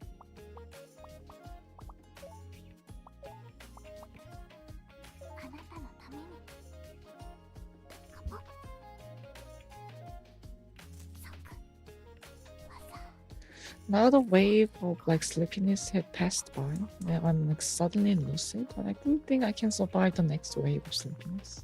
Now the wave of like sleepiness had passed by. Now I'm like suddenly lucid, but I don't think I can survive the next wave of sleepiness.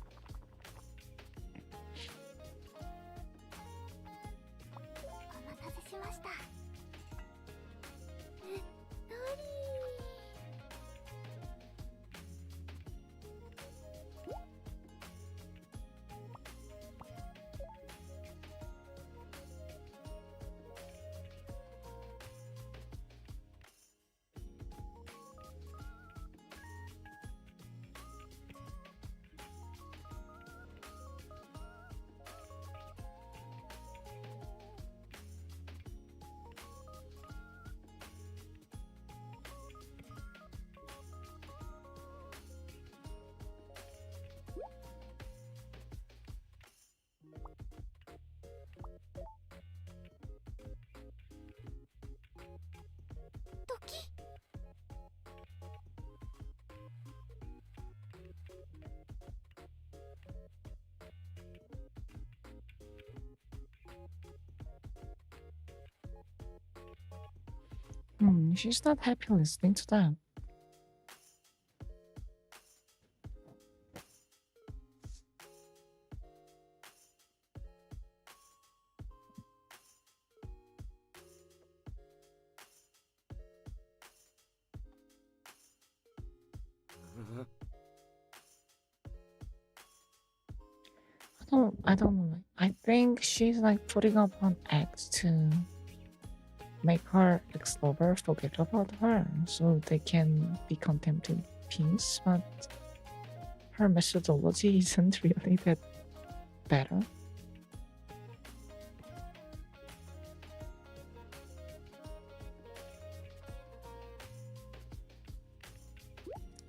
She's not happy listening to that. I don't know. I think she's like putting up an act to make her ex-lover forget about her so they can be content in peace, but her methodology isn't really that better.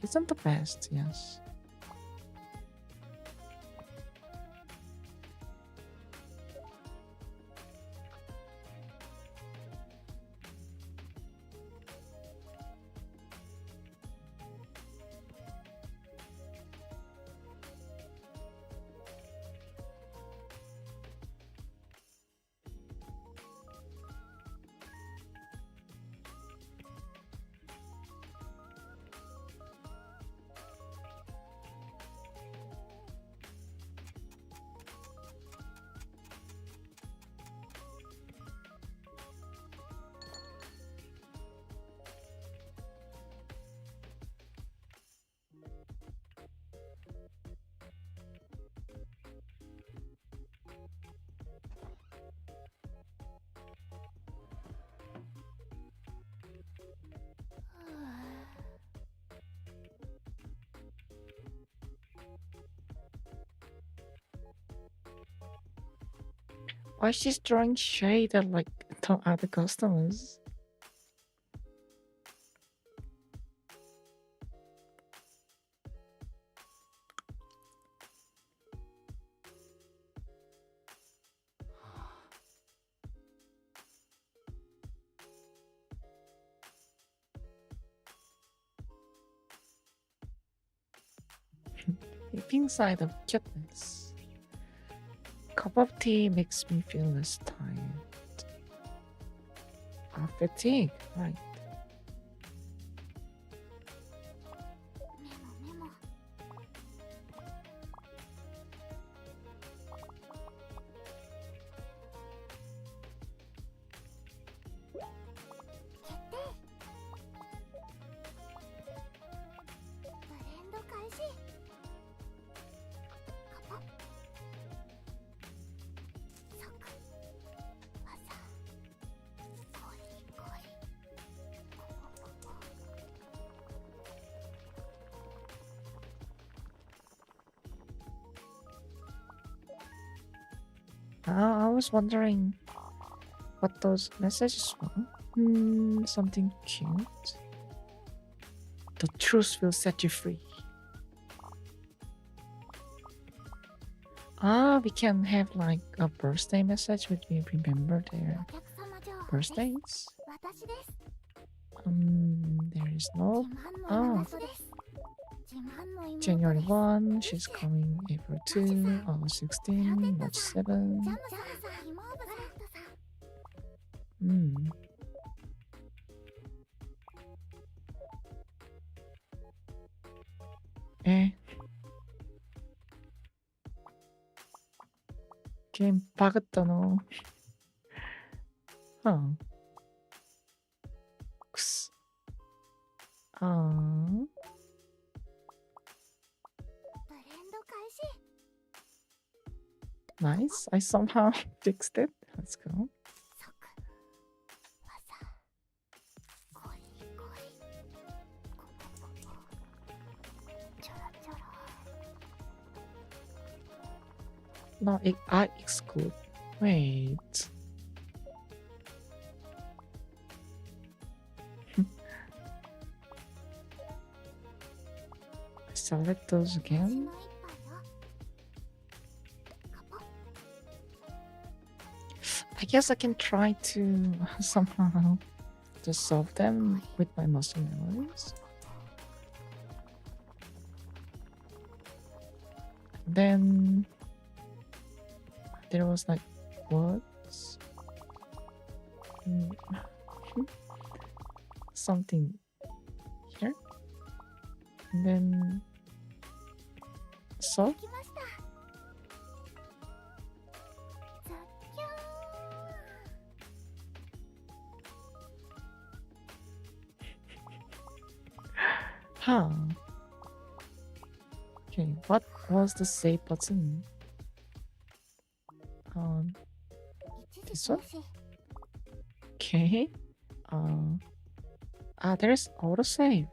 Isn't the best, yes. Why she's throwing shade at like the other customers? pink side of cuteness. Cup of tea makes me feel less tired. Fatigue, right. メモメモ。決定。ブレンド開始。カポ。即。技。ゴリゴリ。コポコポ。I was wondering what those messages were. Something cute. The truth will set you free. We can have like a birthday message when we remember their お客様情報です。 birthdays. 私です。 There is no 自慢の妹です。自慢の妹です。 January 1, she's coming April 2, August 16, March 7. ジャムさん、妹さん。 게임 박았다 너. X. ブレンド開始。 Nice. I somehow fixed it. Let's go. 即。技。ゴリゴリ。コポコポ。ちょろちょろ。 No, I exclude. Wait. Select those 私 again. の一杯よ。カポ。 I guess I can try to somehow just solve them with my muscle memories. Then there was like words. Something here. And then so できました。ザッキャーン。 huh. Okay, what was the save button? 一時 This one? 停止。 Okay. There's autosave.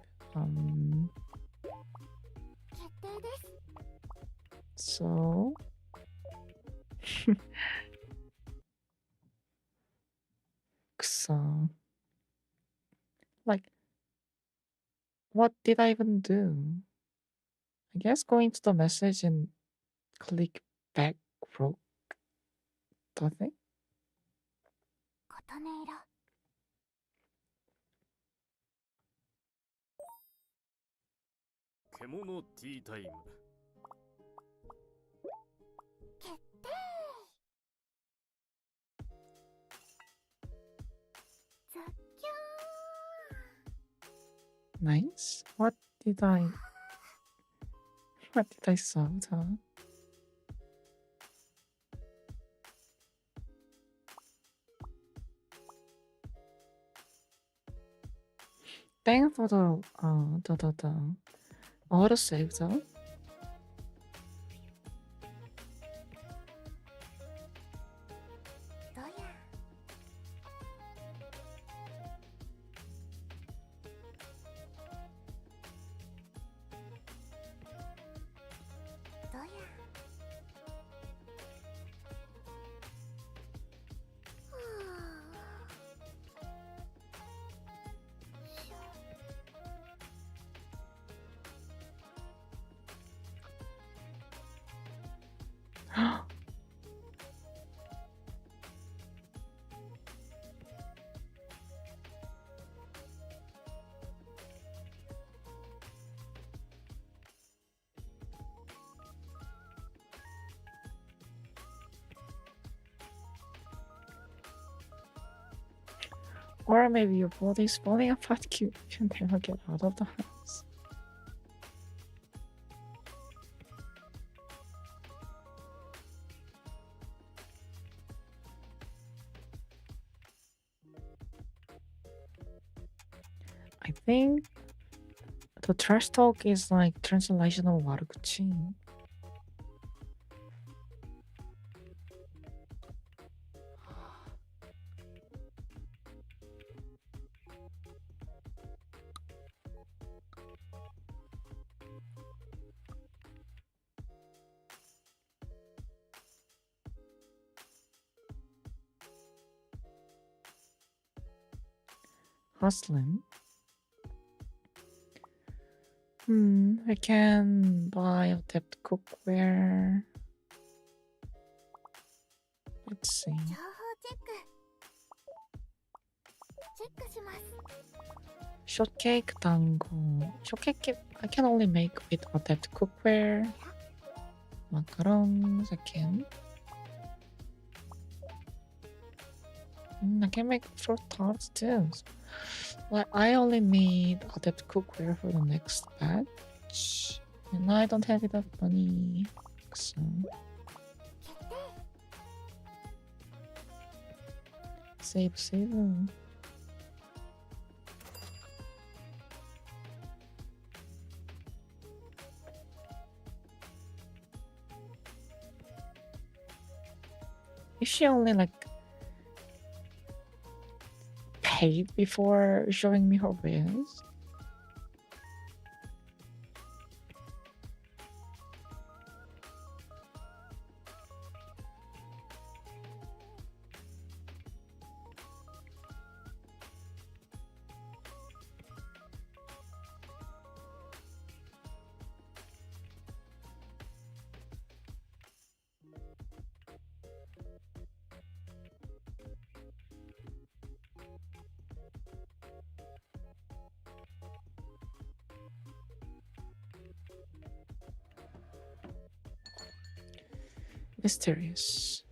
決定です。 So so like what did I even do? I guess going to the message and click back broke the thing. 琴音色。 Kemono Teatime. 決定。ザッキャーン。 Nice. What did I solve? Huh? Thanks for the autosave though. どや。どや。はあ。しょ。Or maybe your body's falling apart. You can never get out of the house. I think the trash talk is like translation of 와르구치. Hustling. I can buy a depth cookware. Let's see. 情報チェックチェックします Shortcake dango. Shortcake I can only make with a depth cookware. Macarons I can. I can make fruit tarts too. Like I only need a depth cookware for the next batch. And I don't have enough money. So 決定 save. If she only like paid before showing me her wares. Mysterious.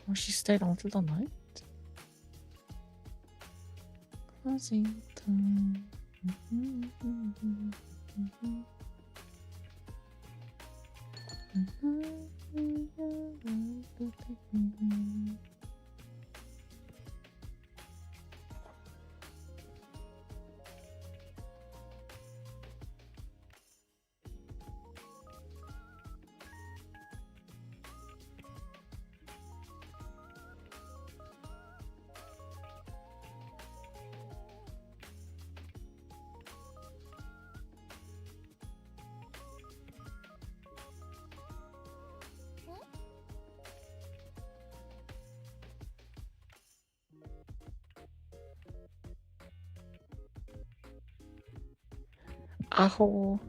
Oh, she stayed until the night? Closing time. Aho.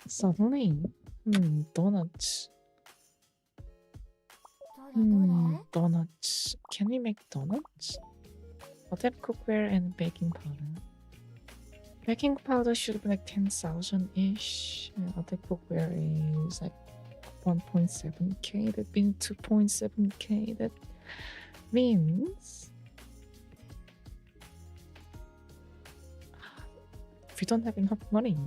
Suddenly, donuts. どれどれ Donuts. Can we make donuts? Hot cookware and baking powder. Baking powder should be like 10,000 ish. Hot cookware is like 1.7k. That means 2.7k. That means if you don't have enough money,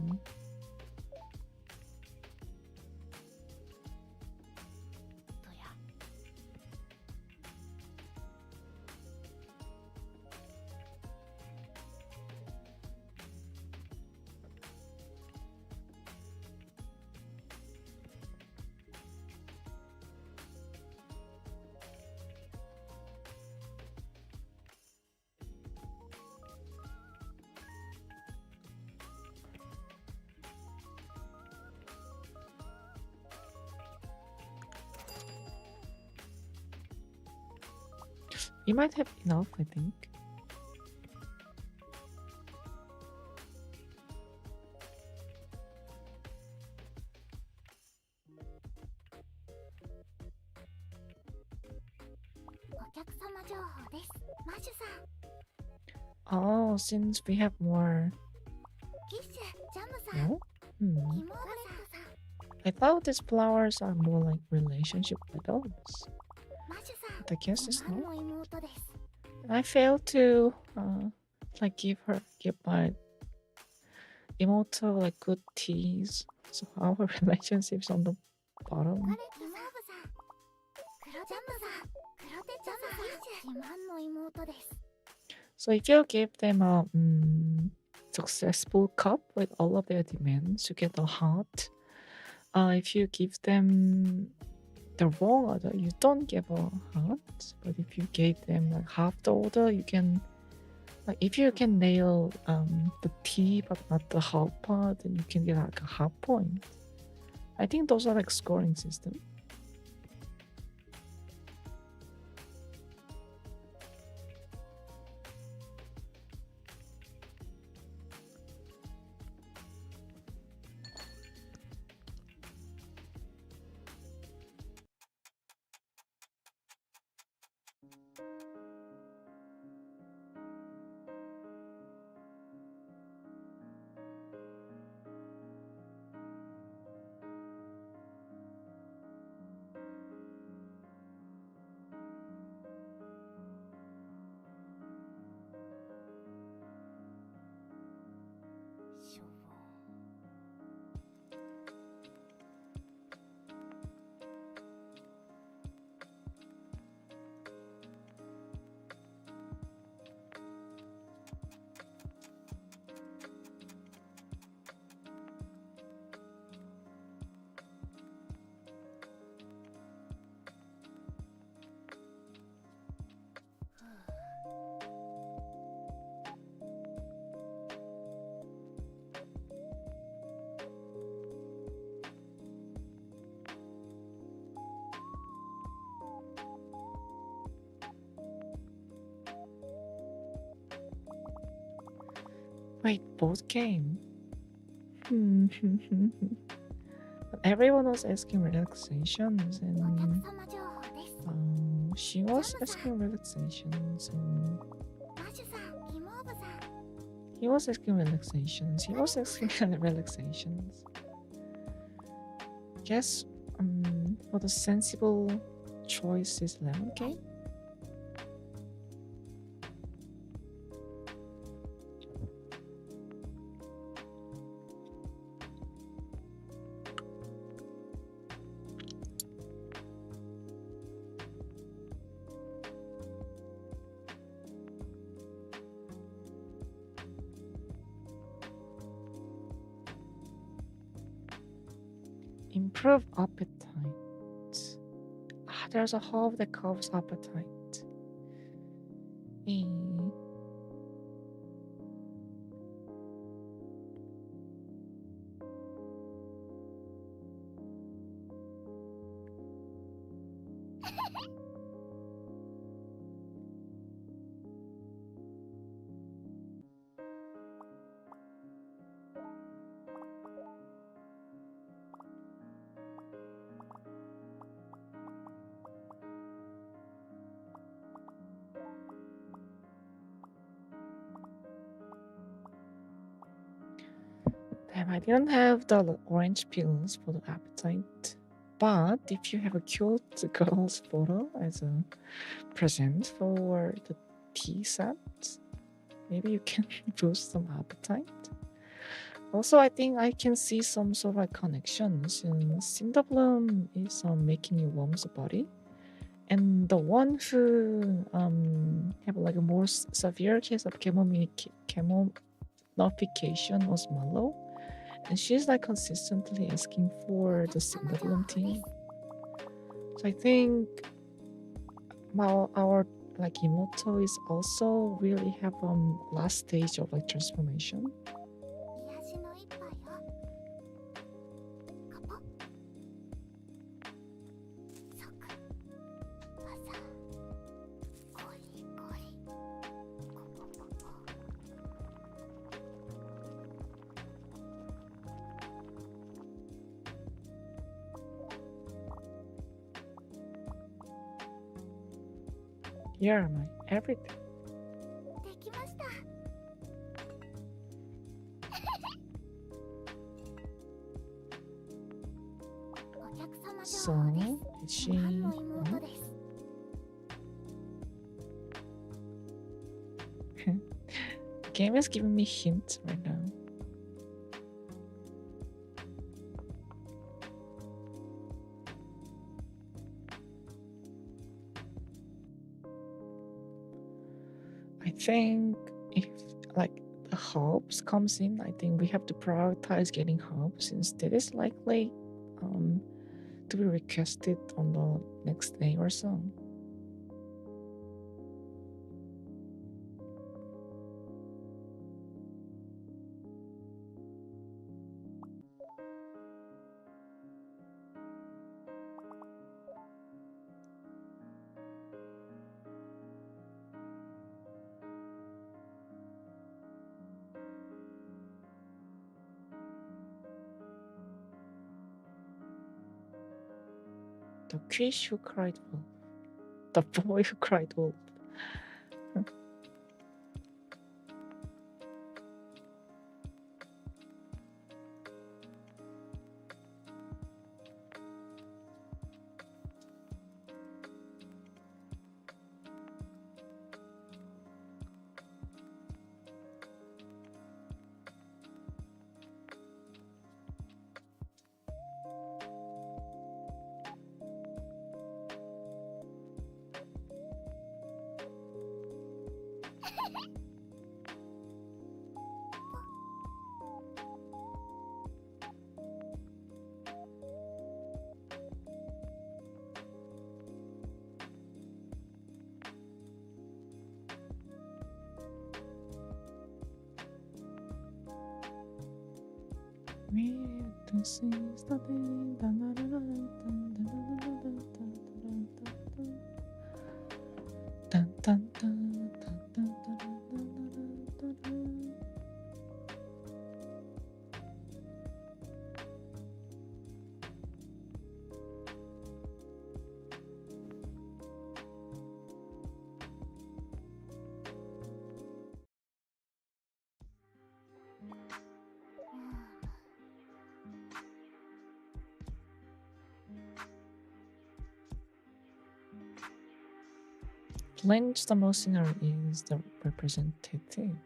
you might have enough, I think. Oh, since we have more. No? I thought these flowers are more like relationship petals. But I guess it's not. I failed to like give my immortal like good teas. So our relationship's on the bottom. So if you give them a successful cup with all of their demands, you get a heart. If you give them the wrong order, you don't get a heart. But if you gave them like half the order, you can, like if you can nail the tea but not the heart part, then you can get like a half point. I think those are like scoring system. Wait, both came? But everyone was asking relaxations and she was asking relaxations and he was asking relaxations. He was asking relaxations. Guess for the sensible choice is lemon cake. Improve appetite. Ah, there's a herb that covers appetite. Damn, I didn't have the orange pills for the appetite. But if you have a cute girl's photo as a present for the tea set, maybe you can boost some appetite. Also, I think I can see some sort of like connection since Cinderbloom is making you warm the body, and the one who have like a more severe case of chemonification was Mallow, and she's like consistently asking for the Cinderbloom tea. So I think our like Imoto is also really have last stage of like transformation. 癒しの一杯よ。カポッ。サク。わさ。ゴリゴリ。コポポポ。You're my everything. できました。お客様 So 情報です。 is she? 自慢の妹です。 Game is giving me hints right now. I think if like the herbs comes in, I think we have to prioritize getting herbs since that is likely to be requested on the next day or so. The fish who cried wolf. The boy who cried wolf. Lynch the mercenary is the representative.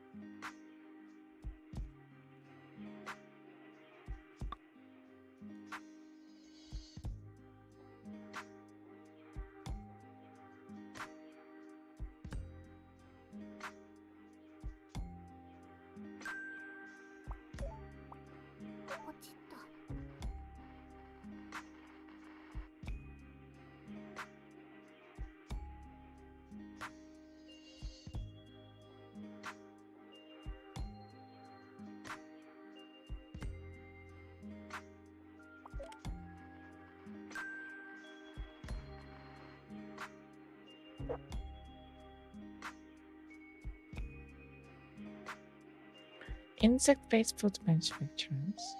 Insect-based food manufacturers.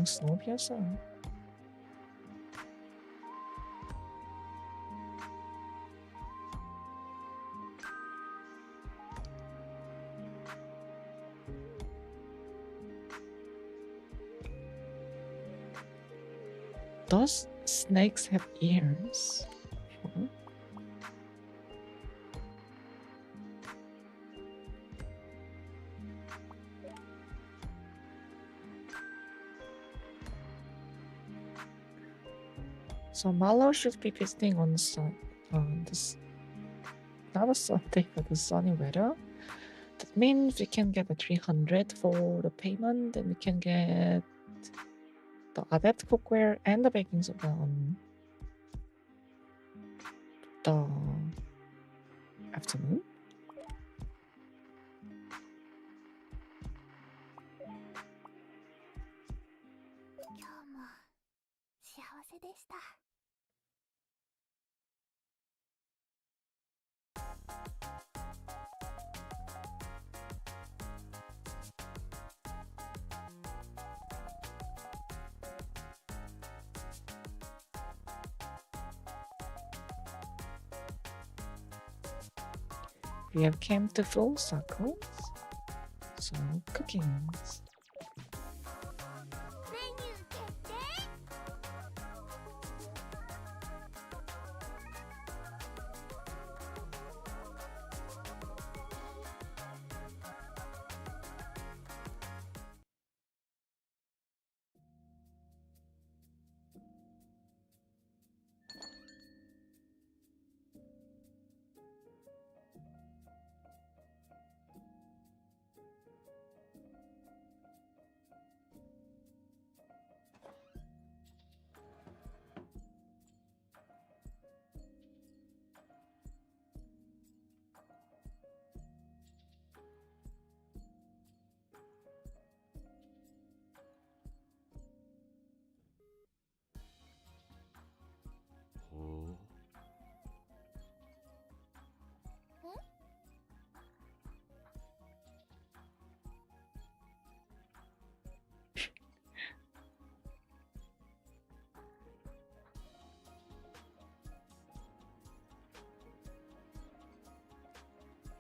Snowpiercer. Does snakes have ears? Sure. So Malo should be visiting on this not a Sunday but a sunny weather. That means we can get a 300 for the payment, and we can get the adept cookware and the baking soda on the afternoon. 今日も幸せでした。We have came to full circles. So cookings. メニュー決定。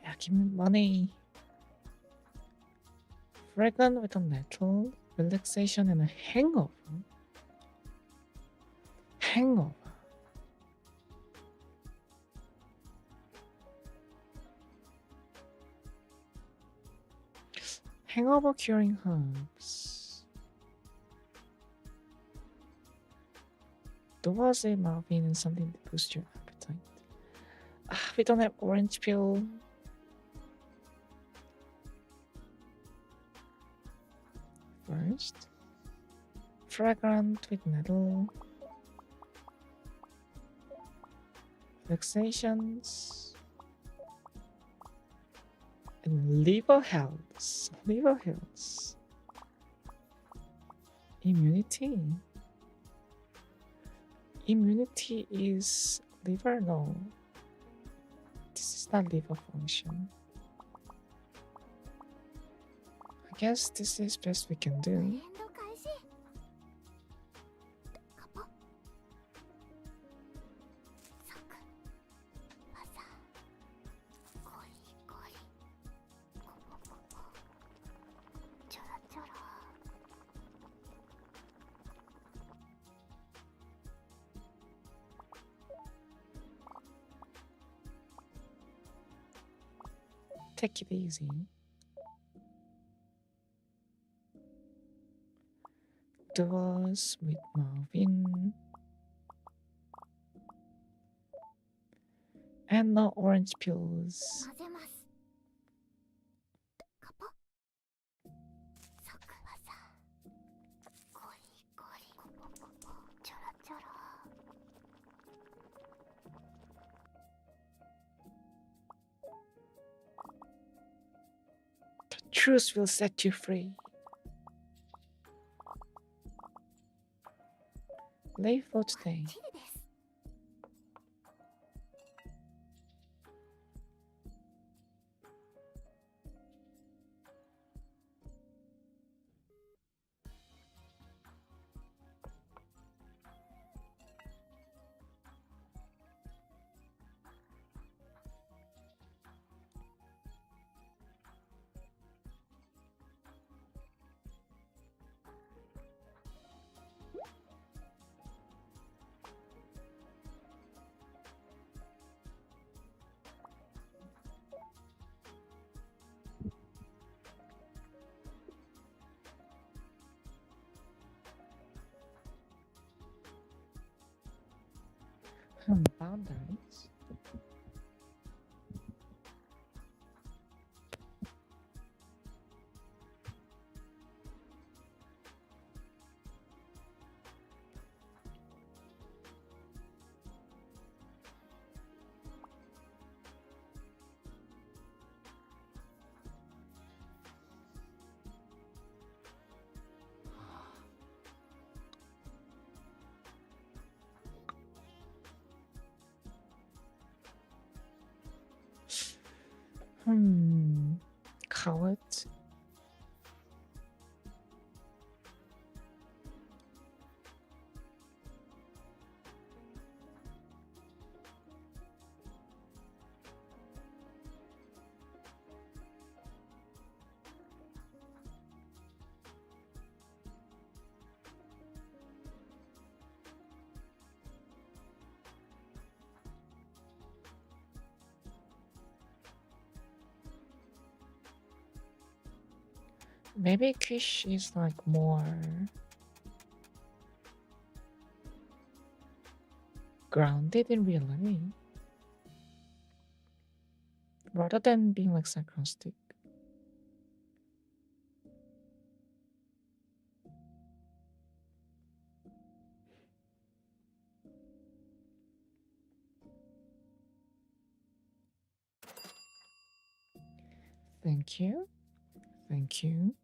Yeah, give me money. Fragrant with a natural relaxation and a hangover. Hangover. Hangover curing herbs. Towards a muffin and something to boost your appetite. Ah, we don't have orange peel. First, fragrant with nettle. Relaxations. And liver health. Liver health. Immunity. Immunity is liver? No. This is not liver function. I guess this is best we can ブレ do. ンド開始。カポ。サク。パサ。ゴリゴリ。コポコポ。チョロチョロ。Take it easy. Doors with Marvin. And no orange peels. 混ぜます。カポ。サクパサ。ゴリゴリ。コポコポ。チョロチョロ。The truth will set you free. Leave for today. チリです。Boundaries. Coward. Maybe Kish is like more grounded in real life rather than being like sarcastic. Thank you. Thank you.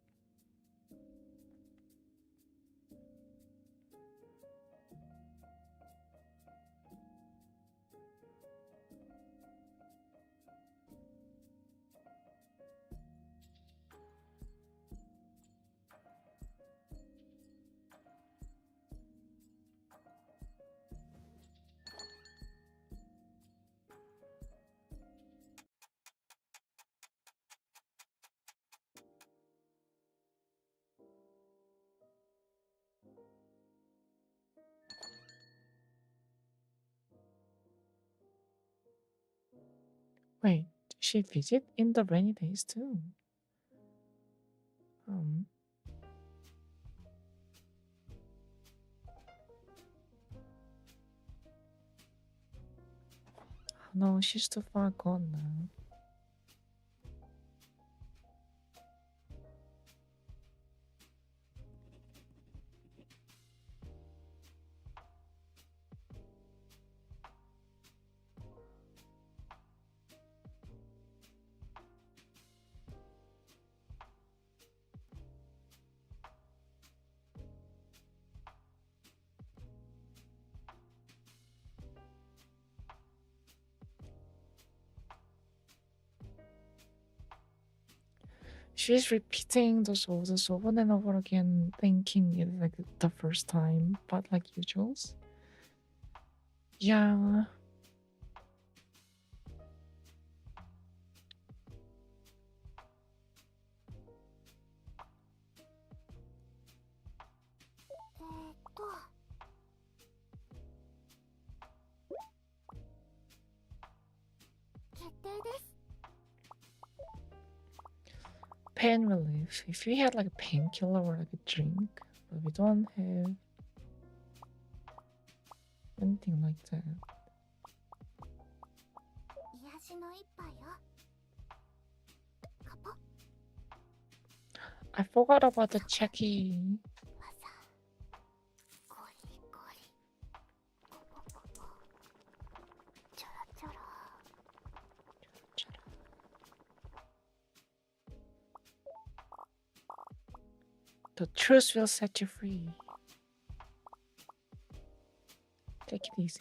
Wait, she visit in the rainy days too. No, she's too far gone now. She's repeating those orders over and over again, thinking it's like the first time, but like usuals. Yeah. Pain relief. If we had like a painkiller or like a drink, but we don't have anything like that. I forgot about the checky. The truth will set you free. Take it easy.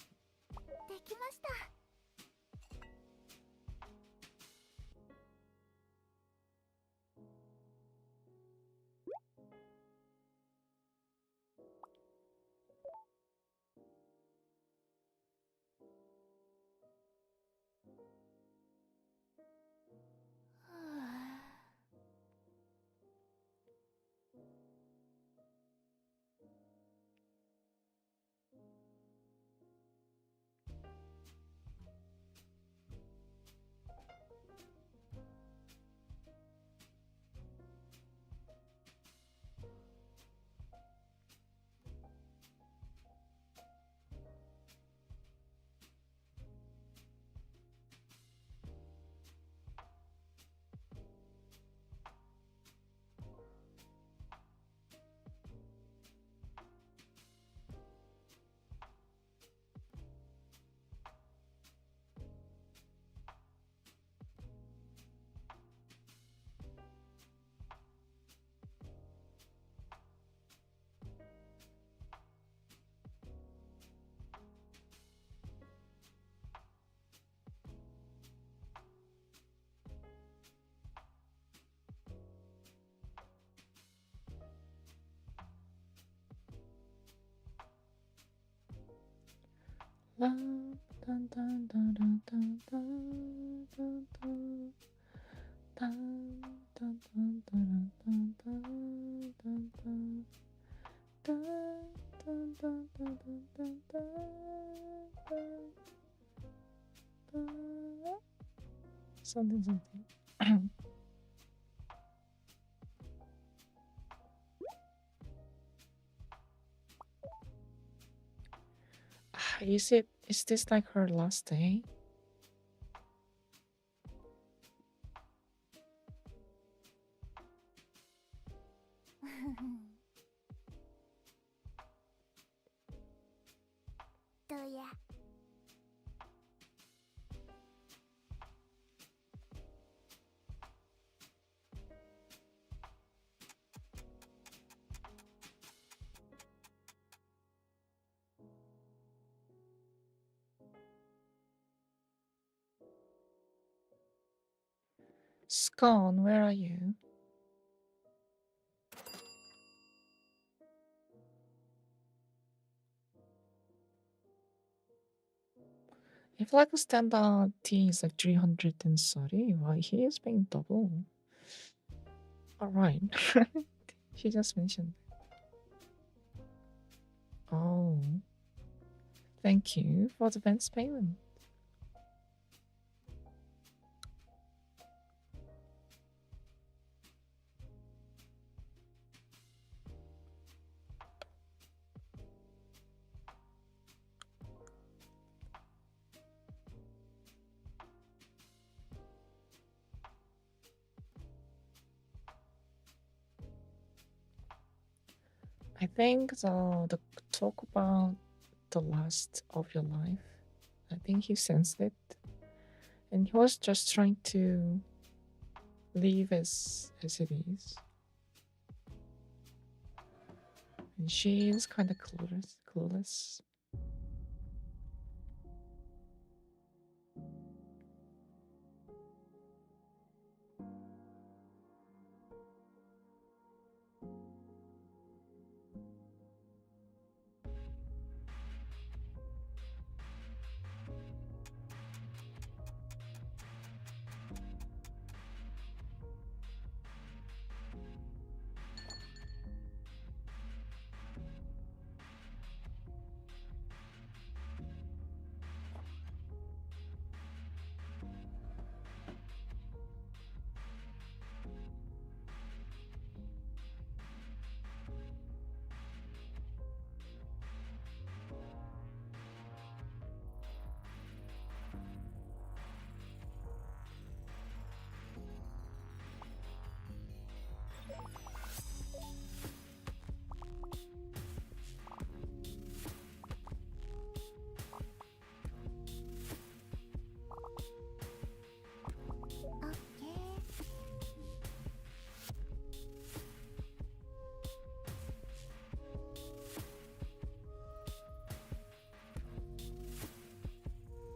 Something, something. Is this like her last day? 도야. Scone, where are you? If like a standard tea is like 330, why he is paying double? Alright. She just mentioned. Oh. Thank you for the advance payment. I think the talk about the last of your life, I think he sensed it. And he was just trying to leave as it is. And she is kind of clueless.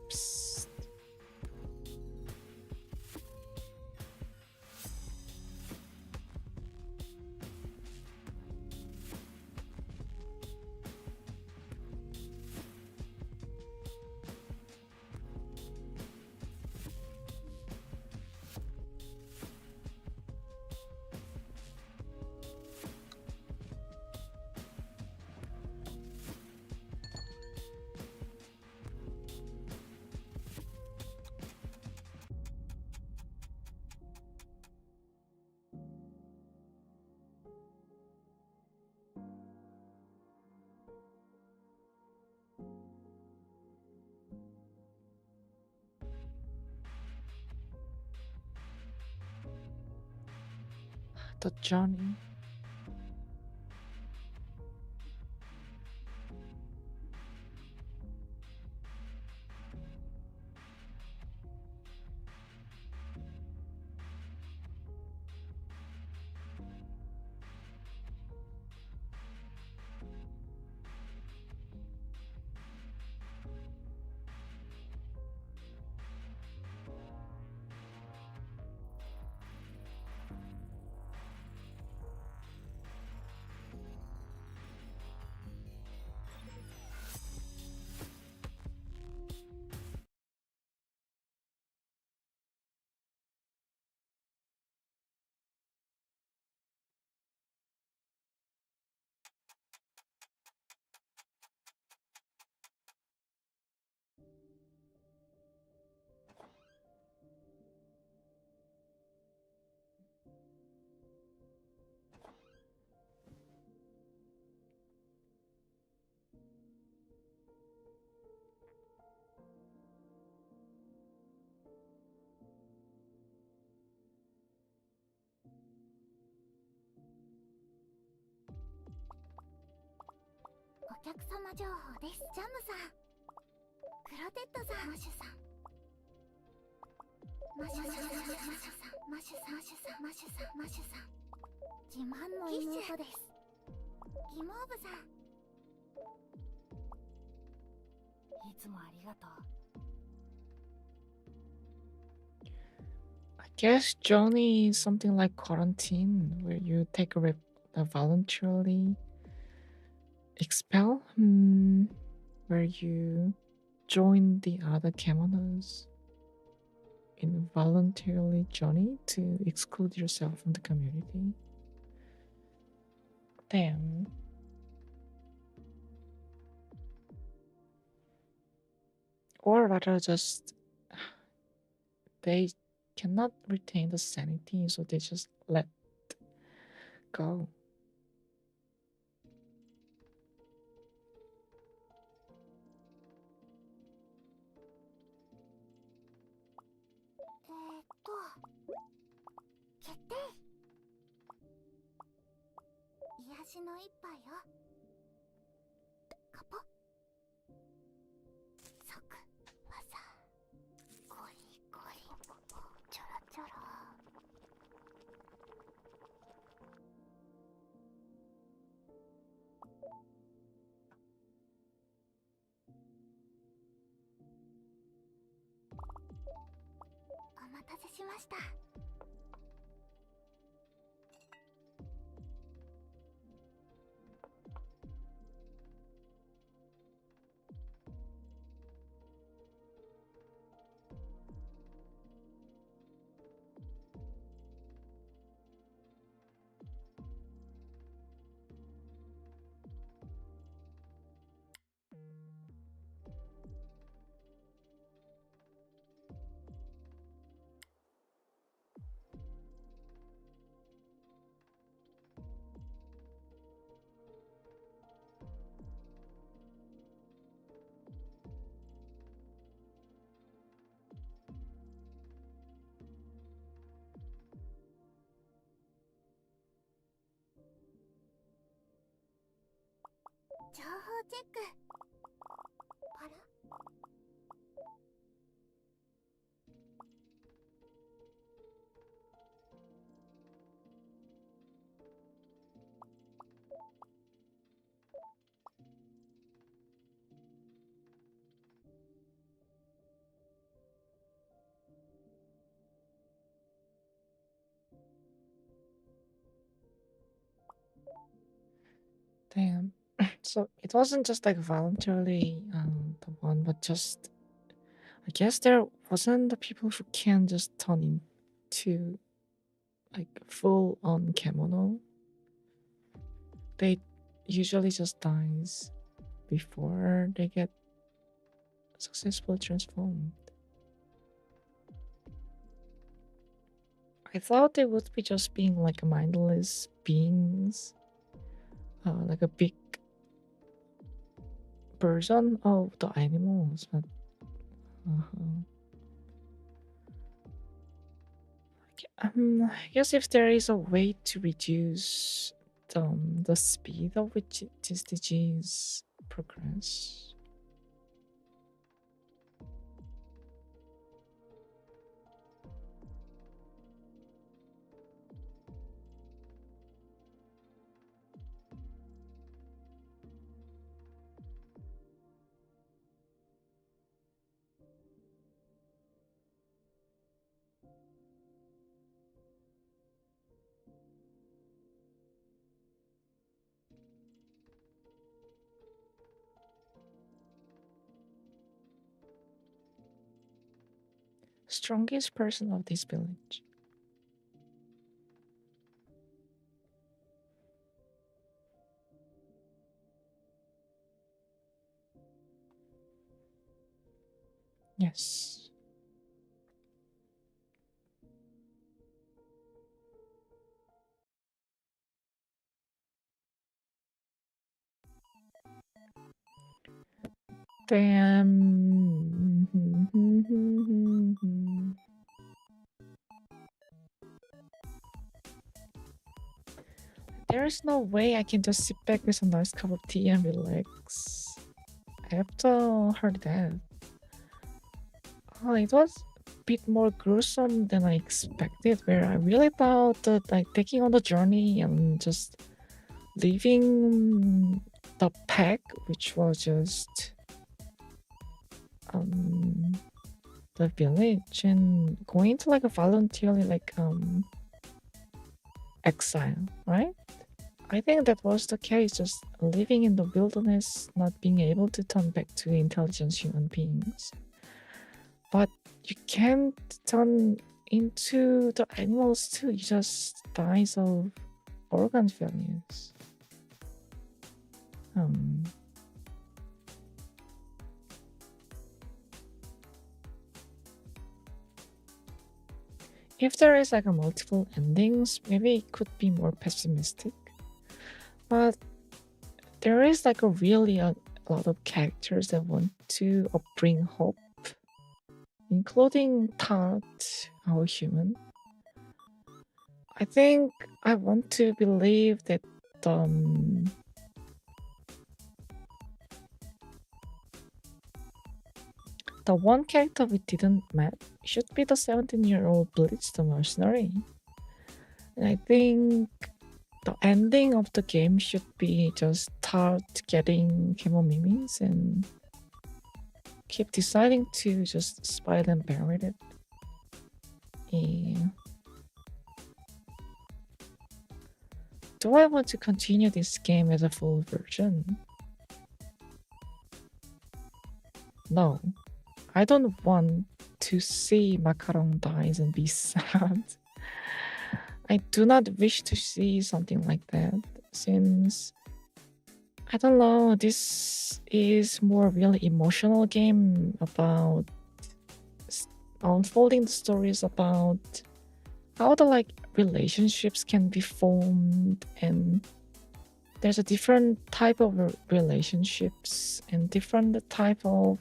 Psst. The journey. 客様情報です。ジャムさん、クロテッドさん、マシュさん、マシュさん、マシュさん、マシュさん、マシュさん、マシュさん、マシュさん、自慢の妹です。ギモーブさん、いつもありがとう。I guess Johnny is something like quarantine, where you take a voluntarily expel, where you join the other Kemonos involuntarily, Johnny, to exclude yourself from the community. Damn. Or rather, just they cannot retain the sanity, so they just let go. 에決定。癒しの一杯よ。カポ。即技。ゴリゴリ。ちょろちょろ。お待たせしました。情報チェック。あら？Damn. So it wasn't just like voluntarily the one, but just I guess there wasn't the people who can just turn into like full on Kemono. They usually just dies before they get successfully transformed. I thought they would be just being like mindless beings, like a big version of the animals, but I guess if there is a way to reduce the speed of which this disease progress. Strongest person of this village. Yes. Damn. there's no way I can just sit back with a nice cup of tea and relax after her death. It was a bit more gruesome than I expected, where I really thought that like taking on the journey and just leaving the pack, which was just the village, and going to like a voluntarily like exile, right? I think that was the case, just living in the wilderness, not being able to turn back to intelligent human beings. But you can't turn into the animals too, you just die of organ failures. If there is like a multiple endings, maybe it could be more pessimistic. But there is like a really a lot of characters that want to bring hope, including Todd, our human. I think I want to believe that the one character we didn't met should be the 17-year-old Blitz the mercenary. And I think the ending of the game should be just start getting Kemono mimis and keep deciding to just spy and bury it. Yeah. Do I want to continue this game as a full version? No. I don't want to see Macaron dies and be sad. I do not wish to see something like that, since I don't know, this is more really emotional game about unfolding the stories about how the like relationships can be formed, and there's a different type of relationships and different type of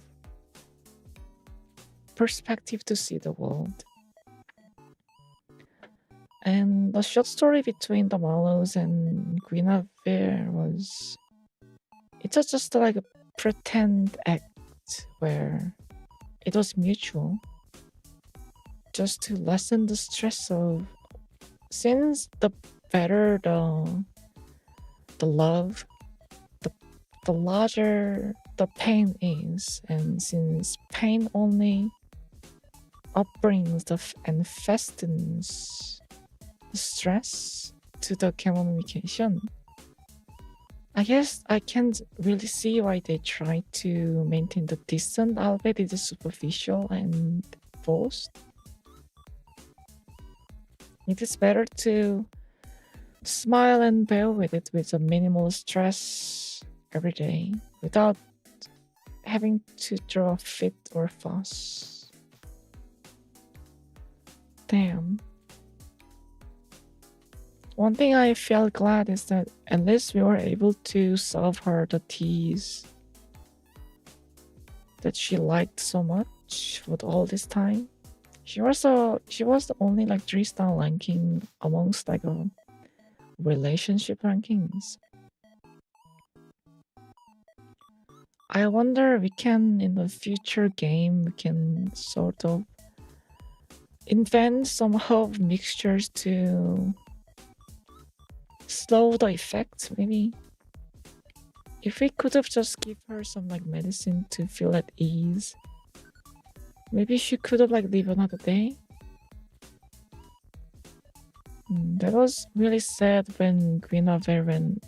perspective to see the world. And the short story between the Mallows and Guinevere was, it's just like a pretend act where it was mutual, just to lessen the stress of, since the better the love, the larger the pain is, and since pain only upbrings and fastens the stress to the communication, I guess I can't really see why they try to maintain the distant, albeit it is superficial and forced. It is better to smile and bear with it with a minimal stress every day without having to draw a fit or fuss. Damn. One thing I felt glad is that at least we were able to solve her the tease that she liked so much with all this time. She was the only like 3-star ranking amongst like a relationship rankings. I wonder we can in the future game we can sort of invent somehow mixtures to slow the effects, maybe. If we could have just give her some like medicine to feel at ease, maybe she could have like live another day. That was really sad when Guinevere and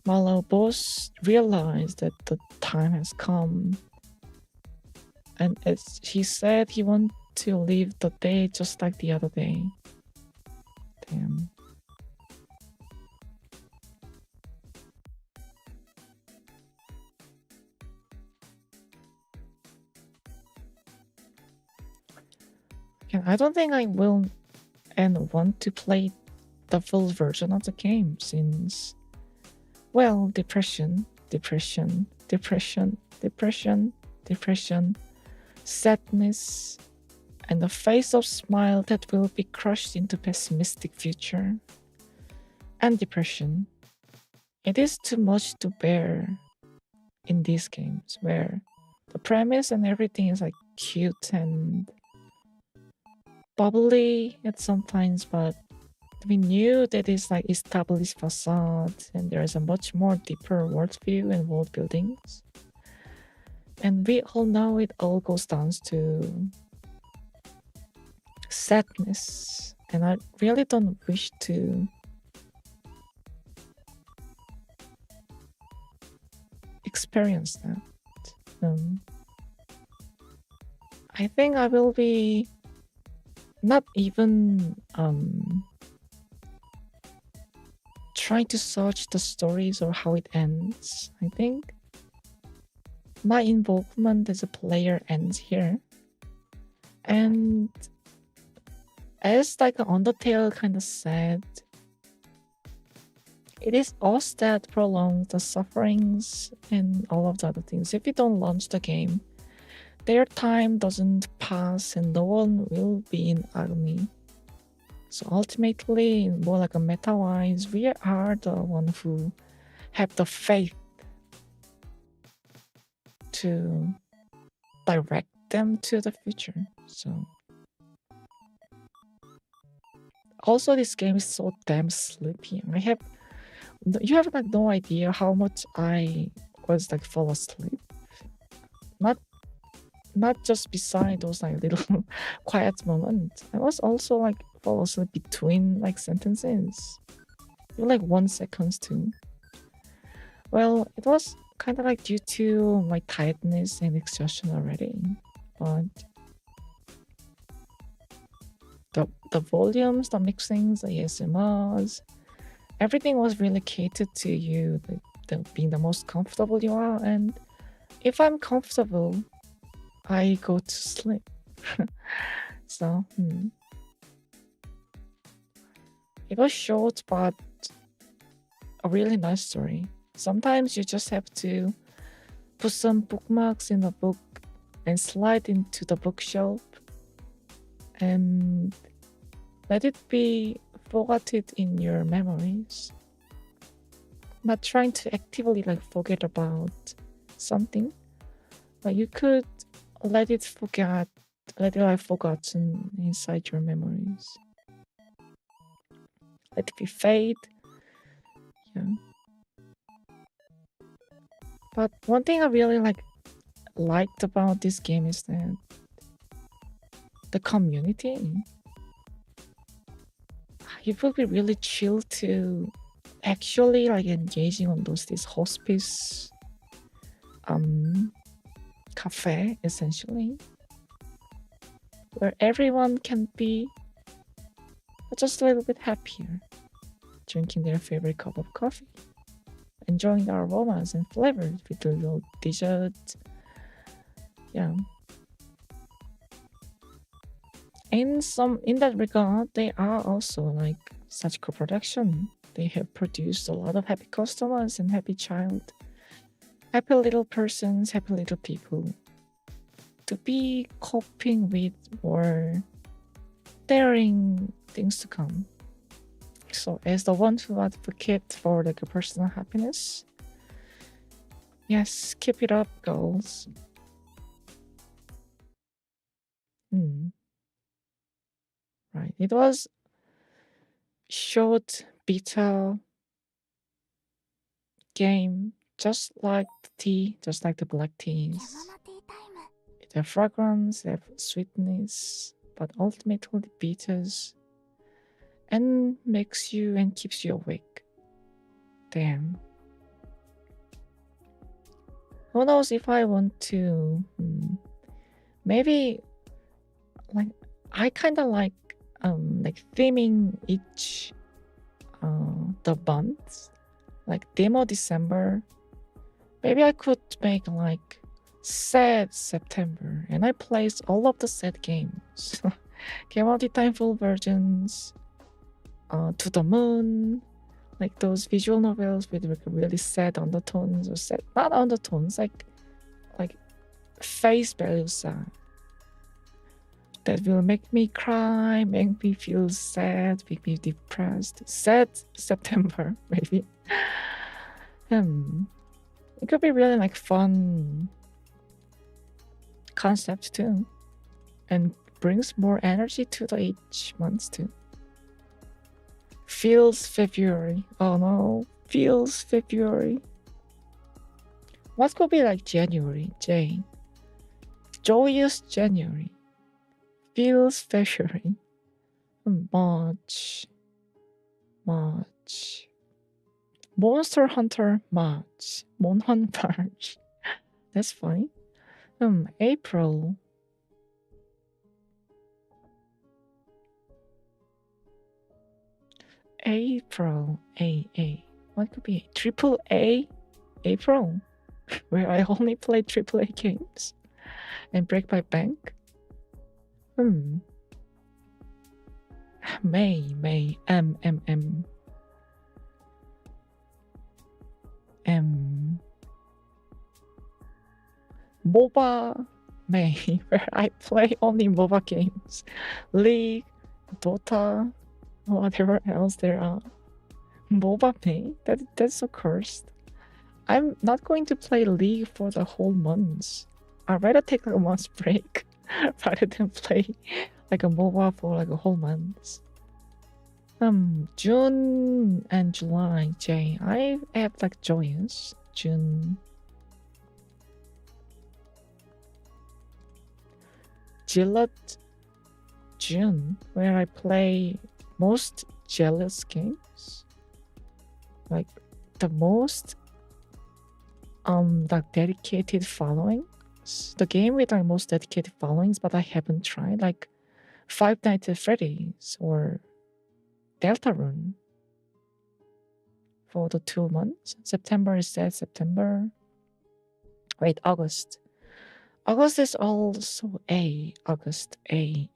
Mallow both realized that the time has come, and as he said, he wanted to live the day just like the other day. Damn. I don't think I will and want to play the full version of the game, since, well, depression, sadness, and a face of smile that will be crushed into pessimistic future. and depression. It is too much to bear in these games where the premise and everything is like cute and bubbly at sometimes, but we knew that it's like established facade and there is a much more deeper worldview and world buildings. And we all know it all goes down to sadness. And I really don't wish to experience that. I think I will be not even trying to search the stories or how it ends. I think my involvement as a player ends here. And as like an Undertale kind of said, it is us that prolongs the sufferings and all of the other things. If you don't launch the game, their time doesn't pass and no one will be in agony. So ultimately, more like a meta-wise, we are the one who have the faith to direct them to the future. So also this game is so damn sleepy. You have like no idea how much I was like fall asleep. Not just beside those like little quiet moments. I was also like fall asleep between like sentences. Like 1 second too. Well, it was kind of like due to my tiredness and exhaustion already. But the volumes, the mixings, the ASMRs, everything was really catered to you, being the most comfortable you are. And if I'm comfortable, I go to sleep. So, it was short, but a really nice story. Sometimes you just have to put some bookmarks in a book and slide into the bookshelf and let it be forgotten in your memories. Not trying to actively like forget about something, but you could let it like forgotten inside your memories. Let it be fade. Yeah. But one thing I really liked about this game is that the community. It will be really chill to actually like engaging on this hospice cafe essentially, where everyone can be just a little bit happier, drinking their favorite cup of coffee, enjoying the aromas and flavors with the little dessert. Yeah. In that regard, they are also like SACHIKO production. They have produced a lot of happy customers and happy little persons, happy little people to be coping with or daring things to come. So as the one who advocate for like a personal happiness, yes, keep it up, girls. Right. It was short beta game, just like the tea, just like the black teas. It have fragrance, it have sweetness, but ultimately bitters and makes you and keeps you awake. Damn. Who knows if I want to maybe like I kinda like theming each the months, like demo December. Maybe I could make like sad September, and I placed all of the sad games. Kemono Teatime full versions, To the Moon, like those visual novels with really sad undertones, or sad, not undertones, like face value sad. that will make me cry, make me feel sad, make me depressed. Sad September, maybe. It could be really like fun concept too, and brings more energy to the each month too. Feels February. Oh no, feels February. What could be like January? J. Joyous January. Feels February. March. March. Monster Hunter March. Monhun March. That's funny. April. April. A. What could be triple A? April. Where I only play triple A games and break my bank. May. M. MOBA May, where I play only MOBA games. League, Dota, whatever else there are. MOBA May? That's so cursed. I'm not going to play League for the whole month. I'd rather take like a month's break rather than play like a MOBA for like a whole month. June and July, J. I have like joyous. June. Gillette June, where I play most jealous games. Like the most like dedicated followings. The game with like most dedicated followings, but I haven't tried, like Five Nights at Freddy's or Deltarune for the 2 months. September is that September. Wait, August. August is also A. August A.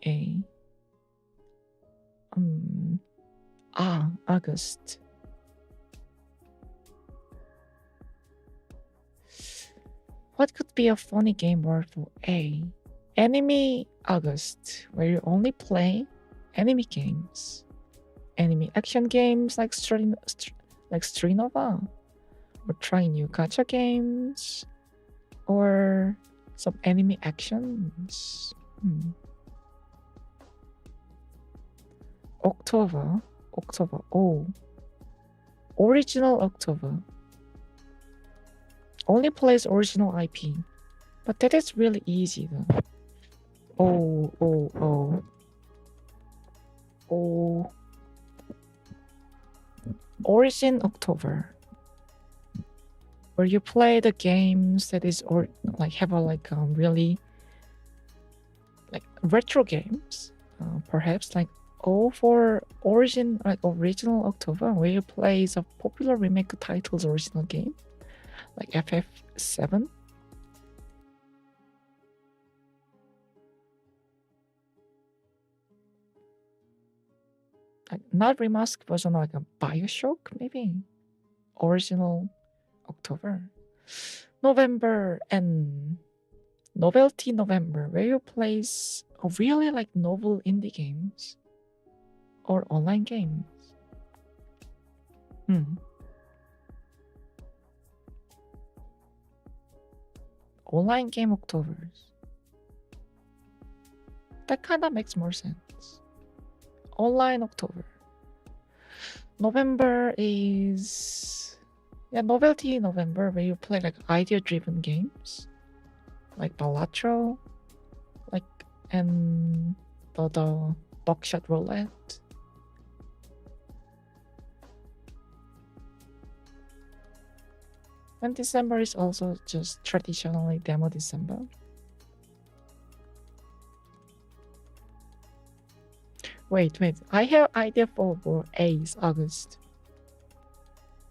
August. What could be a funny game word for A? Anime August, where you only play anime games. Anime action games like Strinova, or trying new gacha games, or some anime actions. October. Oh, original October. Only plays original IP, but that is really easy though. Origin October, where you play the games that is have a really like retro games, perhaps like for Origin, like original October, where you play a popular remake titles original game like FF7. Like not remastered version, like a Bioshock, maybe. Original October. November and Novelty November, where you play really like novel indie games or online games. Online game Octobers. That kind of makes more sense. Online October. November is Novelty November, where you play like idea-driven games, like Balatro, and the Buckshot Roulette. And December is also just traditionally Demo December. Wait, I have idea for A's August.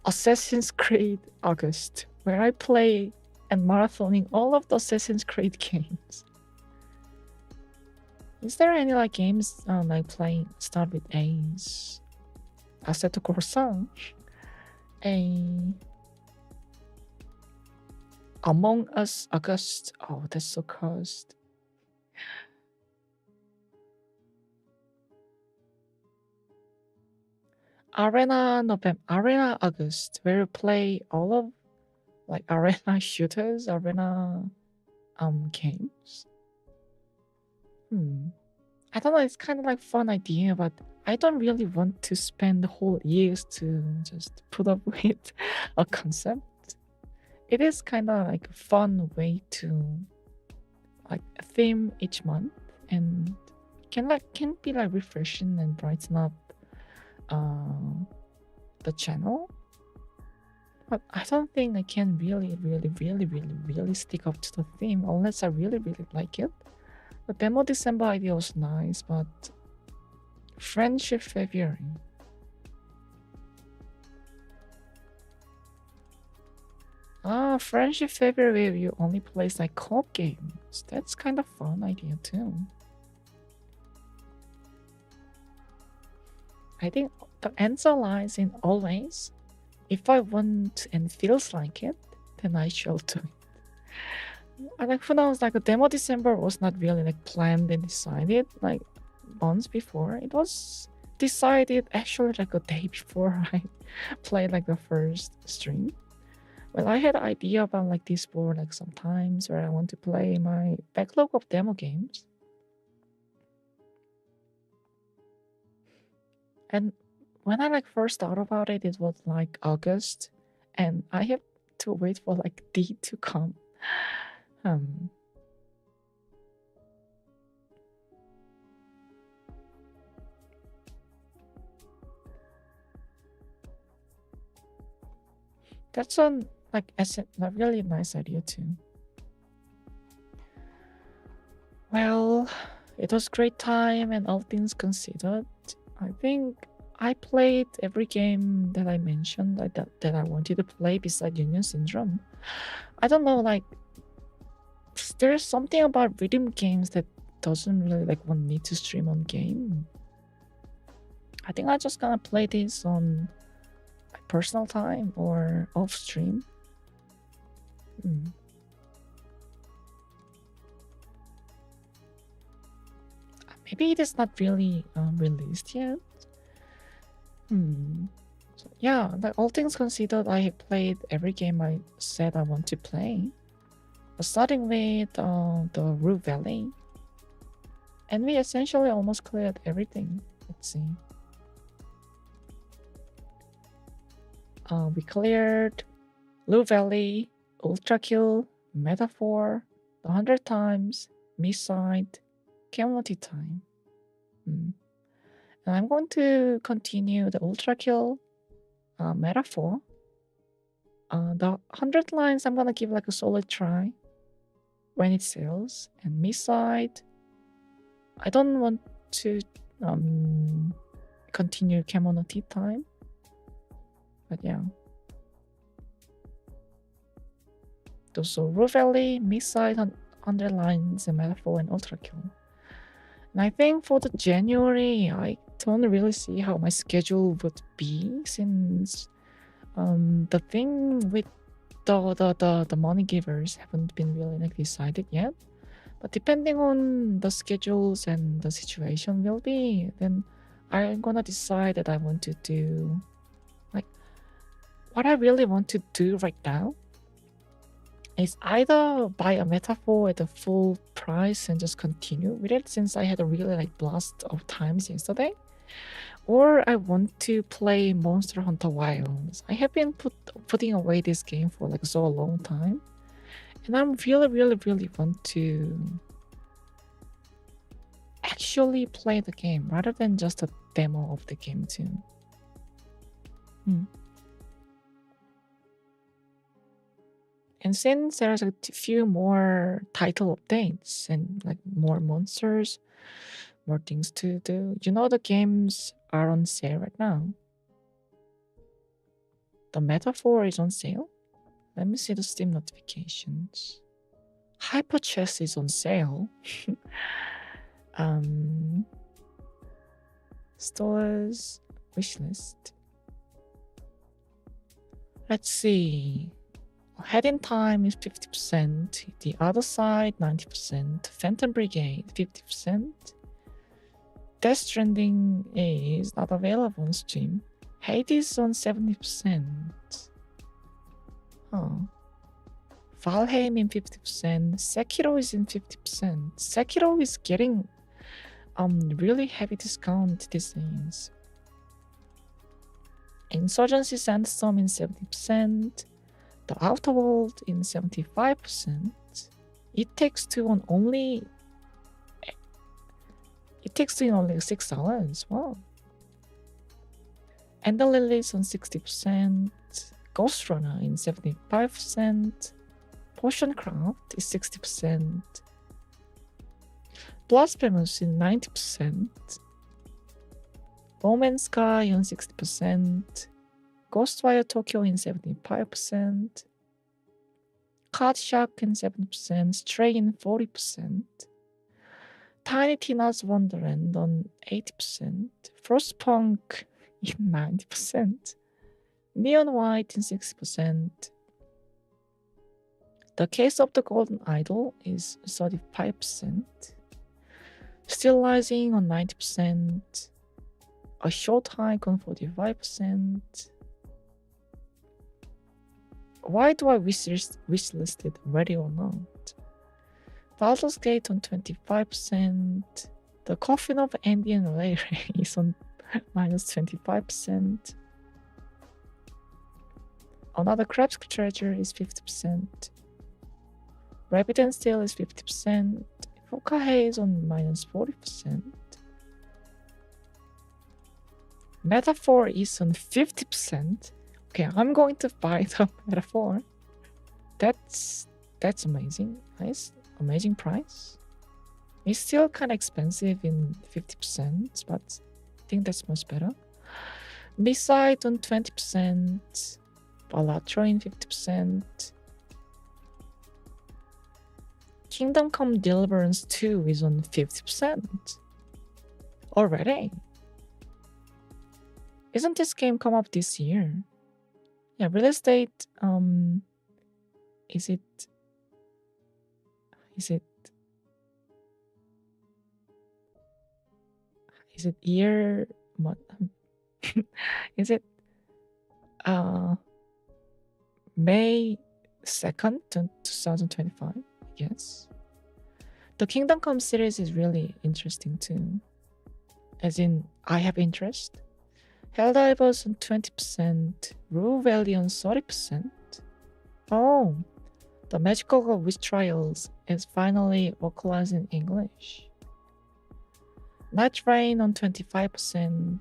Assassin's Creed August, where I play and marathoning all of the Assassin's Creed games. Is there any like games like playing start with A's? Assetto Corsa, Among Us August. Oh, that's so cursed. Arena August, where you play all of like arena shooters, arena games. I don't know, it's kind of like fun idea, but I don't really want to spend the whole years to just put up with a concept. It is kind of like a fun way to like theme each month, and can be like refreshing and brighten up the channel. But I don't think I can really stick up to the theme unless I really like it. The demo December idea was nice, but Friendship February. Friendship February, you only plays like co-op games. That's kind of fun idea too. I think the answer lies in always. If I want and feels like it, then I shall do it. Like who knows, like a demo December was not really like planned and decided like months before. It was decided actually like a day before I played like the first stream. Well, I had an idea about like this for like some times where I want to play my backlog of demo games. And when I like first thought about it, it was like August, and I have to wait for like D to come. That's a really nice idea too. Well, it was great time, and all things considered, I think I played every game that I mentioned that I wanted to play beside Union Syndrome. I don't know, like there's something about rhythm games that doesn't really like want me to stream on game. I think I'm just gonna play this on my personal time or off stream. Maybe it is not really released yet. So, yeah, like all things considered, I have played every game I said I want to play. Starting with the Roof Valley. And we essentially almost cleared everything. Let's see. We cleared Blue Valley, Ultra Kill, Metaphor, The 100 Times, Misside, Kemono Teatime. And I'm going to continue the Ultra Kill Metaphor. The 100 lines I'm gonna give like a solid try when it sells. And Misside, I don't want to continue Kemono Teatime, but yeah. So Roof Valley, Misside, Underlines, and Metaphor, and Ultra Kill. And I think for the January, I don't really see how my schedule would be, since the thing with the money givers haven't been really like decided yet. But depending on the schedules and the situation will be, then I'm gonna decide that I want to do like what I really want to do right now is either buy a Metaphor at the full price and just continue with it, since I had a really like blast of times yesterday, or I want to play Monster Hunter Wilds. I have been putting away this game for like so long time, and I'm really want to actually play the game rather than just a demo of the game too. And since there's a few more title updates and like more monsters, more things to do, you know, the games are on sale right now. The Metaphor is on sale. Let me see the Steam notifications. Hyper Chess is on sale. Stores, wishlist. Let's see. Head in Time is 50%, the other side 90%, Phantom Brigade 50%. Death Stranding is not available on Steam. Hades on 70%. Huh. Valheim in 50%. Sekiro is in 50%. Sekiro is getting really heavy discount these days. Insurgency Sandstorm in 70%. The Outer World in 75%. It Takes Two on only... It Takes Two in only $6. Wow. And the Lilies on 60%. Ghost Runner in 75%. Potion Craft is 60%. Blasphemous in 90%. No Man's Sky on 60%. Ghostwire Tokyo in 75%. Card Shark in 70%. Stray in 40%. Tiny Tina's Wonderland on 80%. Frostpunk in 90%. Neon White in 60%. The Case of the Golden Idol is 35%. Still Rising on 90%. A Short Hike on 45%. Why do I wishlist it already or not? Baldur's Gate on 25%. The Coffin of Andy and Ray is on minus 25%. Another Crab's Treasure is 50%. Rabbit and Steel is 50%. Fukahei is on minus 40%. Metaphor is on 50%. Okay, I'm going to buy the Metaphor. That's amazing. Nice, amazing price. It's still kind of expensive in 50%, but I think that's much better. Beside on 20%. Balatro in 50%. Kingdom Come Deliverance 2 is on 50%. Already? Isn't this game come up this year? Yeah, release date, is it year, what, is it, May 2nd, 2025, I guess. The Kingdom Come series is really interesting too. As in, I have interest. Helldivers on 20%. Rue Valley on 30%. Oh, the Magical Witch Trials is finally localized in English. Night Rain on 25%.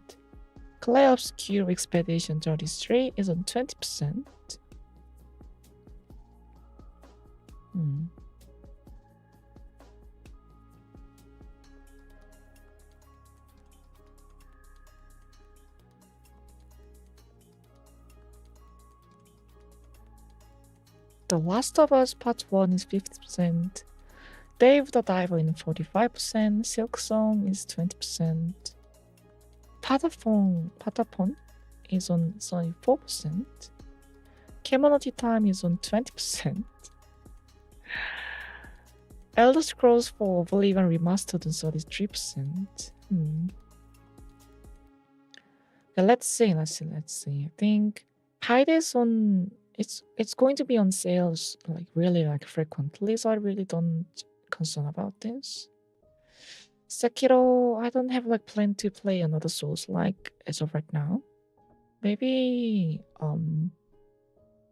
Clay Obscure Expedition 33 is on 20%. The Last of Us Part 1 is 50%. Dave the Diver in 45%. Silk Song is 20%. Patapon is on 34%. Kemono Teatime is on 20%. Elder Scrolls 4 Oblivion Remastered on 33%. Yeah, let's see. I think Hades on it's going to be on sales like really like frequently, so I really don't concern about this. Sekiro, I don't have like plan to play another Souls like as of right now. Maybe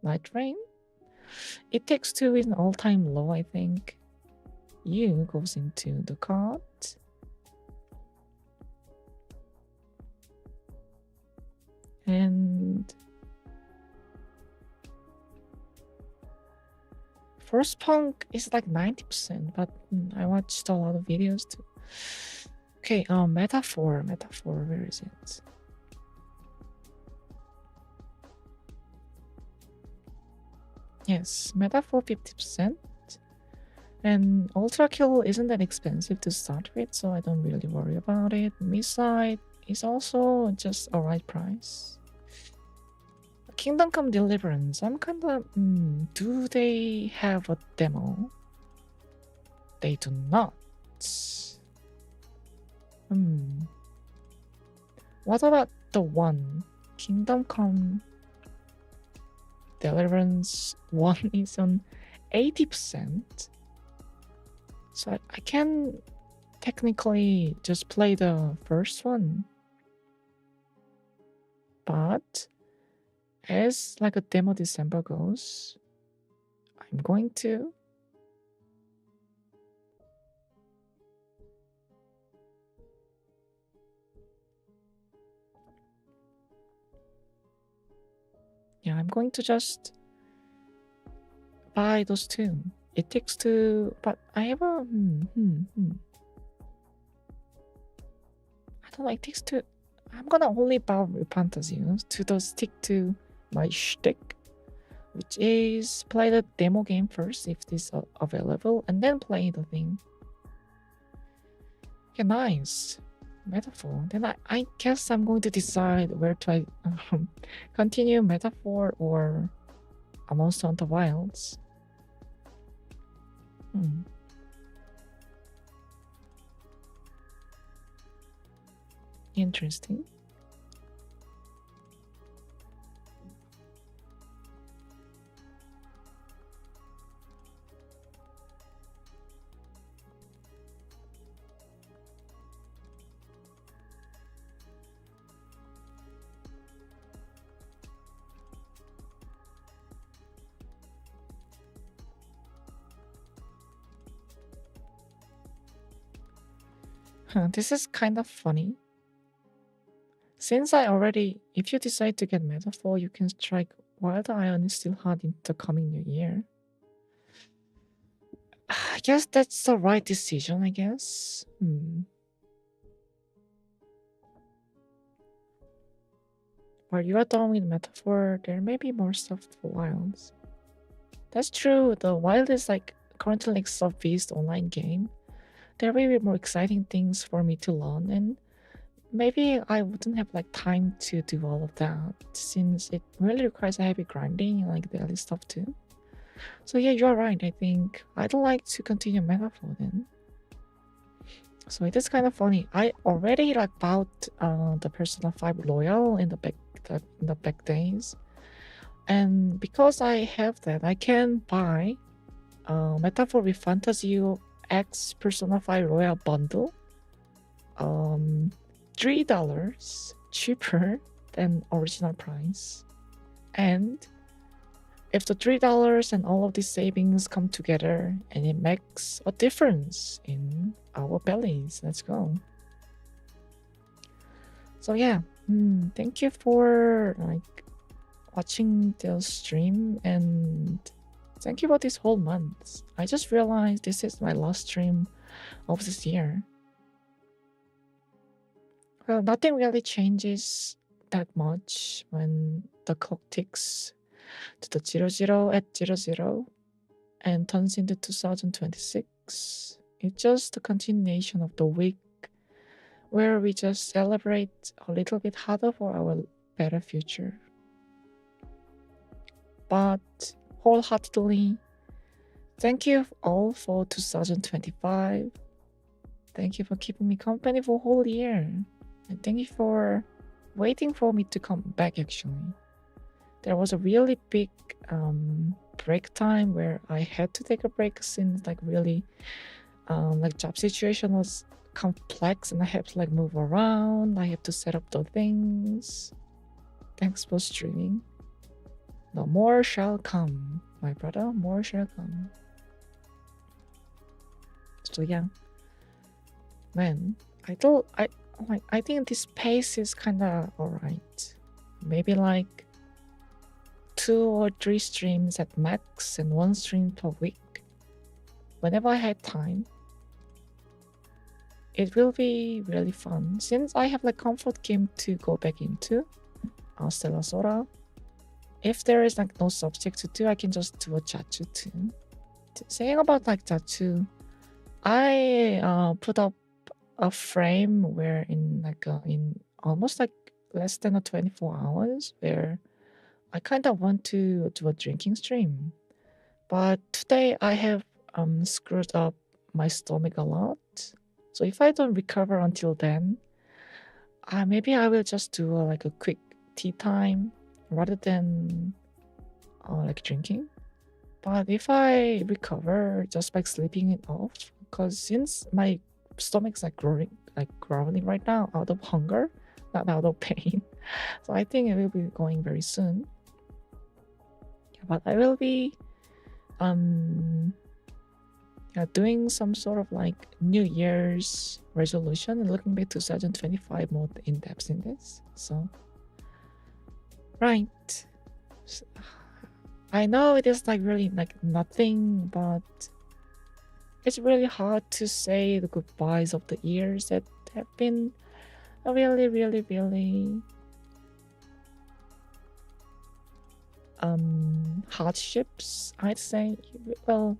Night Rain. It Takes Two is an all-time low, I think. You goes into the cart. And Frostpunk is like 90%, but I watched a lot of videos too. Okay, Metaphor, where is it? Yes, Metaphor 50%. And Ultra Kill isn't that expensive to start with, so I don't really worry about it. Misside is also just a right price. Kingdom Come Deliverance, I'm kinda, do they have a demo? They do not. What about the one Kingdom Come Deliverance 1 is on 80%. So I can technically just play the first one. But as like a demo December goes, I'm going to I'm going to just buy those two. It takes two, but I have a I don't know, it takes two. I'm gonna only buy Fantasios to stick to my shtick, which is play the demo game first if this is available, and then play the thing. Okay, nice metaphor. Then I guess I'm going to decide where to continue metaphor or a Monster Hunter Wilds. Interesting. This is kind of funny. Since if you decide to get metaphor, you can strike Wild Iron is still hard in the coming new year. I guess that's the right decision, I guess. While you are done with metaphor, there may be more stuff for Wilds. That's true, the Wild is like currently like sub-beast online game. There may be more exciting things for me to learn, and maybe I wouldn't have like time to do all of that since it really requires a heavy grinding and like daily stuff too. So yeah, you're right. I think I'd like to continue metaphor then. So it is kind of funny. I already like bought the Persona 5 Royal in the back days, and because I have that, I can buy Metaphor with Fantasy X Persona 5 Royal bundle. $3 cheaper than original price, and if the $3 and all of these savings come together and it makes a difference in our bellies, let's go. So yeah, thank you for like watching the stream, and thank you for this whole month. I just realized this is my last stream of this year. Well, nothing really changes that much when the clock ticks to the 00 at 00 and turns into 2026. It's just a continuation of the week where we just celebrate a little bit harder for our better future. But wholeheartedly, thank you all for 2025. Thank you for keeping me company for a whole year. And thank you for waiting for me to come back, actually. There was a really big break time where I had to take a break since like really like job situation was complex and I had to like move around. I have to set up the things. Thanks for streaming. No more shall come, my brother. More shall come. So yeah, man, I think this pace is kind of alright. Maybe like 2 or 3 streams at max and 1 stream per week. Whenever I had time, it will be really fun. Since I have like comfort game to go back into, Stellar Sora. If there is like no subject to do, I can just do a Jachu too. Saying about like Jachu, I put up a frame where in almost like less than 24 hours where I kind of want to do a drinking stream. But today I have screwed up my stomach a lot. So if I don't recover until then, maybe I will just do like a quick tea time rather than like drinking. But if I recover just by sleeping it off, because since my stomach's like growling right now out of hunger, not out of pain, so I think it will be going very soon. Yeah, but I will be doing some sort of like New Year's resolution and looking back to 2025 more in depth in this. So, right. I know it is like really like nothing, but it's really hard to say the goodbyes of the years that have been really, really, really hardships, I'd say. Well,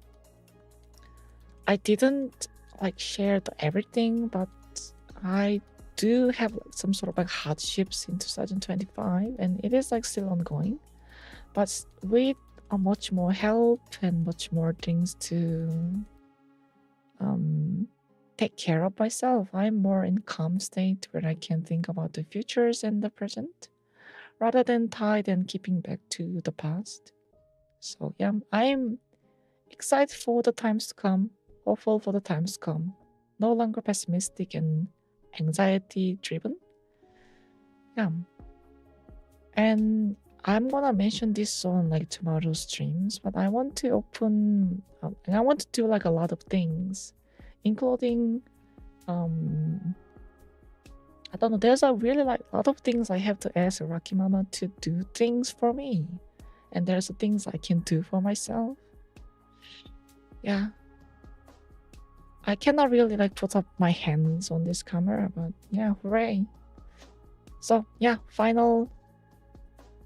I didn't like share everything, but I do have like, some sort of like hardships in 2025, and it is like still ongoing. But with much more help and much more things to take care of myself, I'm more in calm state where I can think about the futures and the present rather than tied and keeping back to the past. So yeah, I'm excited for the times to come, hopeful for the times to come, no longer pessimistic and anxiety driven. Yeah. And I'm gonna mention this on like tomorrow's streams, but I want to open and I want to do like a lot of things, including I don't know, there's a really like a lot of things I have to ask Rocky Mama to do things for me. And there's things I can do for myself. Yeah. I cannot really like put up my hands on this camera, but yeah, hooray. So yeah, final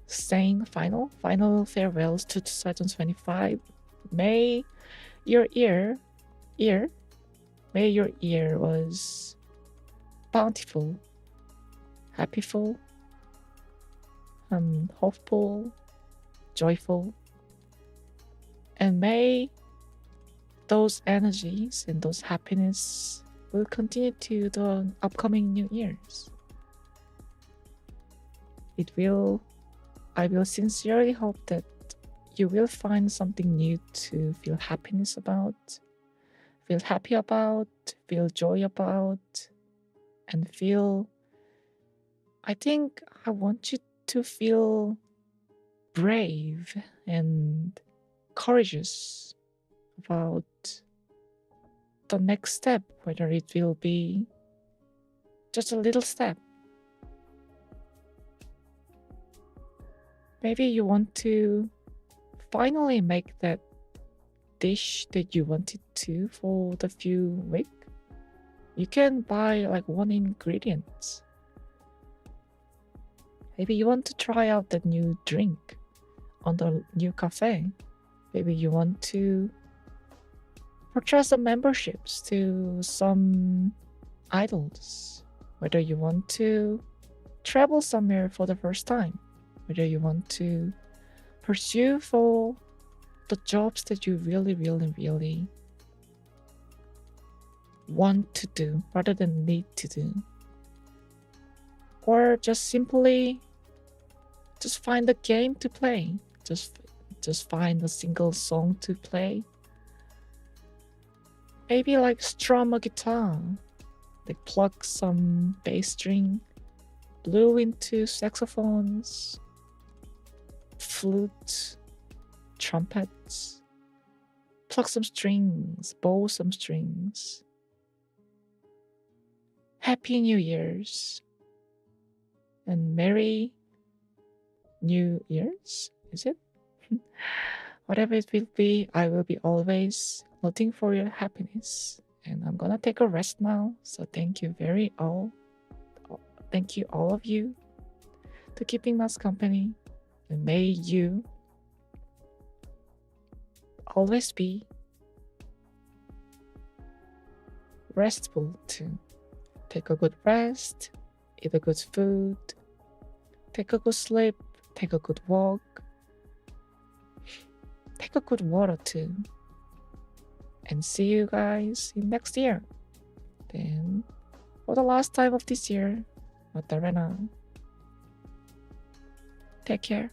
farewells to 2025. May your year was bountiful, happyful, hopeful, joyful, and may those energies and those happiness will continue to the upcoming new years. I will sincerely hope that you will find something new to feel happiness about, feel happy about, feel joy about, and I think I want you to feel brave and courageous about the next step, whether it will be just a little step. Maybe you want to finally make that dish that you wanted to for the few weeks. You can buy like one ingredient. Maybe you want to try out that new drink on the new cafe. Maybe you want to purchase some memberships to some idols. Whether you want to travel somewhere for the first time. Whether you want to pursue for the jobs that you really, really, really want to do rather than need to do. Or just simply just find a game to play. Just find a single song to play. Maybe like strum a guitar, like pluck some bass string, blow into saxophones, flute, trumpets, pluck some strings, bow some strings. Happy New Year's and Merry New Year's, is it? Whatever it will be, I will be always looking for your happiness. And I'm gonna take a rest now. So thank you all of you to keeping us company. And may you always be restful too. Take a good rest, eat a good food, take a good sleep, take a good walk, take a good water too. And see you guys in next year. Then, for the last time of this year, Rena. Take care.